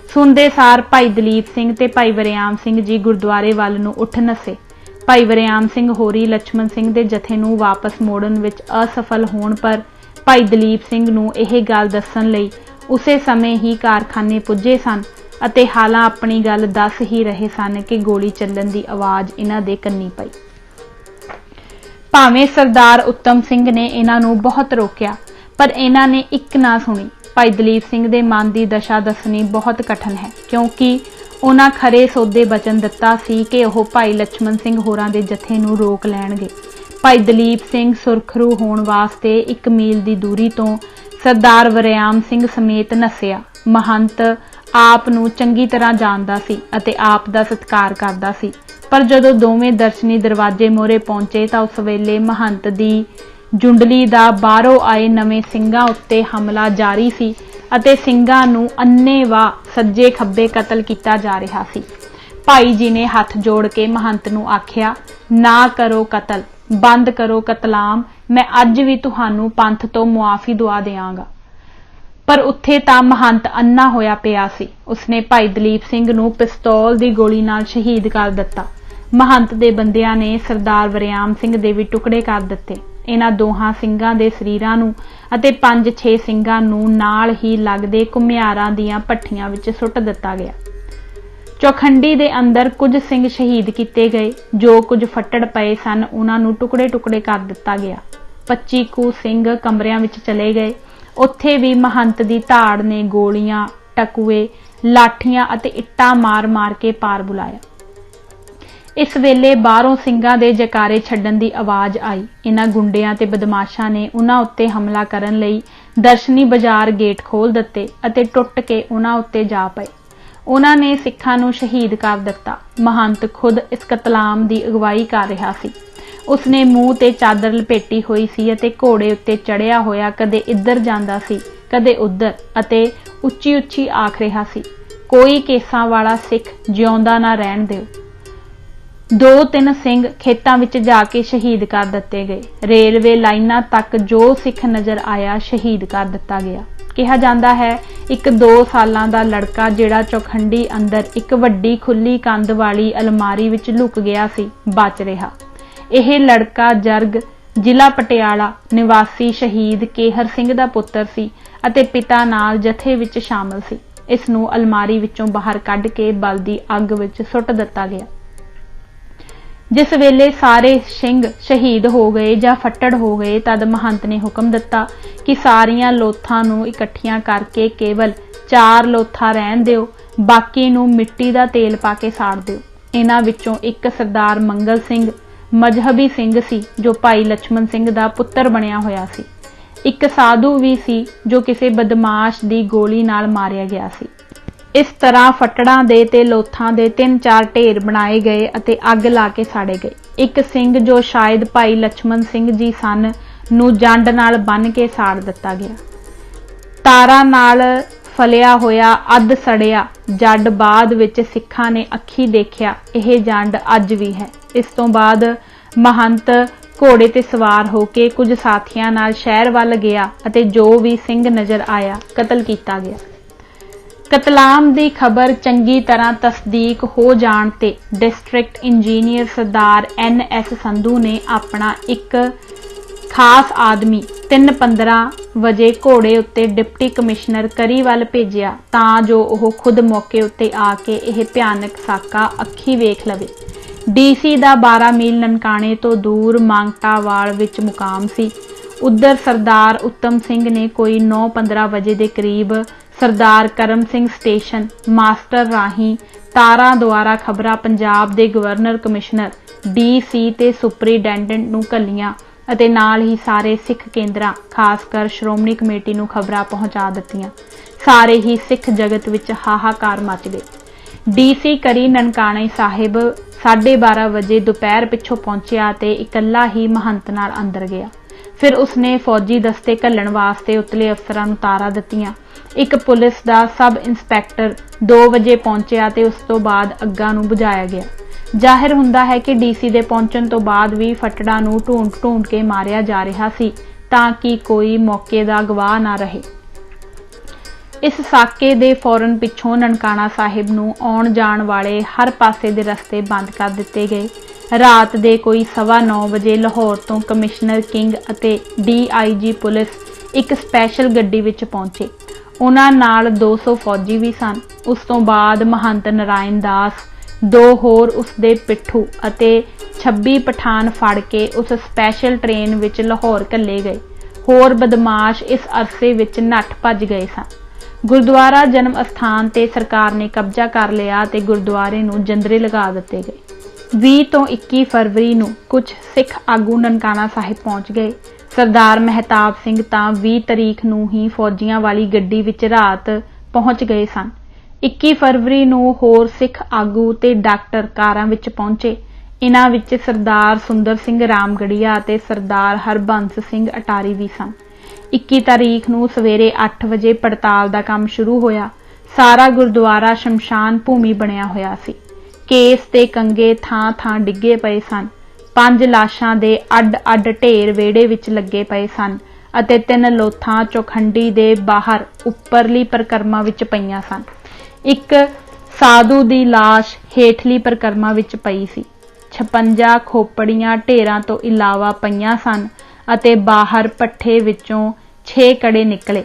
सुनते सार भाई दलीप सिंह ते भाई वरियाम सिंह जी गुरुद्वारे वाल नूं उठ नसे। भाई वरियाम सिंह होरी लक्ष्मण सिंह दे जथे नूं वापस मोड़न विच असफल होण पर भाई दलीप सिंह नूं यह गल दस्सण लई उसे समय ही कारखाने पुजे सन अते हालां अपनी गल दस ही रहे सन कि गोली चलन की आवाज़ इन्हां दे कन्नी पई। भावें सरदार उत्तम सिंह ने इन्हां नूं बहुत रोकिया पर इन्हां ने एक ना सुनी। भाई दलीप सिंह दे मन की दशा दसनी बहुत कठिन है क्योंकि उन्हां खरे सौदे वचन दिता सी कि ओह भाई लक्ष्मण सिंह होरां दे जथे नूं रोक लैणगे। भाई दलीप सिंह सुरखरू होने वास्ते 1 मील की दूरी तो सरदार वरियाम सिंह समेत नसिया। महंत आप नूं चंगी तरह जानदा सी अते आप दा सत्कार करदा सी, पर जदों दोवें दर्शनी दरवाजे मोरे पहुंचे तां उस वेले महंत दी जुंडली दा बाहरों आए नवें सिंघां उत्ते हमला जारी सी अते सिंघां नूं अन्नेवाह सज्जे खब्बे कतल कीता जा रहा सी। भाई जी ने हथ जोड़ के महंत नूं आखिया, ना करो कतल, बंद करो कतलाम, मैं अज भी तुहानू पंथ तो मुआफी दुआ देंगा। पर उत्थे तां महंत अन्ना होया पिया सी। उसने भाई दलीप सिंह नूं पिस्तौल दी गोली नाल शहीद कर दिता। महंत दे बंदियां ने सरदार वरियाम सिंह दे भी टुकड़े कर दिते। इन्हां दोहां सिंघां दे शरीरां नूं अते 5-6 सिंघां नूं नाल ही लगदे घुमियारां दीआं भट्ठियां विच सुੱਟ दिता गया। चौखंडी दे अंदर कुछ सिंह शहीद किए गए। जो कुछ फट्टड़ पए सन उन्हां नूं टुकड़े टुकड़े कर दिता गया। 25 ਕੁ ਸਿੰਘ ਕਮਰਿਆਂ ਵਿੱਚ ਚਲੇ ਗਏ। ਉੱਥੇ ਵੀ ਮਹੰਤ ਦੀ ਧਾੜ ਨੇ ਗੋਲੀਆਂ, ਟਕੂਏ, ਲਾਠੀਆਂ ਅਤੇ ਇੱਟਾਂ ਮਾਰ-ਮਾਰ ਕੇ ਪਾਰ ਬੁਲਾਇਆ। ਇਸ ਵੇਲੇ ਬਾਹਰੋਂ ਸਿੰਘਾਂ ਦੇ ਜੈਕਾਰੇ ਛੱਡਣ ਦੀ ਆਵਾਜ਼ ਆਈ। ਇਹਨਾਂ ਗੁੰਡਿਆਂ ਤੇ ਬਦਮਾਸ਼ਾਂ ਨੇ ਉਹਨਾਂ ਉੱਤੇ ਹਮਲਾ ਕਰਨ ਲਈ ਦਰਸ਼ਨੀ ਬਾਜ਼ਾਰ ਗੇਟ ਖੋਲ੍ਹ ਦਿੱਤੇ ਅਤੇ ਟੁੱਟ ਕੇ ਉਹਨਾਂ ਉੱਤੇ ਜਾ ਪਏ। ਉਹਨਾਂ ਨੇ ਸਿੱਖਾਂ ਨੂੰ ਸ਼ਹੀਦ ਕਰ ਦਿੱਤਾ। ਮਹੰਤ ਖੁਦ ਇਸ ਕਤਲਾਮ ਦੀ ਅਗਵਾਈ ਕਰ ਰਿਹਾ ਸੀ। ਉਸਨੇ ਮੂੰਹ ਤੇ ਚਾਦਰ ਲਪੇਟੀ ਹੋਈ ਸੀ ਅਤੇ ਘੋੜੇ ਉੱਤੇ ਚੜ੍ਹਿਆ ਹੋਇਆ ਕਦੇ ਇੱਧਰ ਜਾਂਦਾ ਸੀ, ਕਦੇ ਉੱਧਰ, ਅਤੇ ਉੱਚੀ-ਉੱਚੀ ਆਖ ਰਿਹਾ ਸੀ, ਕੋਈ ਕੇਸਾਂ ਵਾਲਾ ਸਿੱਖ ਜਿਉਂਦਾ ਨਾ ਰਹਿਣ ਦਿਓ। 2-3 ਸਿੰਘ ਖੇਤਾਂ ਵਿੱਚ ਜਾ ਕੇ ਸ਼ਹੀਦ ਕਰ ਦਿੱਤੇ ਗਏ। ਰੇਲਵੇ ਲਾਈਨਾਂ ਤੱਕ ਜੋ ਸਿੱਖ ਨਜ਼ਰ ਆਇਆ ਸ਼ਹੀਦ ਕਰ ਦਿੱਤਾ ਗਿਆ। ਕਿਹਾ ਜਾਂਦਾ ਹੈ, ਇੱਕ 2 ਸਾਲਾਂ ਦਾ ਲੜਕਾ ਜਿਹੜਾ ਚੌਖੰਡੀ ਅੰਦਰ ਇੱਕ ਵੱਡੀ ਖੁੱਲੀ ਕੰਧ ਵਾਲੀ ਅਲਮਾਰੀ ਵਿੱਚ ਲੁਕ ਗਿਆ ਸੀ, ਬਚ ਰਿਹਾ। ਇਹ ਲੜਕਾ ਜਰਗ, ਜ਼ਿਲ੍ਹਾ ਪਟਿਆਲਾ ਨਿਵਾਸੀ ਸ਼ਹੀਦ ਕੇਹਰ ਸਿੰਘ ਦਾ ਪੁੱਤਰ ਸੀ ਅਤੇ ਪਿਤਾ ਨਾਲ ਜਥੇ ਵਿੱਚ ਸ਼ਾਮਲ ਸੀ। ਇਸ ਨੂੰ ਅਲਮਾਰੀ ਵਿੱਚੋਂ ਬਾਹਰ ਕੱਢ ਕੇ ਬਲਦੀ ਅੱਗ ਵਿੱਚ ਸੁੱਟ ਦਿੱਤਾ ਗਿਆ। ਜਿਸ ਵੇਲੇ ਸਾਰੇ ਸਿੰਘ ਸ਼ਹੀਦ ਹੋ ਗਏ ਜਾਂ ਫੱਟੜ ਹੋ ਗਏ, ਤਦ ਮਹੰਤ ਨੇ ਹੁਕਮ ਦਿੱਤਾ ਕਿ ਸਾਰੀਆਂ ਲੋਥਾਂ ਨੂੰ ਇਕੱਠੀਆਂ ਕਰਕੇ ਕੇਵਲ 4 ਲੋਥਾਂ ਰਹਿਣ ਦਿਓ, ਬਾਕੀ ਨੂੰ ਮਿੱਟੀ ਦਾ ਤੇਲ ਪਾ ਕੇ ਸਾੜ ਦਿਓ। ਇਹਨਾਂ ਵਿੱਚੋਂ ਇੱਕ ਸਰਦਾਰ ਮੰਗਲ ਸਿੰਘ ਮਜ਼ਹਬੀ ਸਿੰਘ ਸੀ ਜੋ ਭਾਈ ਲਛਮਣ ਸਿੰਘ ਦਾ ਪੁੱਤਰ ਬਣਿਆ ਹੋਇਆ ਸੀ। ਇੱਕ ਸਾਧੂ ਵੀ ਸੀ ਜੋ ਕਿਸੇ ਬਦਮਾਸ਼ ਦੀ ਗੋਲੀ ਨਾਲ ਮਾਰਿਆ ਗਿਆ ਸੀ। ਇਸ ਤਰ੍ਹਾਂ ਫੱਟੜਾਂ ਦੇ ਤੇ ਲੋਥਾਂ ਦੇ 3-4 ਢੇਰ ਬਣਾਏ ਗਏ ਅਤੇ ਅੱਗ ਲਾ ਕੇ ਸਾੜੇ ਗਏ। ਇੱਕ ਸਿੰਘ ਜੋ ਸ਼ਾਇਦ ਭਾਈ ਲਛਮਣ ਸਿੰਘ ਜੀ ਸਨ ਨੂੰ ਜੰਡ ਨਾਲ ਬੰਨ੍ਹ ਕੇ ਸਾੜ ਦਿੱਤਾ ਗਿਆ। ਤਾਰਾਂ ਨਾਲ ਫਲਿਆ ਹੋਇਆ ਅੱਧ ਸੜਿਆ ਜੱਡ ਬਾਅਦ ਵਿੱਚ ਸਿੱਖਾਂ ਨੇ ਅੱਖੀਂ ਦੇਖਿਆ। ਇਹ ਜੰਡ ਅੱਜ ਵੀ ਹੈ। ਇਸ ਤੋਂ ਬਾਅਦ ਮਹੰਤ ਘੋੜੇ ਤੇ ਸਵਾਰ ਹੋ ਕੇ ਕੁਝ ਸਾਥੀਆਂ ਨਾਲ ਸ਼ਹਿਰ ਵੱਲ ਗਿਆ ਅਤੇ ਜੋ ਵੀ ਸਿੰਘ ਨਜ਼ਰ ਆਇਆ ਕਤਲ ਕੀਤਾ ਗਿਆ। ਕਤਲਾਮ ਦੀ ਖਬਰ ਚੰਗੀ ਤਰ੍ਹਾਂ ਤਸਦੀਕ ਹੋ ਜਾਣ ਤੇ ਡਿਸਟ੍ਰਿਕਟ ਇੰਜੀਨੀਅਰ ਸਰਦਾਰ NS ਸੰਧੂ ਨੇ ਆਪਣਾ ਇੱਕ ਖਾਸ ਆਦਮੀ 3:15 ਵਜੇ ਘੋੜੇ ਉੱਤੇ ਡਿਪਟੀ ਕਮਿਸ਼ਨਰ ਕਰੀ ਵੱਲ ਭੇਜਿਆ ਤਾਂ ਜੋ ਉਹ ਖੁਦ ਮੌਕੇ ਉੱਤੇ ਆ ਕੇ ਇਹ ਭਿਆਨਕ ਸਾਕਾ ਅੱਖੀਂ ਵੇਖ ਲਵੇ। DC ਦਾ 12 ਮੀਲ ਨਨਕਾਣੇ ਤੋਂ ਦੂਰ ਮਾਂਗਟਾਵਾਲ ਵਿੱਚ ਮੁਕਾਮ ਸੀ। ਉੱਧਰ ਸਰਦਾਰ ਉੱਤਮ ਸਿੰਘ ਨੇ ਕੋਈ 9:15 ਵਜੇ ਦੇ ਕਰੀਬ ਸਰਦਾਰ ਕਰਮ ਸਿੰਘ ਸਟੇਸ਼ਨ ਮਾਸਟਰ ਰਾਹੀਂ ਤਾਰਾਂ ਦੁਆਰਾ ਖਬਰਾਂ ਪੰਜਾਬ ਦੇ ਗਵਰਨਰ, ਕਮਿਸ਼ਨਰ, DC ਤੇ ਸੁਪਰੀਡੈਂਡੈਂਟ ਨੂੰ ਘੱਲੀਆਂ ਅਤੇ ਨਾਲ ਹੀ ਸਾਰੇ ਸਿੱਖ ਕੇਂਦਰਾਂ, ਖਾਸ ਕਰ ਸ਼੍ਰੋਮਣੀ ਕਮੇਟੀ ਨੂੰ ਖਬਰਾਂ ਪਹੁੰਚਾ ਦਿੱਤੀਆਂ। ਸਾਰੇ ਹੀ ਸਿੱਖ ਜਗਤ ਵਿੱਚ ਹਾਹਾਕਾਰ ਮਚ ਗਏ। DC ਕਰੀ ਨਨਕਾਣੇ ਸਾਹਿਬ 12:30 ਵਜੇ ਦੁਪਹਿਰ ਪਿੱਛੋਂ ਪਹੁੰਚਿਆ ਤੇ ਇਕੱਲਾ ਹੀ ਮਹੰਤ ਨਾਲ ਅੰਦਰ ਗਿਆ। ਫਿਰ ਉਸਨੇ ਫੌਜੀ ਦਸਤੇ ਘੱਲਣ ਵਾਸਤੇ ਉਤਲੇ ਅਫਸਰਾਂ ਨੂੰ ਤਾਰਾਂ ਦਿੱਤੀਆਂ। ਇੱਕ ਪੁਲਿਸ ਦਾ ਸਬ ਇੰਸਪੈਕਟਰ 2 ਵਜੇ ਪਹੁੰਚਿਆ ਤੇ ਉਸ ਤੋਂ ਬਾਅਦ ਅੱਗਾਂ ਨੂੰ ਬੁਝਾਇਆ ਗਿਆ। ਜ਼ਾਹਿਰ ਹੁੰਦਾ ਹੈ ਕਿ DC ਦੇ ਪਹੁੰਚਣ ਤੋਂ ਬਾਅਦ ਵੀ ਫੱਟੜਾਂ ਨੂੰ ਢੂੰਡ ਕੇ ਮਾਰਿਆ ਜਾ ਰਿਹਾ ਸੀ ਤਾਂ ਕਿ ਕੋਈ ਮੌਕੇ ਦਾ ਗਵਾਹ ਨਾ ਰਹੇ। ਇਸ ਸਾਕੇ ਦੇ ਫੌਰਨ ਪਿੱਛੋਂ ਨਨਕਾਣਾ ਸਾਹਿਬ ਨੂੰ ਆਉਣ ਜਾਣ ਵਾਲੇ ਹਰ ਪਾਸੇ ਦੇ ਰਸਤੇ ਬੰਦ ਕਰ ਦਿੱਤੇ ਗਏ। ਰਾਤ ਦੇ ਕੋਈ 9:15 ਵਜੇ ਲਾਹੌਰ ਤੋਂ ਕਮਿਸ਼ਨਰ ਕਿੰਗ ਅਤੇ DIG ਪੁਲਿਸ ਇੱਕ ਸਪੈਸ਼ਲ ਗੱਡੀ ਵਿੱਚ ਪਹੁੰਚੇ। ਉਹਨਾਂ ਨਾਲ 200 ਫੌਜੀ ਵੀ ਸਨ। ਉਸ ਤੋਂ ਬਾਅਦ ਮਹੰਤ ਨਾਰਾਇਣ ਦਾਸ, 2 ਹੋਰ ਉਸਦੇ ਪਿੱਠੂ ਅਤੇ 26 ਪਠਾਨ ਫੜ ਕੇ ਉਸ ਸਪੈਸ਼ਲ ਟ੍ਰੇਨ ਵਿੱਚ ਲਾਹੌਰ ਘੱਲੇ ਗਏ। ਹੋਰ ਬਦਮਾਸ਼ ਇਸ ਅਰਸੇ ਵਿੱਚ ਨੱਠ ਭੱਜ ਗਏ ਸਨ। ਗੁਰਦੁਆਰਾ ਜਨਮ ਅਸਥਾਨ ਤੇ ਸਰਕਾਰ ਨੇ ਕਬਜ਼ਾ ਕਰ ਲਿਆ ਤੇ ਗੁਰਦੁਆਰੇ ਨੂੰ ਜੰਦਰੇ ਲਗਾ ਦਿੱਤੇ ਗਏ। 20 ਤੋਂ 21 ਫਰਵਰੀ ਨੂੰ ਕੁਝ ਸਿੱਖ ਆਗੂ ਨਨਕਾਣਾ ਸਾਹਿਬ ਪਹੁੰਚ ਗਏ। ਸਰਦਾਰ ਮਹਿਤਾਬ ਸਿੰਘ ਤਾਂ 20 ਤਰੀਕ ਨੂੰ ਹੀ ਫੌਜੀਆਂ ਵਾਲੀ ਗੱਡੀ ਵਿੱਚ ਰਾਤ ਪਹੁੰਚ ਗਏ ਸਨ। 21 ਫਰਵਰੀ ਨੂੰ ਹੋਰ ਸਿੱਖ ਆਗੂ ਤੇ ਡਾਕਟਰ ਕਾਰਾਂ ਵਿੱਚ ਪਹੁੰਚੇ। ਇਹਨਾਂ ਵਿੱਚ ਸਰਦਾਰ ਸੁੰਦਰ ਸਿੰਘ ਰਾਮਗੜੀਆ ਅਤੇ ਸਰਦਾਰ ਹਰਬੰਸ ਸਿੰਘ ਅਟਾਰੀ ਵੀ ਸਨ। 21 ਤਾਰੀਖ ਨੂੰ ਸਵੇਰੇ 8 ਵਜੇ ਪੜਤਾਲ ਦਾ ਕੰਮ ਸ਼ੁਰੂ ਹੋਇਆ। ਸਾਰਾ ਗੁਰਦੁਆਰਾ ਸ਼ਮਸ਼ਾਨ ਭੂਮੀ ਬਣਿਆ ਹੋਇਆ ਸੀ। ਕੇਸ ਤੇ ਕੰਗੇ ਥਾਂ ਡਿੱਗੇ ਪਏ ਸਨ। 5 ਲਾਸ਼ਾਂ ਦੇ ਅੱਡ-ਅੱਡ ਢੇਰ ਵਿਹੜੇ ਵਿੱਚ ਲੱਗੇ ਪਏ ਸਨ ਅਤੇ 3 ਲੋਥਾਂ ਚੌਖੰਡੀ ਦੇ ਬਾਹਰ ਉੱਪਰਲੀ ਪਰਿਕਰਮਾ ਵਿੱਚ ਪਈਆਂ ਸਨ। ਇੱਕ ਸਾਧੂ ਦੀ ਲਾਸ਼ ਹੇਠਲੀ ਪਰਿਕਰਮਾ ਵਿੱਚ ਪਈ ਸੀ। 56 ਖੋਪੜੀਆਂ ਢੇਰਾਂ ਤੋਂ ਇਲਾਵਾ ਪਈਆਂ ਸਨ ਅਤੇ ਬਾਹਰ ਪੱਠੇ ਵਿੱਚੋਂ 6 ਕੜੇ ਨਿਕਲੇ।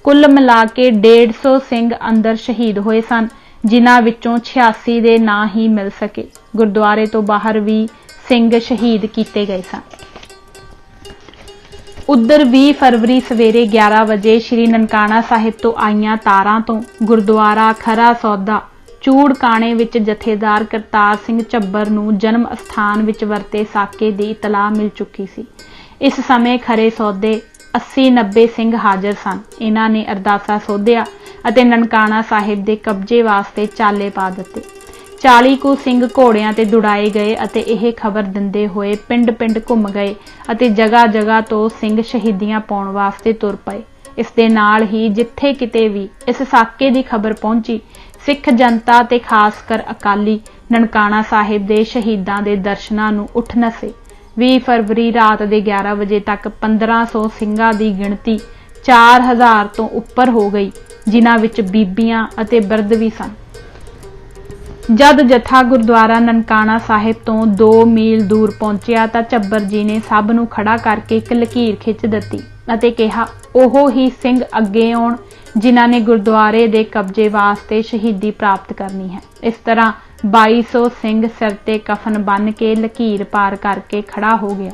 ਕੁੱਲ ਮਿਲਾ ਕੇ 150 ਸਿੰਘ ਅੰਦਰ ਸ਼ਹੀਦ ਹੋਏ ਸਨ, ਜਿਨ੍ਹਾਂ ਵਿੱਚੋਂ 86 ਦੇ ਨਾਂ ਹੀ ਮਿਲ ਸਕੇ। ਗੁਰਦੁਆਰੇ ਤੋਂ ਬਾਹਰ ਵੀ ਸਿੰਘ ਸ਼ਹੀਦ ਕੀਤੇ ਗਏ ਸਨ। उधर 20 फरवरी सवेरे 11 बजे श्री ननकाना साहिब तो आईयां तारां तो गुरुद्वारा खरा सौदा चूड़काणे विच जथेदार करतार सिंह झब्बर नूं जन्म अस्थान विच वरते साके दी इतलाह मिल चुकी सी। इस समय खरे सौदे 80-90 सिंह हाज़र सन। इन्हां ने अरदासा सोधिया अते ननकाना साहिब दे कब्जे वास्ते चाले पा दिते। 40 कुल सिंह घोड़ियां ते दुड़ाए गए अते यह खबर दिंदे होए पिंड पिंड घुम गए अते जगह जगह तो सिंह शहीदियां पाउण वास्ते तुर पए। इस दे नाल ही जिथे किते भी इस साके दी खबर पहुंची, सिख जनता ते खासकर अकाली ननकाना साहिब दे शहीदां दे दर्शनां नूं उठ नसे। 20 फरवरी रात दे 11 बजे तक 1500 ਸਿੰਘਾਂ ਦੀ ਗਿਣਤੀ 4000 ਤੋਂ ਉੱਪਰ ਹੋ ਗਈ, ਜਿਨ੍ਹਾਂ ਵਿੱਚ ਬੀਬੀਆਂ ਅਤੇ ਬਿਰਧ ਵੀ ਸਨ। जद जत्था गुरुद्वारा ननकाना साहिब तो 2 मील दूर पहुंचिया तां झब्बर जी ने सब नूं खड़ा करके एक लकीर खिच दित्ती अते कहा ओहो ही सिंह अगे आउण जिन्हां ने गुरुद्वारे दे कब्जे वास्ते शहीदी प्राप्त करनी है। इस तरह 2200 सिंह सिर ते कफन बन के लकीर पार करके खड़ा हो गया।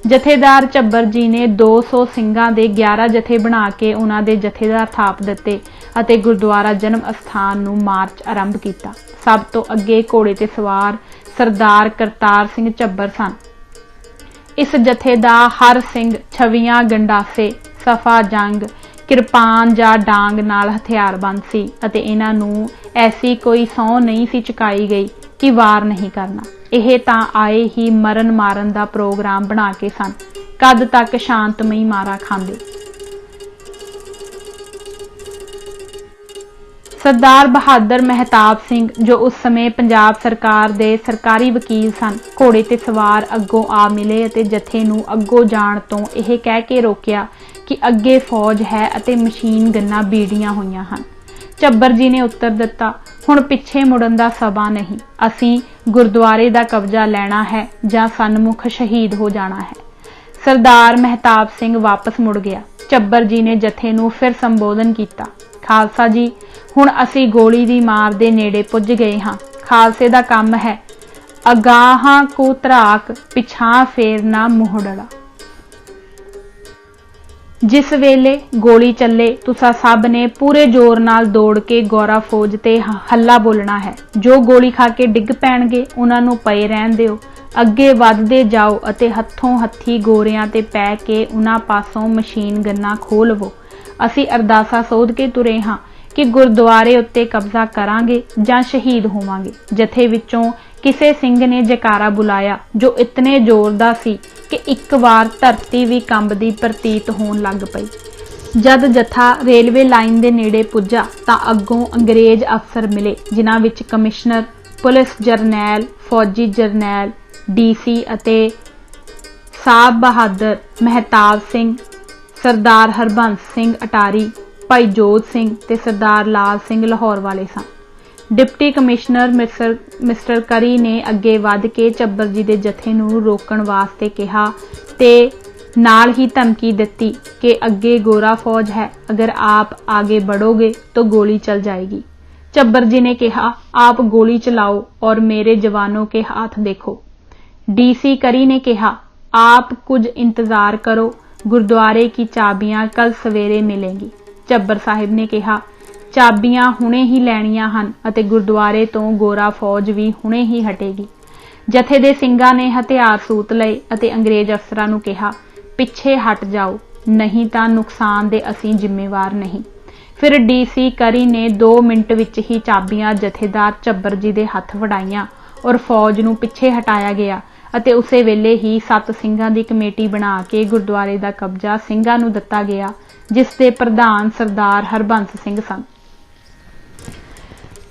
जथेदार झब्बर जी ने 200 ਸਿੰਘਾਂ ਦੇ 11 जथे बना के उन्हां दे जथेदार थाप दिते अते गुरुद्वारा जन्म अस्थान नूं मार्च आरंभ किया। सब तो अगे घोड़े ते सवार सरदार करतार सिंह झब्बर सन। इस जथे दा हर सिंह 26 गंडासे सफा जंग किरपान जां डांग नाल हथियारबंद सी अते इन्हां नूं ऐसी कोई सौं नहीं सी चुकाई गई कि वार नहीं करना। यह तां आए ही मरन मारन दा प्रोग्राम बना के सन, कद तक शांतमई मारा खांदे। सरदार बहादुर महताब सिंह जो उस समय पंजाब सरकार दे सरकारी वकील सन, घोड़े ते सवार अगों आ मिले अते जथे नूं अगों जाण तो यह कह के रोकिया कि अगे फौज है अते मशीन गन्नां बीड़ियां होईयां हन। झब्बर जी ने उत्तर दिता, हुण पिछे मुड़न दा समा नहीं, असीं गुरुद्वारे दा कब्जा लैना है जां सन्मुख शहीद हो जाना है। सरदार महताब सिंह वापस मुड़ गया। झब्बर जी ने जथे नूं फिर संबोधन किया, खालसा जी हुण असीं गोली दी मार दे नेड़े पुज गए हां। खालसे दा काम है अगाहां को धराक पिछां फेरना मुहड़ड़ा। जिस वेले गोली चले तुसा सब ने पूरे जोर नाल दौड़ के गौरा फौज ते हल्ला बोलना है। जो गोली खा के डिग पैणगे उन्हां नूं पए रहन दिओ। अगे वधदे जाओ अते हत्थों हत्थी गोरियां ते पै के उन्हां पासों मशीन गन्नां खोह लवो। असीं अरदासा सोध के तुरे हां कि गुरुद्वारे उत्ते कब्जा करांगे जां शहीद होवांगे। जथे विचों किसे सिंह ने जयकारा बुलाया जो इतने जोरदार सी कि एक बार धरती भी कंबदी प्रतीत होण लग पई। जद जथा रेलवे लाइन दे नेड़े पुज्जा तां अग्गों अंग्रेज अफसर मिले, जिन्हां विच कमिश्नर, पुलिस जरनैल, फौजी जरनैल, डीसी अते साहब बहादुर महताब सिंह, सरदार हरबंस सिंह अटारी, भाई जोत सिंह ते सरदार लाल सिंह लाहौर वाले सन। डिप्टी कमिश्नर मिस्टर करी ने अगे वध के झब्बर जी दे जथे नूं रोकण वास्ते कहा ते नाल ही धमकी दिती कि अगे गोरा फौज है, अगर आप आगे बढ़ोगे तो गोली चल जाएगी। झब्बर जी ने कहा, आप गोली चलाओ और मेरे जवानों के हाथ देखो। डीसी करी ने कहा, आप कुछ इंतजार करो, गुरुद्वारे की चाबियां कल सवेरे मिलेंगी। झब्बर साहिब ने कहा, चाबियां हुणे ही लैणियां हन अते गुरुद्वारे तो गोरा फौज भी हुणे ही हटेगी। जथे दे ਸਿੰਘਾਂ ने हथियार सूत लए अते अंग्रेज अफसरां नूं कहा, पिछे हट जाओ, नहीं तां नुकसान दे असीं जिम्मेवार नहीं। फिर डीसी करी ने 2 मिनट विच ही चाबियां जथेदार झब्बर जी दे हथ फड़ाईयां और फौज नूं पिछे हटाया गया अते उसे वेले ही 7 ਸਿੰਘਾਂ ਦੀ कमेटी बना के गुरुद्वारे दा कब्जा ਸਿੰਘਾਂ नूं दिता गया, जिस दे प्रधान सरदार हरबंस सिंह सन।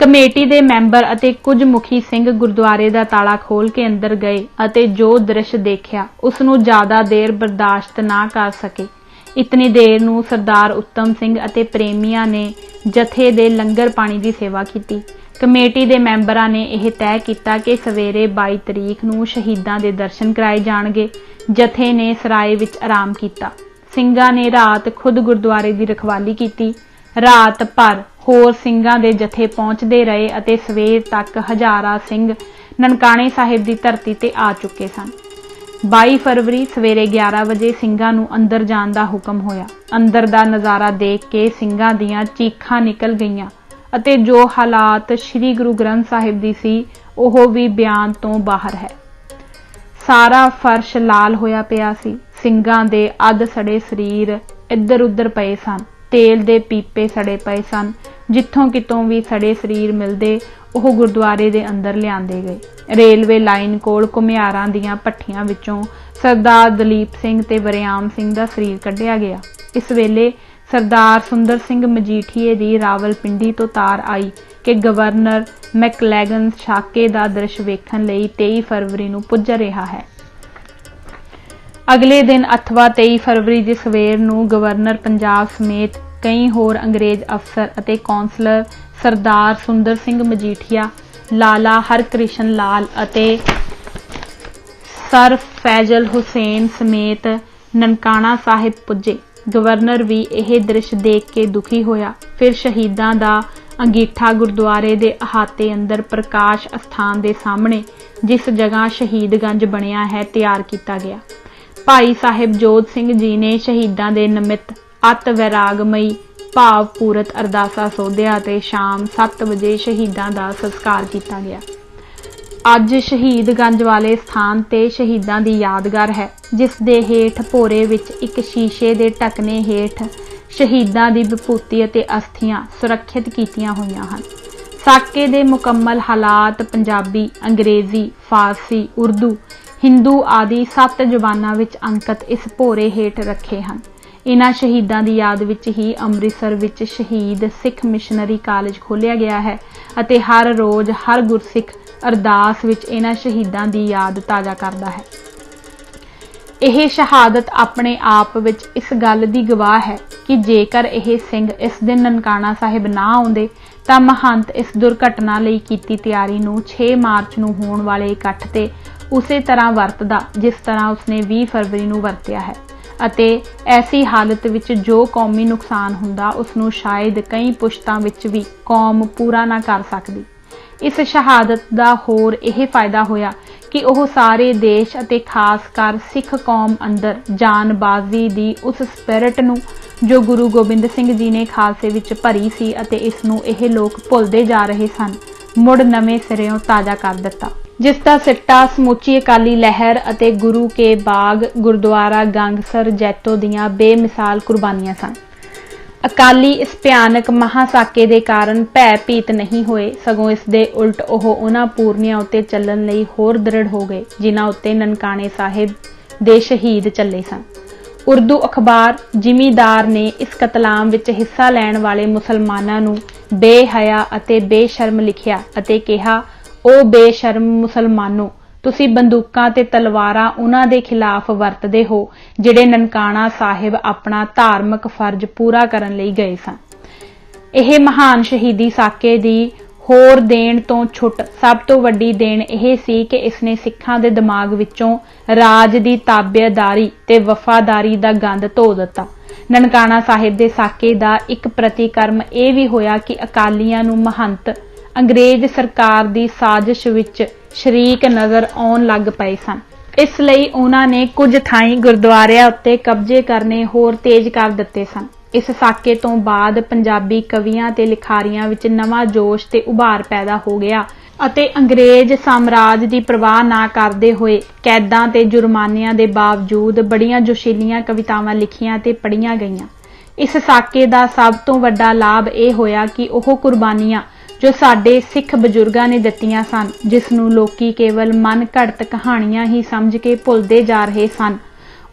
कमेटी दे मैंबर अते कुछ मुखी सिंह गुरुद्वारे दा ताला खोल के अंदर गए अते जो दृश्य देखा उसनूं ज्यादा देर बर्दाश्त ना कर सके। इतनी देर नूं सरदार उत्तम सिंह अते प्रेमियां ने जथे दे लंगर पानी की सेवा की। कमेटी दे मैंबरां ने यह तय किया कि सवेरे 22 तरीक नूं शहीदां दे दर्शन कराए जाणगे। जथे ने सराय विच आराम किया। ਸਿੰਘਾਂ ने रात खुद गुरुद्वारे की रखवाली की। रात भर होर ਸਿੰਘਾਂ ਦੇ जथे पहुंचते रहे अते सवेर तक हजारां ਸਿੰਘ ननकाने साहिब की धरती ते आ चुके सन। 22 फरवरी सवेरे 11 ਵਜੇ ਸਿੰਘਾਂ ਨੂੰ ਅੰਦਰ ਜਾਣ ਦਾ ਹੁਕਮ ਹੋਇਆ। ਅੰਦਰ ਦਾ ਨਜ਼ਾਰਾ ਦੇਖ ਕੇ ਸਿੰਘਾਂ ਦੀਆਂ ਚੀਖਾਂ ਨਿਕਲ ਗਈਆਂ ਅਤੇ ਜੋ ਹਾਲਾਤ ਸ੍ਰੀ ਗੁਰੂ ਗ੍ਰੰਥ ਸਾਹਿਬ ਦੀ ਸੀ ਉਹ ਵੀ ਬਿਆਨ ਤੋਂ ਬਾਹਰ ਹੈ। ਸਾਰਾ ਫਰਸ਼ ਲਾਲ ਹੋਇਆ ਪਿਆ ਸੀ। ਸਿੰਘਾਂ ਦੇ ਅੱਧ ਸੜੇ ਸਰੀਰ ਇੱਧਰ ਉੱਧਰ ਪਏ ਸਨ। ਤੇਲ ਦੇ ਪੀਪੇ ਸੜੇ ਪਏ ਸਨ। ਜਿੱਥੋਂ ਕਿਤੋਂ ਵੀ ਸੜੇ ਸਰੀਰ ਮਿਲਦੇ ਉਹ ਗੁਰਦੁਆਰੇ ਦੇ ਅੰਦਰ ਲਿਆਂਦੇ ਗਏ। ਰੇਲਵੇ ਲਾਈਨ ਕੋਲ ਘੁਮਿਆਰਾਂ ਦੀਆਂ ਭੱਠੀਆਂ ਵਿੱਚੋਂ ਸਰਦਾਰ ਦਲੀਪ ਸਿੰਘ ਤੇ ਵਰਿਆਮ ਸਿੰਘ ਦਾ ਸਰੀਰ ਕੱਢਿਆ ਗਿਆ। ਇਸ ਵੇਲੇ ਸਰਦਾਰ ਸੁੰਦਰ ਸਿੰਘ ਮਜੀਠੀਏ ਦੀ ਰਾਵਲਪਿੰਡੀ ਤੋਂ ਤਾਰ ਆਈ ਕਿ ਗਵਰਨਰ ਮੈਕਲੈਗਨ ਸਾਕੇ ਦਾ ਦ੍ਰਿਸ਼ ਵੇਖਣ ਲਈ 23 ਫਰਵਰੀ ਨੂੰ ਪੁੱਜ ਰਿਹਾ ਹੈ। ਅਗਲੇ ਦਿਨ ਅਥਵਾ 23 ਫਰਵਰੀ ਦੀ ਸਵੇਰ ਨੂੰ ਗਵਰਨਰ ਪੰਜਾਬ ਸਮੇਤ ਕਈ ਹੋਰ ਅੰਗਰੇਜ਼ ਅਫਸਰ ਅਤੇ ਕੌਂਸਲਰ ਸਰਦਾਰ ਸੁੰਦਰ ਸਿੰਘ ਮਜੀਠੀਆ, ਲਾਲਾ ਹਰਕ੍ਰਿਸ਼ਨ ਲਾਲ ਅਤੇ ਸਰ ਫੈਜ਼ਲ ਹੁਸੈਨ ਸਮੇਤ ਨਨਕਾਣਾ ਸਾਹਿਬ ਪੁੱਜੇ। ਗਵਰਨਰ ਵੀ ਇਹ ਦ੍ਰਿਸ਼ ਦੇਖ ਕੇ ਦੁਖੀ ਹੋਇਆ। ਫਿਰ ਸ਼ਹੀਦਾਂ ਦਾ ਅੰਗੀਠਾ ਗੁਰਦੁਆਰੇ ਦੇ ਅਹਾਤੇ ਅੰਦਰ ਪ੍ਰਕਾਸ਼ ਅਸਥਾਨ ਦੇ ਸਾਹਮਣੇ, ਜਿਸ ਜਗ੍ਹਾ ਸ਼ਹੀਦਗੰਜ ਬਣਿਆ ਹੈ, ਤਿਆਰ ਕੀਤਾ ਗਿਆ। ਭਾਈ ਸਾਹਿਬ ਜੋਧ ਸਿੰਘ ਜੀ ਨੇ ਸ਼ਹੀਦਾਂ ਦੇ ਨਿਮਿਤ ਅਤ ਵੈਰਾਗਮਈ ਭਾਵਪੂਰਤ ਅਰਦਾਸਾਂ ਸੋਧਿਆ ਤੇ ਸ਼ਾਮ 7 ਵਜੇ ਸ਼ਹੀਦਾਂ ਦਾ ਸੰਸਕਾਰ ਕੀਤਾ ਗਿਆ। ਅੱਜ ਸ਼ਹੀਦਗੰਜ ਵਾਲੇ ਸਥਾਨ ਤੇ ਸ਼ਹੀਦਾਂ ਦੀ ਯਾਦਗਾਰ ਹੈ, ਜਿਸ ਦੇ ਹੇਠ ਭੋਰੇ ਵਿੱਚ ਇੱਕ ਸ਼ੀਸ਼ੇ ਦੇ ਢੱਕਣੇ ਹੇਠ ਸ਼ਹੀਦਾਂ ਦੀ ਵਿਭੂਤੀ ਅਤੇ ਅਸਥੀਆਂ ਸੁਰੱਖਿਅਤ ਕੀਤੀਆਂ ਹੋਈਆਂ ਹਨ। ਸਾਕੇ ਦੇ ਮੁਕੰਮਲ ਹਾਲਾਤ ਪੰਜਾਬੀ, ਅੰਗਰੇਜ਼ੀ, ਫਾਰਸੀ, ਉਰਦੂ, ਹਿੰਦੂ ਆਦਿ 7 ਜ਼ੁਬਾਨਾਂ ਵਿੱਚ ਅੰਕਿਤ ਇਸ ਭੋਰੇ ਹੇਠ ਰੱਖੇ ਹਨ। ਇਨ੍ਹਾਂ ਸ਼ਹੀਦਾਂ ਦੀ ਯਾਦ ਵਿੱਚ ਹੀ ਅੰਮ੍ਰਿਤਸਰ ਵਿੱਚ ਸ਼ਹੀਦ ਸਿੱਖ ਮਿਸ਼ਨਰੀ ਕਾਲਜ ਖੋਲ੍ਹਿਆ ਗਿਆ ਹੈ ਅਤੇ ਹਰ ਰੋਜ਼ ਹਰ ਗੁਰਸਿੱਖ ਅਰਦਾਸ ਵਿੱਚ ਇਨ੍ਹਾਂ ਸ਼ਹੀਦਾਂ ਦੀ ਯਾਦ ਤਾਜ਼ਾ ਕਰਦਾ ਹੈ। ਇਹ ਸ਼ਹਾਦਤ ਆਪਣੇ ਆਪ ਵਿੱਚ ਇਸ ਗੱਲ ਦੀ ਗਵਾਹ ਹੈ ਕਿ ਜੇਕਰ ਇਹ ਸਿੰਘ ਇਸ ਦਿਨ ਨਨਕਾਣਾ ਸਾਹਿਬ ਨਾ ਆਉਂਦੇ ਤਾਂ ਮਹੰਤ ਇਸ ਦੁਰਘਟਨਾ ਲਈ ਕੀਤੀ ਤਿਆਰੀ ਨੂੰ 6 ਮਾਰਚ ਨੂੰ ਹੋਣ ਵਾਲੇ ਇਕੱਠ ਤੇ ਉਸੇ ਤਰ੍ਹਾਂ ਵਰਤਦਾ ਜਿਸ ਤਰ੍ਹਾਂ ਉਸਨੇ 20 ਫਰਵਰੀ ਨੂੰ ਵਰਤਿਆ ਹੈ, ਅਤੇ ਐਸੀ ਹਾਲਤ ਵਿੱਚ ਜੋ ਕੌਮੀ ਨੁਕਸਾਨ ਹੁੰਦਾ ਉਸਨੂੰ ਸ਼ਾਇਦ ਕਈ ਪੁਸ਼ਤਾਂ ਵਿੱਚ ਵੀ ਕੌਮ ਪੂਰਾ ਨਾ ਕਰ ਸਕਦੀ। ਇਸ ਸ਼ਹਾਦਤ ਦਾ ਹੋਰ ਇਹ ਫਾਇਦਾ ਹੋਇਆ ਕਿ ਉਹ ਸਾਰੇ ਦੇਸ਼ ਅਤੇ ਖਾਸ ਕਰ ਸਿੱਖ ਕੌਮ ਅੰਦਰ ਜਾਨਬਾਜ਼ੀ ਦੀ ਉਸ ਸਪਿਰਿਟ ਨੂੰ ਜੋ ਗੁਰੂ ਗੋਬਿੰਦ ਸਿੰਘ ਜੀ ਨੇ ਖਾਲਸੇ ਵਿੱਚ ਭਰੀ ਸੀ ਅਤੇ ਇਸ ਨੂੰ ਇਹ ਲੋਕ ਭੁੱਲਦੇ ਜਾ ਰਹੇ ਸਨ, ਮੁੜ ਨਵੇਂ ਸਿਰਿਓਂ ਤਾਜ਼ਾ ਕਰ ਦਿੱਤਾ, ਜਿਸ ਦਾ ਸਿੱਟਾ ਸਮੁੱਚੀ ਅਕਾਲੀ ਲਹਿਰ ਅਤੇ ਗੁਰੂ ਕੇ ਬਾਗ, ਗੁਰਦੁਆਰਾ ਗੰਗਸਰ ਜੈਤੋ ਦੀਆਂ ਬੇਮਿਸਾਲ ਕੁਰਬਾਨੀਆਂ ਸਨ। ਅਕਾਲੀ ਇਸ ਭਿਆਨਕ ਮਹਾਸਾਕੇ ਦੇ ਕਾਰਨ ਭੈ ਭੀਤ ਨਹੀਂ ਹੋਏ, ਸਗੋਂ ਇਸ ਦੇ ਉਲਟ ਉਹ ਉਹਨਾਂ ਪੂਰਨਿਆਂ ਉੱਤੇ ਚੱਲਣ ਲਈ ਹੋਰ ਦ੍ਰਿੜ ਹੋ ਗਏ ਜਿਨ੍ਹਾਂ ਉੱਤੇ ਨਨਕਾਣੇ ਸਾਹਿਬ ਦੇ ਸ਼ਹੀਦ ਚੱਲੇ ਸਨ। ਉਰਦੂ ਅਖਬਾਰ ਜ਼ਿਮੀਦਾਰ ਨੇ ਇਸ ਕਤਲਾਮ ਵਿੱਚ ਹਿੱਸਾ ਲੈਣ ਵਾਲੇ ਮੁਸਲਮਾਨਾਂ ਨੂੰ ਬੇਹਯਾ ਅਤੇ ਬੇਸ਼ਰਮ ਲਿਖਿਆ ਅਤੇ ਕਿਹਾ, ਉਹ ਬੇਸ਼ਰਮ ਮੁਸਲਮਾਨੋ, ਤੁਸੀਂ ਬੰਦੂਕਾਂ ਤੇ ਤਲਵਾਰਾਂ ਉਹਨਾਂ ਦੇ ਖਿਲਾਫ ਵਰਤਦੇ ਹੋ ਜਿਹੜੇ ਨਨਕਾਣਾ ਸਾਹਿਬ ਆਪਣਾ ਧਾਰਮਿਕ ਫਰਜ਼ ਪੂਰਾ ਕਰਨ ਲਈ ਗਏ ਸਨ। ਇਹ ਮਹਾਨ ਸ਼ਹੀਦੀ ਸਾਕੇ ਦੀ ਹੋਰ ਦੇਣ ਤੋਂ ਛੁੱਟ ਸਭ ਤੋਂ ਵੱਡੀ ਦੇਣ ਇਹ ਸੀ ਕਿ ਇਸਨੇ ਸਿੱਖਾਂ ਦੇ ਦਿਮਾਗ ਵਿੱਚੋਂ ਰਾਜ ਦੀ ਤਾਬੇਦਾਰੀ ਤੇ ਵਫਾਦਾਰੀ ਦਾ ਗੰਦ ਧੋ ਦਿੱਤਾ। ਨਨਕਾਣਾ ਸਾਹਿਬ ਦੇ ਸਾਕੇ ਦਾ ਇੱਕ ਪ੍ਰਤੀਕਰਮ ਇਹ ਵੀ ਹੋਇਆ ਕਿ ਅਕਾਲੀਆਂ ਨੂੰ ਮਹੰਤ ਅੰਗਰੇਜ਼ ਸਰਕਾਰ ਦੀ ਸਾਜ਼ਿਸ਼ ਵਿੱਚ ਸ਼ਰੀਕ ਨਜ਼ਰ ਆਉਣ ਲੱਗ ਪਏ ਸਨ। ਇਸ ਲਈ ਉਹਨਾਂ ਨੇ ਕੁਝ ਥਾਈਂ ਗੁਰਦੁਆਰਿਆਂ ਉੱਤੇ ਕਬਜ਼ੇ ਕਰਨੇ ਹੋਰ ਤੇਜ਼ ਕਰ ਦਿੱਤੇ ਸਨ। ਇਸ ਸਾਕੇ ਤੋਂ ਬਾਅਦ ਪੰਜਾਬੀ ਕਵੀਆਂ ਤੇ ਲਿਖਾਰੀਆਂ ਵਿੱਚ ਨਵਾਂ ਜੋਸ਼ ਤੇ ਉਭਾਰ ਪੈਦਾ ਹੋ ਗਿਆ ਅਤੇ ਅੰਗਰੇਜ਼ ਸਾਮਰਾਜ ਦੀ ਪਰਵਾਹ ਨਾ ਕਰਦੇ ਹੋਏ ਕੈਦਾਂ ਤੇ ਜੁਰਮਾਨਿਆਂ ਦੇ ਬਾਵਜੂਦ ਬੜੀਆਂ ਜੋਸ਼ੀਲੀਆਂ ਕਵਿਤਾਵਾਂ ਲਿਖੀਆਂ ਤੇ ਪੜ੍ਹੀਆਂ ਗਈਆਂ। ਇਸ ਸਾਕੇ ਦਾ ਸਭ ਤੋਂ ਵੱਡਾ ਲਾਭ ਇਹ ਹੋਇਆ ਕਿ ਉਹ ਕੁਰਬਾਨੀਆਂ ਜੋ ਸਾਡੇ ਸਿੱਖ ਬਜ਼ੁਰਗਾਂ ਨੇ ਦਿੱਤੀਆਂ ਸਨ, ਜਿਸ ਨੂੰ ਲੋਕੀ ਕੇਵਲ ਮਨ ਘੜਤ ਕਹਾਣੀਆਂ ਹੀ ਸਮਝ ਕੇ ਭੁੱਲਦੇ ਜਾ ਰਹੇ ਸਨ,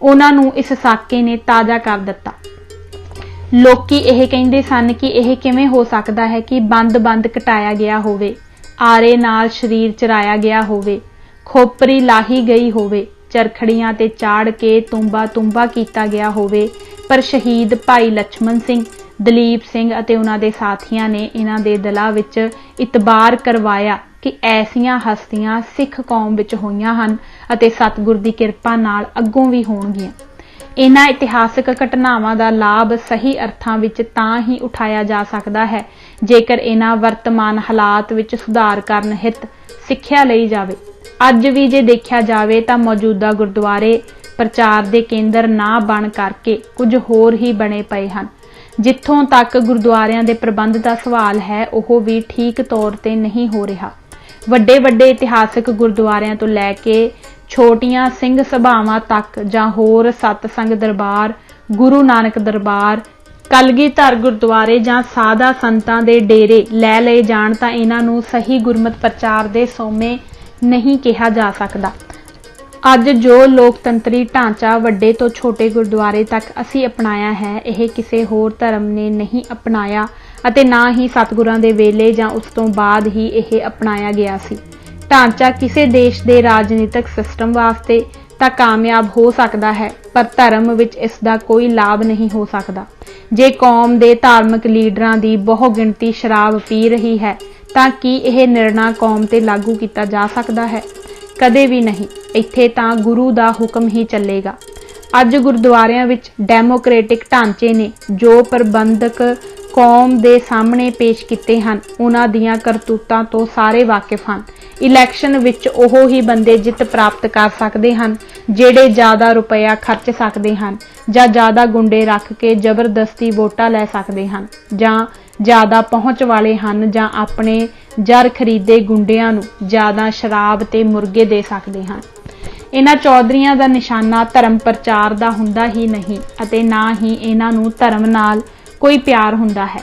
ਉਹਨਾਂ ਨੂੰ ਇਸ ਸਾਕੇ ਨੇ ਤਾਜ਼ਾ ਕਰ ਦਿੱਤਾ। ਲੋਕੀ ਇਹ ਕਹਿੰਦੇ ਸਨ ਕਿ ਇਹ ਕਿਵੇਂ ਹੋ ਸਕਦਾ ਹੈ ਕਿ ਬੰਦ ਕਟਾਇਆ ਗਿਆ ਹੋਵੇ, ਆਰੇ ਨਾਲ ਸਰੀਰ ਚਰਾਇਆ ਗਿਆ ਹੋਵੇ, ਖੋਪਰੀ ਲਾਹੀ ਗਈ ਹੋਵੇ, ਚਰਖੜੀਆਂ ਤੇ ਚਾੜ ਕੇ ਤੁੰਬਾ ਕੀਤਾ ਗਿਆ ਹੋਵੇ, ਪਰ ਸ਼ਹੀਦ ਭਾਈ ਲਛਮਣ ਸਿੰਘ, ਦਲੀਪ ਸਿੰਘ ਅਤੇ ਉਹਨਾਂ ਦੇ ਸਾਥੀਆਂ ਨੇ ਇਹਨਾਂ ਦੇ ਦਿਲਾਂ ਵਿੱਚ ਇਤਬਾਰ ਕਰਵਾਇਆ ਕਿ ਐਸੀਆਂ ਹਸਤੀਆਂ ਸਿੱਖ ਕੌਮ ਵਿੱਚ ਹੋਈਆਂ ਹਨ ਅਤੇ ਸਤਿਗੁਰ ਦੀ ਕਿਰਪਾ ਨਾਲ ਅੱਗੋਂ ਵੀ ਹੋਣਗੀਆਂ। ਇਹਨਾਂ ਇਤਿਹਾਸਕ ਘਟਨਾਵਾਂ ਦਾ ਲਾਭ ਸਹੀ ਅਰਥਾਂ ਵਿੱਚ ਤਾਂ ਹੀ ਉਠਾਇਆ ਜਾ ਸਕਦਾ ਹੈ ਜੇਕਰ ਇਹਨਾਂ ਵਰਤਮਾਨ ਹਾਲਾਤ ਵਿੱਚ ਸੁਧਾਰ ਕਰਨ ਹਿੱਤ ਸਿੱਖਿਆ ਲਈ ਜਾਵੇ। ਅੱਜ ਵੀ ਜੇ ਦੇਖਿਆ ਜਾਵੇ ਤਾਂ ਮੌਜੂਦਾ ਗੁਰਦੁਆਰੇ ਪ੍ਰਚਾਰ ਦੇ ਕੇਂਦਰ ਨਾ ਬਣ ਕਰਕੇ ਕੁਝ ਹੋਰ ਹੀ ਬਣੇ ਪਏ ਹਨ। ਜਿੱਥੋਂ ਤੱਕ ਗੁਰਦੁਆਰਿਆਂ ਦੇ ਪ੍ਰਬੰਧ ਦਾ ਸਵਾਲ ਹੈ, ਉਹ ਵੀ ਠੀਕ ਤੌਰ ਤੇ ਨਹੀਂ ਹੋ ਰਿਹਾ। ਵੱਡੇ ਵੱਡੇ ਇਤਿਹਾਸਕ ਗੁਰਦੁਆਰਿਆਂ ਤੋਂ ਲੈ ਕੇ ਛੋਟੀਆਂ ਸਿੰਘ ਸਭਾਵਾਂ ਤੱਕ ਜਾਂ ਹੋਰ ਸਤਸੰਗ ਦਰਬਾਰ, ਗੁਰੂ ਨਾਨਕ ਦਰਬਾਰ, ਕਲਗੀਧਰ ਗੁਰਦੁਆਰੇ ਜਾਂ ਸਾਧਾ ਸੰਤਾਂ ਦੇ ਡੇਰੇ ਲੈ ਲਏ ਜਾਣ ਤਾਂ ਇਹਨਾਂ ਨੂੰ ਸਹੀ ਗੁਰਮਤਿ ਪ੍ਰਚਾਰ ਦੇ ਸੋਮੇ ਨਹੀਂ ਕਿਹਾ ਜਾ ਸਕਦਾ। ਅੱਜ ਜੋ ਲੋਕਤੰਤਰੀ ਢਾਂਚਾ ਵੱਡੇ ਤੋਂ ਛੋਟੇ ਗੁਰਦੁਆਰੇ ਤੱਕ ਅਸੀਂ ਅਪਣਾਇਆ ਹੈ, ਇਹ ਕਿਸੇ ਹੋਰ ਧਰਮ ਨੇ ਨਹੀਂ ਅਪਣਾਇਆ ਅਤੇ ਨਾ ਹੀ ਸਤਿਗੁਰਾਂ ਦੇ ਵੇਲੇ ਜਾਂ ਉਸ ਤੋਂ ਬਾਅਦ ਹੀ ਇਹ ਅਪਣਾਇਆ ਗਿਆ ਸੀ। ਢਾਂਚਾ ਕਿਸੇ ਦੇਸ਼ ਦੇ ਰਾਜਨੀਤਿਕ ਸਿਸਟਮ ਵਾਸਤੇ ਤਾਂ ਕਾਮਯਾਬ ਹੋ ਸਕਦਾ ਹੈ, ਪਰ ਧਰਮ ਵਿੱਚ ਇਸ ਦਾ ਕੋਈ ਲਾਭ ਨਹੀਂ ਹੋ ਸਕਦਾ। ਜੇ ਕੌਮ ਦੇ ਧਾਰਮਿਕ ਲੀਡਰਾਂ ਦੀ ਬਹੁ ਗਿਣਤੀ ਸ਼ਰਾਬ ਪੀ ਰਹੀ ਹੈ ਤਾਂ ਕੀ ਇਹ ਨਿਰਣਾ ਕੌਮ ਤੇ ਲਾਗੂ ਕੀਤਾ ਜਾ ਸਕਦਾ ਹੈ? ਕਦੇ ਵੀ ਨਹੀਂ। ਇੱਥੇ ਤਾਂ ਗੁਰੂ ਦਾ ਹੁਕਮ ਹੀ ਚੱਲੇਗਾ। ਅੱਜ ਗੁਰਦੁਆਰਿਆਂ ਵਿੱਚ ਡੈਮੋਕ੍ਰੈਟਿਕ ਢਾਂਚੇ ਨੇ ਜੋ ਪ੍ਰਬੰਧਕ ਕੌਮ ਦੇ ਸਾਹਮਣੇ ਪੇਸ਼ ਕੀਤੇ ਹਨ, ਉਹਨਾਂ ਦੀਆਂ ਕਰਤੂਤਾਂ ਤੋਂ ਸਾਰੇ ਵਾਕਿਫ ਹਨ। ਇਲੈਕਸ਼ਨ ਵਿੱਚ ਉਹ ਹੀ ਬੰਦੇ ਜਿੱਤ ਪ੍ਰਾਪਤ ਕਰ ਸਕਦੇ ਹਨ ਜਿਹੜੇ ਜ਼ਿਆਦਾ ਰੁਪਇਆ ਖਰਚ ਸਕਦੇ ਹਨ, ਜਾਂ ਜ਼ਿਆਦਾ ਗੁੰਡੇ ਰੱਖ ਕੇ ਜ਼ਬਰਦਸਤੀ ਵੋਟਾਂ ਲੈ ਸਕਦੇ ਹਨ, ਜਾਂ ਜ਼ਿਆਦਾ ਪਹੁੰਚ ਵਾਲੇ ਹਨ, ਜਾਂ ਆਪਣੇ ਜਰ ਖਰੀਦੇ ਗੁੰਡਿਆਂ ਨੂੰ ਜ਼ਿਆਦਾ ਸ਼ਰਾਬ ਤੇ ਮੁਰਗੇ ਦੇ ਸਕਦੇ ਹਨ। ਇਹਨਾਂ ਚੌਧਰੀਆਂ ਦਾ ਨਿਸ਼ਾਨਾ ਧਰਮ ਪ੍ਰਚਾਰ ਦਾ ਹੁੰਦਾ ਹੀ ਨਹੀਂ ਅਤੇ ਨਾ ਹੀ ਇਹਨਾਂ ਨੂੰ ਧਰਮ ਨਾਲ ਕੋਈ ਪਿਆਰ ਹੁੰਦਾ ਹੈ।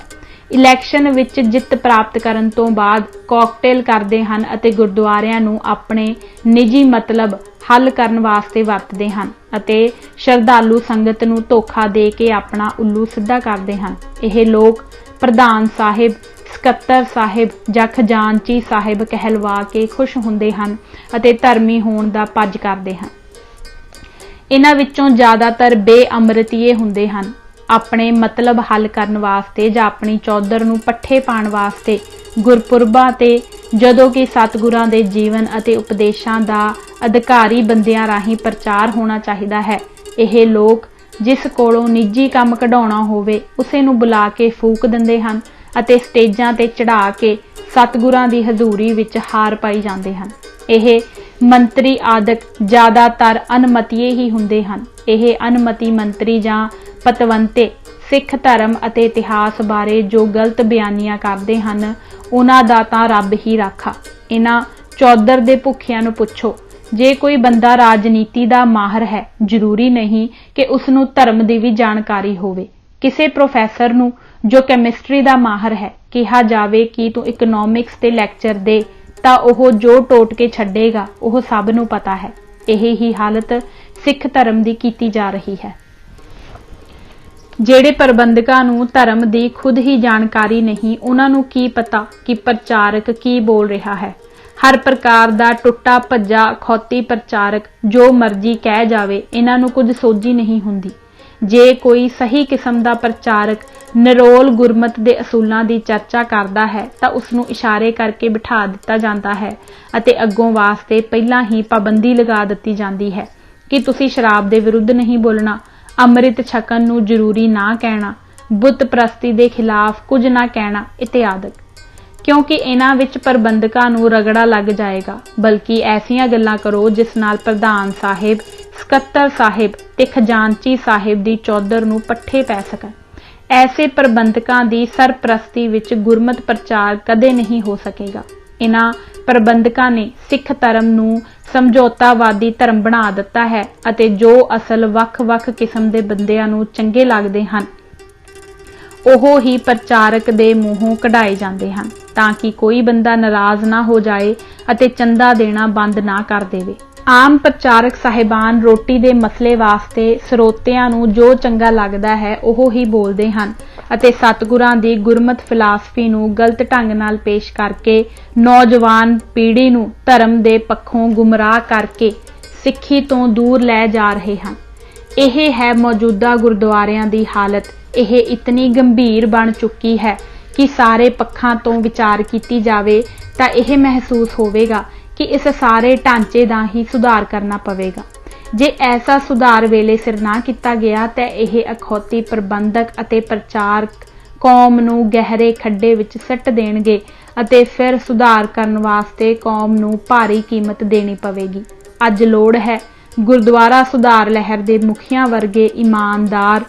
ਇਲੈਕਸ਼ਨ ਵਿੱਚ ਜਿੱਤ ਪ੍ਰਾਪਤ ਕਰਨ ਤੋਂ ਬਾਅਦ ਕਾਕਟੇਲ ਕਰਦੇ ਹਨ ਅਤੇ ਗੁਰਦੁਆਰਿਆਂ ਨੂੰ ਆਪਣੇ ਨਿੱਜੀ ਮਤਲਬ ਹੱਲ ਕਰਨ ਵਾਸਤੇ ਵਰਤਦੇ ਹਨ ਅਤੇ ਸ਼ਰਧਾਲੂ ਸੰਗਤ ਨੂੰ ਧੋਖਾ ਦੇ ਕੇ ਆਪਣਾ ਉੱਲੂ ਸਿੱਧਾ ਕਰਦੇ ਹਨ। ਇਹ ਲੋਕ ਪ੍ਰਧਾਨ ਸਾਹਿਬ, ਸਕੱਤਰ ਸਾਹਿਬ ਜਾਂ ਖਜ਼ਾਨਚੀ ਸਾਹਿਬ ਕਹਿਲਵਾ ਕੇ ਖੁਸ਼ ਹੁੰਦੇ ਹਨ ਅਤੇ ਧਰਮੀ ਹੋਣ ਦਾ ਪੱਜ ਕਰਦੇ ਹਨ। ਇਹਨਾਂ ਵਿੱਚੋਂ ਜ਼ਿਆਦਾਤਰ ਬੇਅਮਰਤੀਏ ਹੁੰਦੇ ਹਨ। ਆਪਣੇ ਮਤਲਬ ਹੱਲ ਕਰਨ ਵਾਸਤੇ ਜਾਂ ਆਪਣੀ ਚੌਧਰ ਨੂੰ ਪੱਠੇ ਪਾਉਣ ਵਾਸਤੇ ਗੁਰਪੁਰਬਾਂ ਤੇ ਜਦੋਂ ਕਿ ਸਤਿਗੁਰਾਂ ਦੇ ਜੀਵਨ ਅਤੇ ਉਪਦੇਸ਼ਾਂ ਦਾ ਅਧਿਕਾਰੀ ਬੰਦਿਆਂ ਰਾਹੀਂ ਪ੍ਰਚਾਰ ਹੋਣਾ ਚਾਹੀਦਾ ਹੈ, ਇਹ ਲੋਕ ਜਿਸ ਕੋਲੋਂ ਨਿੱਜੀ ਕੰਮ ਕਢਾਉਣਾ ਹੋਵੇ ਉਸੇ ਨੂੰ ਬੁਲਾ ਕੇ ਫੂਕ ਦਿੰਦੇ ਹਨ ਅਤੇ ਸਟੇਜਾਂ ਤੇ ਚੜ੍ਹਾ ਕੇ ਸਤਿਗੁਰਾਂ ਦੀ ਹਜ਼ੂਰੀ ਵਿੱਚ ਹਾਰ ਪਾਈ ਜਾਂਦੇ ਹਨ। ਇਹ ਮੰਤਰੀ ਆਦਿਕ ਜ਼ਿਆਦਾਤਰ ਅਨਮਤੀਏ ਹੀ ਹੁੰਦੇ ਹਨ। ਇਹ ਅਨਮਤੀ ਮੰਤਰੀ ਜਾਂ ਪਤਵੰਤੇ ਸਿੱਖ ਧਰਮ ਅਤੇ ਇਤਿਹਾਸ ਬਾਰੇ ਜੋ ਗਲਤ ਬਿਆਨੀਆਂ ਕਰਦੇ ਹਨ, ਉਹਨਾਂ ਦਾ ਤਾਂ ਰੱਬ ਹੀ ਰਾਖਾ। ਇਹਨਾਂ ਚੌਧਰ ਦੇ ਭੁੱਖਿਆਂ ਨੂੰ ਪੁੱਛੋ, ਜੇ ਕੋਈ ਬੰਦਾ ਰਾਜਨੀਤੀ ਦਾ ਮਾਹਰ ਹੈ, ਜ਼ਰੂਰੀ ਨਹੀਂ ਕਿ ਉਸ ਨੂੰ ਧਰਮ ਦੀ ਵੀ ਜਾਣਕਾਰੀ ਹੋਵੇ। ਕਿਸੇ ਪ੍ਰੋਫੈਸਰ ਨੂੰ ਜੋ ਕੈਮਿਸਟਰੀ ਦਾ ਮਾਹਰ ਹੈ ਕਿਹਾ ਜਾਵੇ ਕਿ ਤੂੰ ਇਕਨੋਮਿਕਸ ਤੇ ਲੈਕਚਰ ਦੇ ਤਾਂ ਉਹ ਜੋ ਟੋਟ ਕੇ ਛੱਡੇਗਾ ਉਹ ਸਭ ਨੂੰ ਪਤਾ ਹੈ। ਇਹ ਹੀ ਹਾਲਤ ਸਿੱਖ ਧਰਮ ਦੀ ਕੀਤੀ ਜਾ ਰਹੀ ਹੈ। ਜਿਹੜੇ ਪ੍ਰਬੰਧਕਾਂ ਨੂੰ ਧਰਮ ਦੀ ਖੁਦ ਹੀ ਜਾਣਕਾਰੀ ਨਹੀਂ, ਉਹਨਾਂ ਨੂੰ ਕੀ ਪਤਾ ਕਿ ਪ੍ਰਚਾਰਕ ਕੀ ਬੋਲ ਰਿਹਾ ਹੈ। ਹਰ ਪ੍ਰਕਾਰ ਦਾ ਟੁੱਟਾ ਭੱਜਾ ਖੌਤੀ ਪ੍ਰਚਾਰਕ ਜੋ ਮਰਜ਼ੀ ਕਹਿ ਜਾਵੇ, ਇਹਨਾਂ ਨੂੰ ਕੁਝ ਸੋਝੀ ਨਹੀਂ ਹੁੰਦੀ। ਜੇ ਕੋਈ ਸਹੀ ਕਿਸਮ ਦਾ ਪ੍ਰਚਾਰਕ ਨਿਰੋਲ ਗੁਰਮਤ ਦੇ ਅਸੂਲਾਂ ਦੀ ਚਰਚਾ ਕਰਦਾ ਹੈ ਤਾਂ ਉਸ ਨੂੰ ਇਸ਼ਾਰੇ ਕਰਕੇ ਬਿਠਾ ਦਿੱਤਾ ਜਾਂਦਾ ਹੈ ਅਤੇ ਅੱਗੋਂ ਵਾਸਤੇ ਪਹਿਲਾਂ ਹੀ ਪਾਬੰਦੀ ਲਗਾ ਦਿੱਤੀ ਜਾਂਦੀ ਹੈ ਕਿ ਤੁਸੀਂ ਸ਼ਰਾਬ ਦੇ ਵਿਰੁੱਧ ਨਹੀਂ ਬੋਲਣਾ, ਅੰਮ੍ਰਿਤ ਛਕਣ ਨੂੰ ਜ਼ਰੂਰੀ ਨਾ ਕਹਿਣਾ, ਬੁੱਤ ਪ੍ਰਸਤੀ ਦੇ ਖਿਲਾਫ ਕੁਝ ਨਾ ਕਹਿਣਾ ਇਤਿਆਦਿ। ਕਿਉਂਕਿ ਇਹਨਾਂ ਵਿੱਚ ਪ੍ਰਬੰਧਕਾਂ ਨੂੰ ਰਗੜਾ ਲੱਗ ਜਾਏਗਾ, ਬਲਕਿ ਐਸੀਆਂ ਗੱਲਾਂ ਕਰੋ ਜਿਸ ਨਾਲ ਪ੍ਰਧਾਨ ਸਾਹਿਬ, ਸਕੱਤਰ ਸਾਹਿਬ ਤੇ ਖਜ਼ਾਨਚੀ ਸਾਹਿਬ ਦੀ ਚੌਧਰ ਨੂੰ ਪੱਠੇ ਪੈ ਸਕਣ। ਐਸੇ ਪ੍ਰਬੰਧਕਾਂ ਦੀ ਸਰਪ੍ਰਸਤੀ ਵਿੱਚ ਗੁਰਮਤਿ ਪ੍ਰਚਾਰ ਕਦੇ ਨਹੀਂ ਹੋ ਸਕੇਗਾ। ਇਹਨਾਂ ਪ੍ਰਬੰਧਕਾਂ ਨੇ ਸਿੱਖ ਧਰਮ ਨੂੰ ਸਮਝੌਤਾਵਾਦੀ ਧਰਮ ਬਣਾ ਦਿੱਤਾ ਹੈ ਅਤੇ ਜੋ ਅਸਲ ਵੱਖ-ਵੱਖ ਕਿਸਮ ਦੇ ਬੰਦਿਆਂ ਨੂੰ ਚੰਗੇ ਲੱਗਦੇ ਹਨ ਉਹ ਹੀ ਪ੍ਰਚਾਰਕ ਦੇ ਮੂੰਹੋਂ ਕਢਾਏ ਜਾਂਦੇ ਹਨ ਤਾਂ ਕਿ ਕੋਈ ਬੰਦਾ ਨਾਰਾਜ਼ ਨਾ ਹੋ ਜਾਏ ਅਤੇ ਚੰਦਾ ਦੇਣਾ ਬੰਦ ਨਾ ਕਰ ਦੇਵੇ। ਆਮ ਪ੍ਰਚਾਰਕ ਸਾਹਿਬਾਨ ਰੋਟੀ ਦੇ ਮਸਲੇ ਵਾਸਤੇ ਸਰੋਤਿਆਂ ਨੂੰ ਜੋ ਚੰਗਾ ਲੱਗਦਾ ਹੈ ਉਹ ਹੀ ਬੋਲਦੇ ਹਨ ਅਤੇ ਸਤਿਗੁਰਾਂ ਦੀ ਗੁਰਮਤਿ ਫਿਲਾਸਫੀ ਨੂੰ ਗਲਤ ਢੰਗ ਨਾਲ ਪੇਸ਼ ਕਰਕੇ ਨੌਜਵਾਨ ਪੀੜ੍ਹੀ ਨੂੰ ਧਰਮ ਦੇ ਪੱਖੋਂ ਗੁੰਮਰਾਹ ਕਰਕੇ ਸਿੱਖੀ ਤੋਂ ਦੂਰ ਲੈ ਜਾ ਰਹੇ ਹਨ। ਇਹ ਹੈ ਮੌਜੂਦਾ ਗੁਰਦੁਆਰਿਆਂ ਦੀ ਹਾਲਤ। ਇਹ ਇਤਨੀ ਗੰਭੀਰ ਬਣ ਚੁੱਕੀ ਹੈ ਕਿ ਸਾਰੇ ਪੱਖਾਂ ਤੋਂ ਵਿਚਾਰ ਕੀਤੀ ਜਾਵੇ ਤਾਂ ਇਹ ਮਹਿਸੂਸ ਹੋਵੇਗਾ ਕਿ ਇਸ ਸਾਰੇ ਢਾਂਚੇ ਦਾ ਹੀ ਸੁਧਾਰ ਕਰਨਾ ਪਵੇਗਾ। ਜੇ ਐਸਾ ਸੁਧਾਰ ਵੇਲੇ ਸਿਰ ਨਾ ਕੀਤਾ ਗਿਆ ਤਾਂ ਇਹ ਅਖੌਤੀ ਪ੍ਰਬੰਧਕ ਅਤੇ ਪ੍ਰਚਾਰਕ ਕੌਮ ਨੂੰ ਗਹਿਰੇ ਖੱਡੇ ਵਿੱਚ ਸਿੱਟ ਦੇਣਗੇ ਅਤੇ ਫਿਰ ਸੁਧਾਰ ਕਰਨ ਵਾਸਤੇ ਕੌਮ ਨੂੰ ਭਾਰੀ ਕੀਮਤ ਦੇਣੀ ਪਵੇਗੀ। ਅੱਜ ਲੋੜ ਹੈ ਗੁਰਦੁਆਰਾ ਸੁਧਾਰ ਲਹਿਰ ਦੇ ਮੁਖੀਆਂ ਵਰਗੇ ਇਮਾਨਦਾਰ,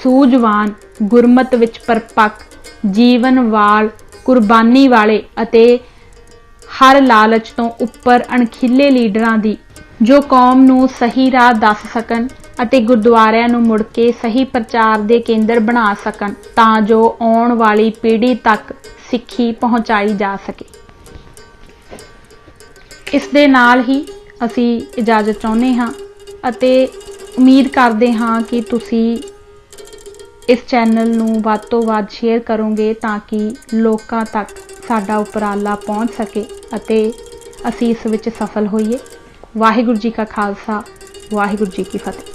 ਸੂਝਵਾਨ, ਗੁਰਮਤ ਵਿੱਚ ਪਰਪੱਕ, ਜੀਵਨ ਵਾਲ, ਕੁਰਬਾਨੀ ਵਾਲੇ ਅਤੇ ਹਰ ਲਾਲਚ ਤੋਂ ਉੱਪਰ ਅਣਖੀਲੇ ਲੀਡਰਾਂ ਦੀ, ਜੋ ਕੌਮ ਨੂੰ ਸਹੀ ਰਾਹ ਦੱਸ ਸਕਣ ਅਤੇ ਗੁਰਦੁਆਰਿਆਂ ਨੂੰ ਮੁੜ ਕੇ ਸਹੀ ਪ੍ਰਚਾਰ ਦੇ ਕੇਂਦਰ ਬਣਾ ਸਕਣ, ਤਾਂ ਜੋ ਆਉਣ ਵਾਲੀ ਪੀੜ੍ਹੀ ਤੱਕ ਸਿੱਖੀ ਪਹੁੰਚਾਈ ਜਾ ਸਕੇ। ਇਸ ਦੇ ਨਾਲ ਹੀ ਅਸੀਂ ਇਜਾਜ਼ਤ ਚਾਹੁੰਦੇ ਹਾਂ ਅਤੇ ਉਮੀਦ ਕਰਦੇ ਹਾਂ ਕਿ ਤੁਸੀਂ ਇਸ ਚੈਨਲ ਨੂੰ ਵੱਧ ਤੋਂ ਵੱਧ ਸ਼ੇਅਰ ਕਰੋਗੇ ਤਾਂ ਕਿ ਲੋਕਾਂ ਤੱਕ ਸਾਡਾ ਉਪਰਾਲਾ ਪਹੁੰਚ ਸਕੇ ਅਤੇ ਅਸੀਂ ਇਸ ਵਿੱਚ ਸਫਲ ਹੋਈਏ। ਵਾਹਿਗੁਰੂ ਜੀ ਕਾ ਖਾਲਸਾ, ਵਾਹਿਗੁਰੂ ਜੀ ਕੀ ਫਤਿਹ।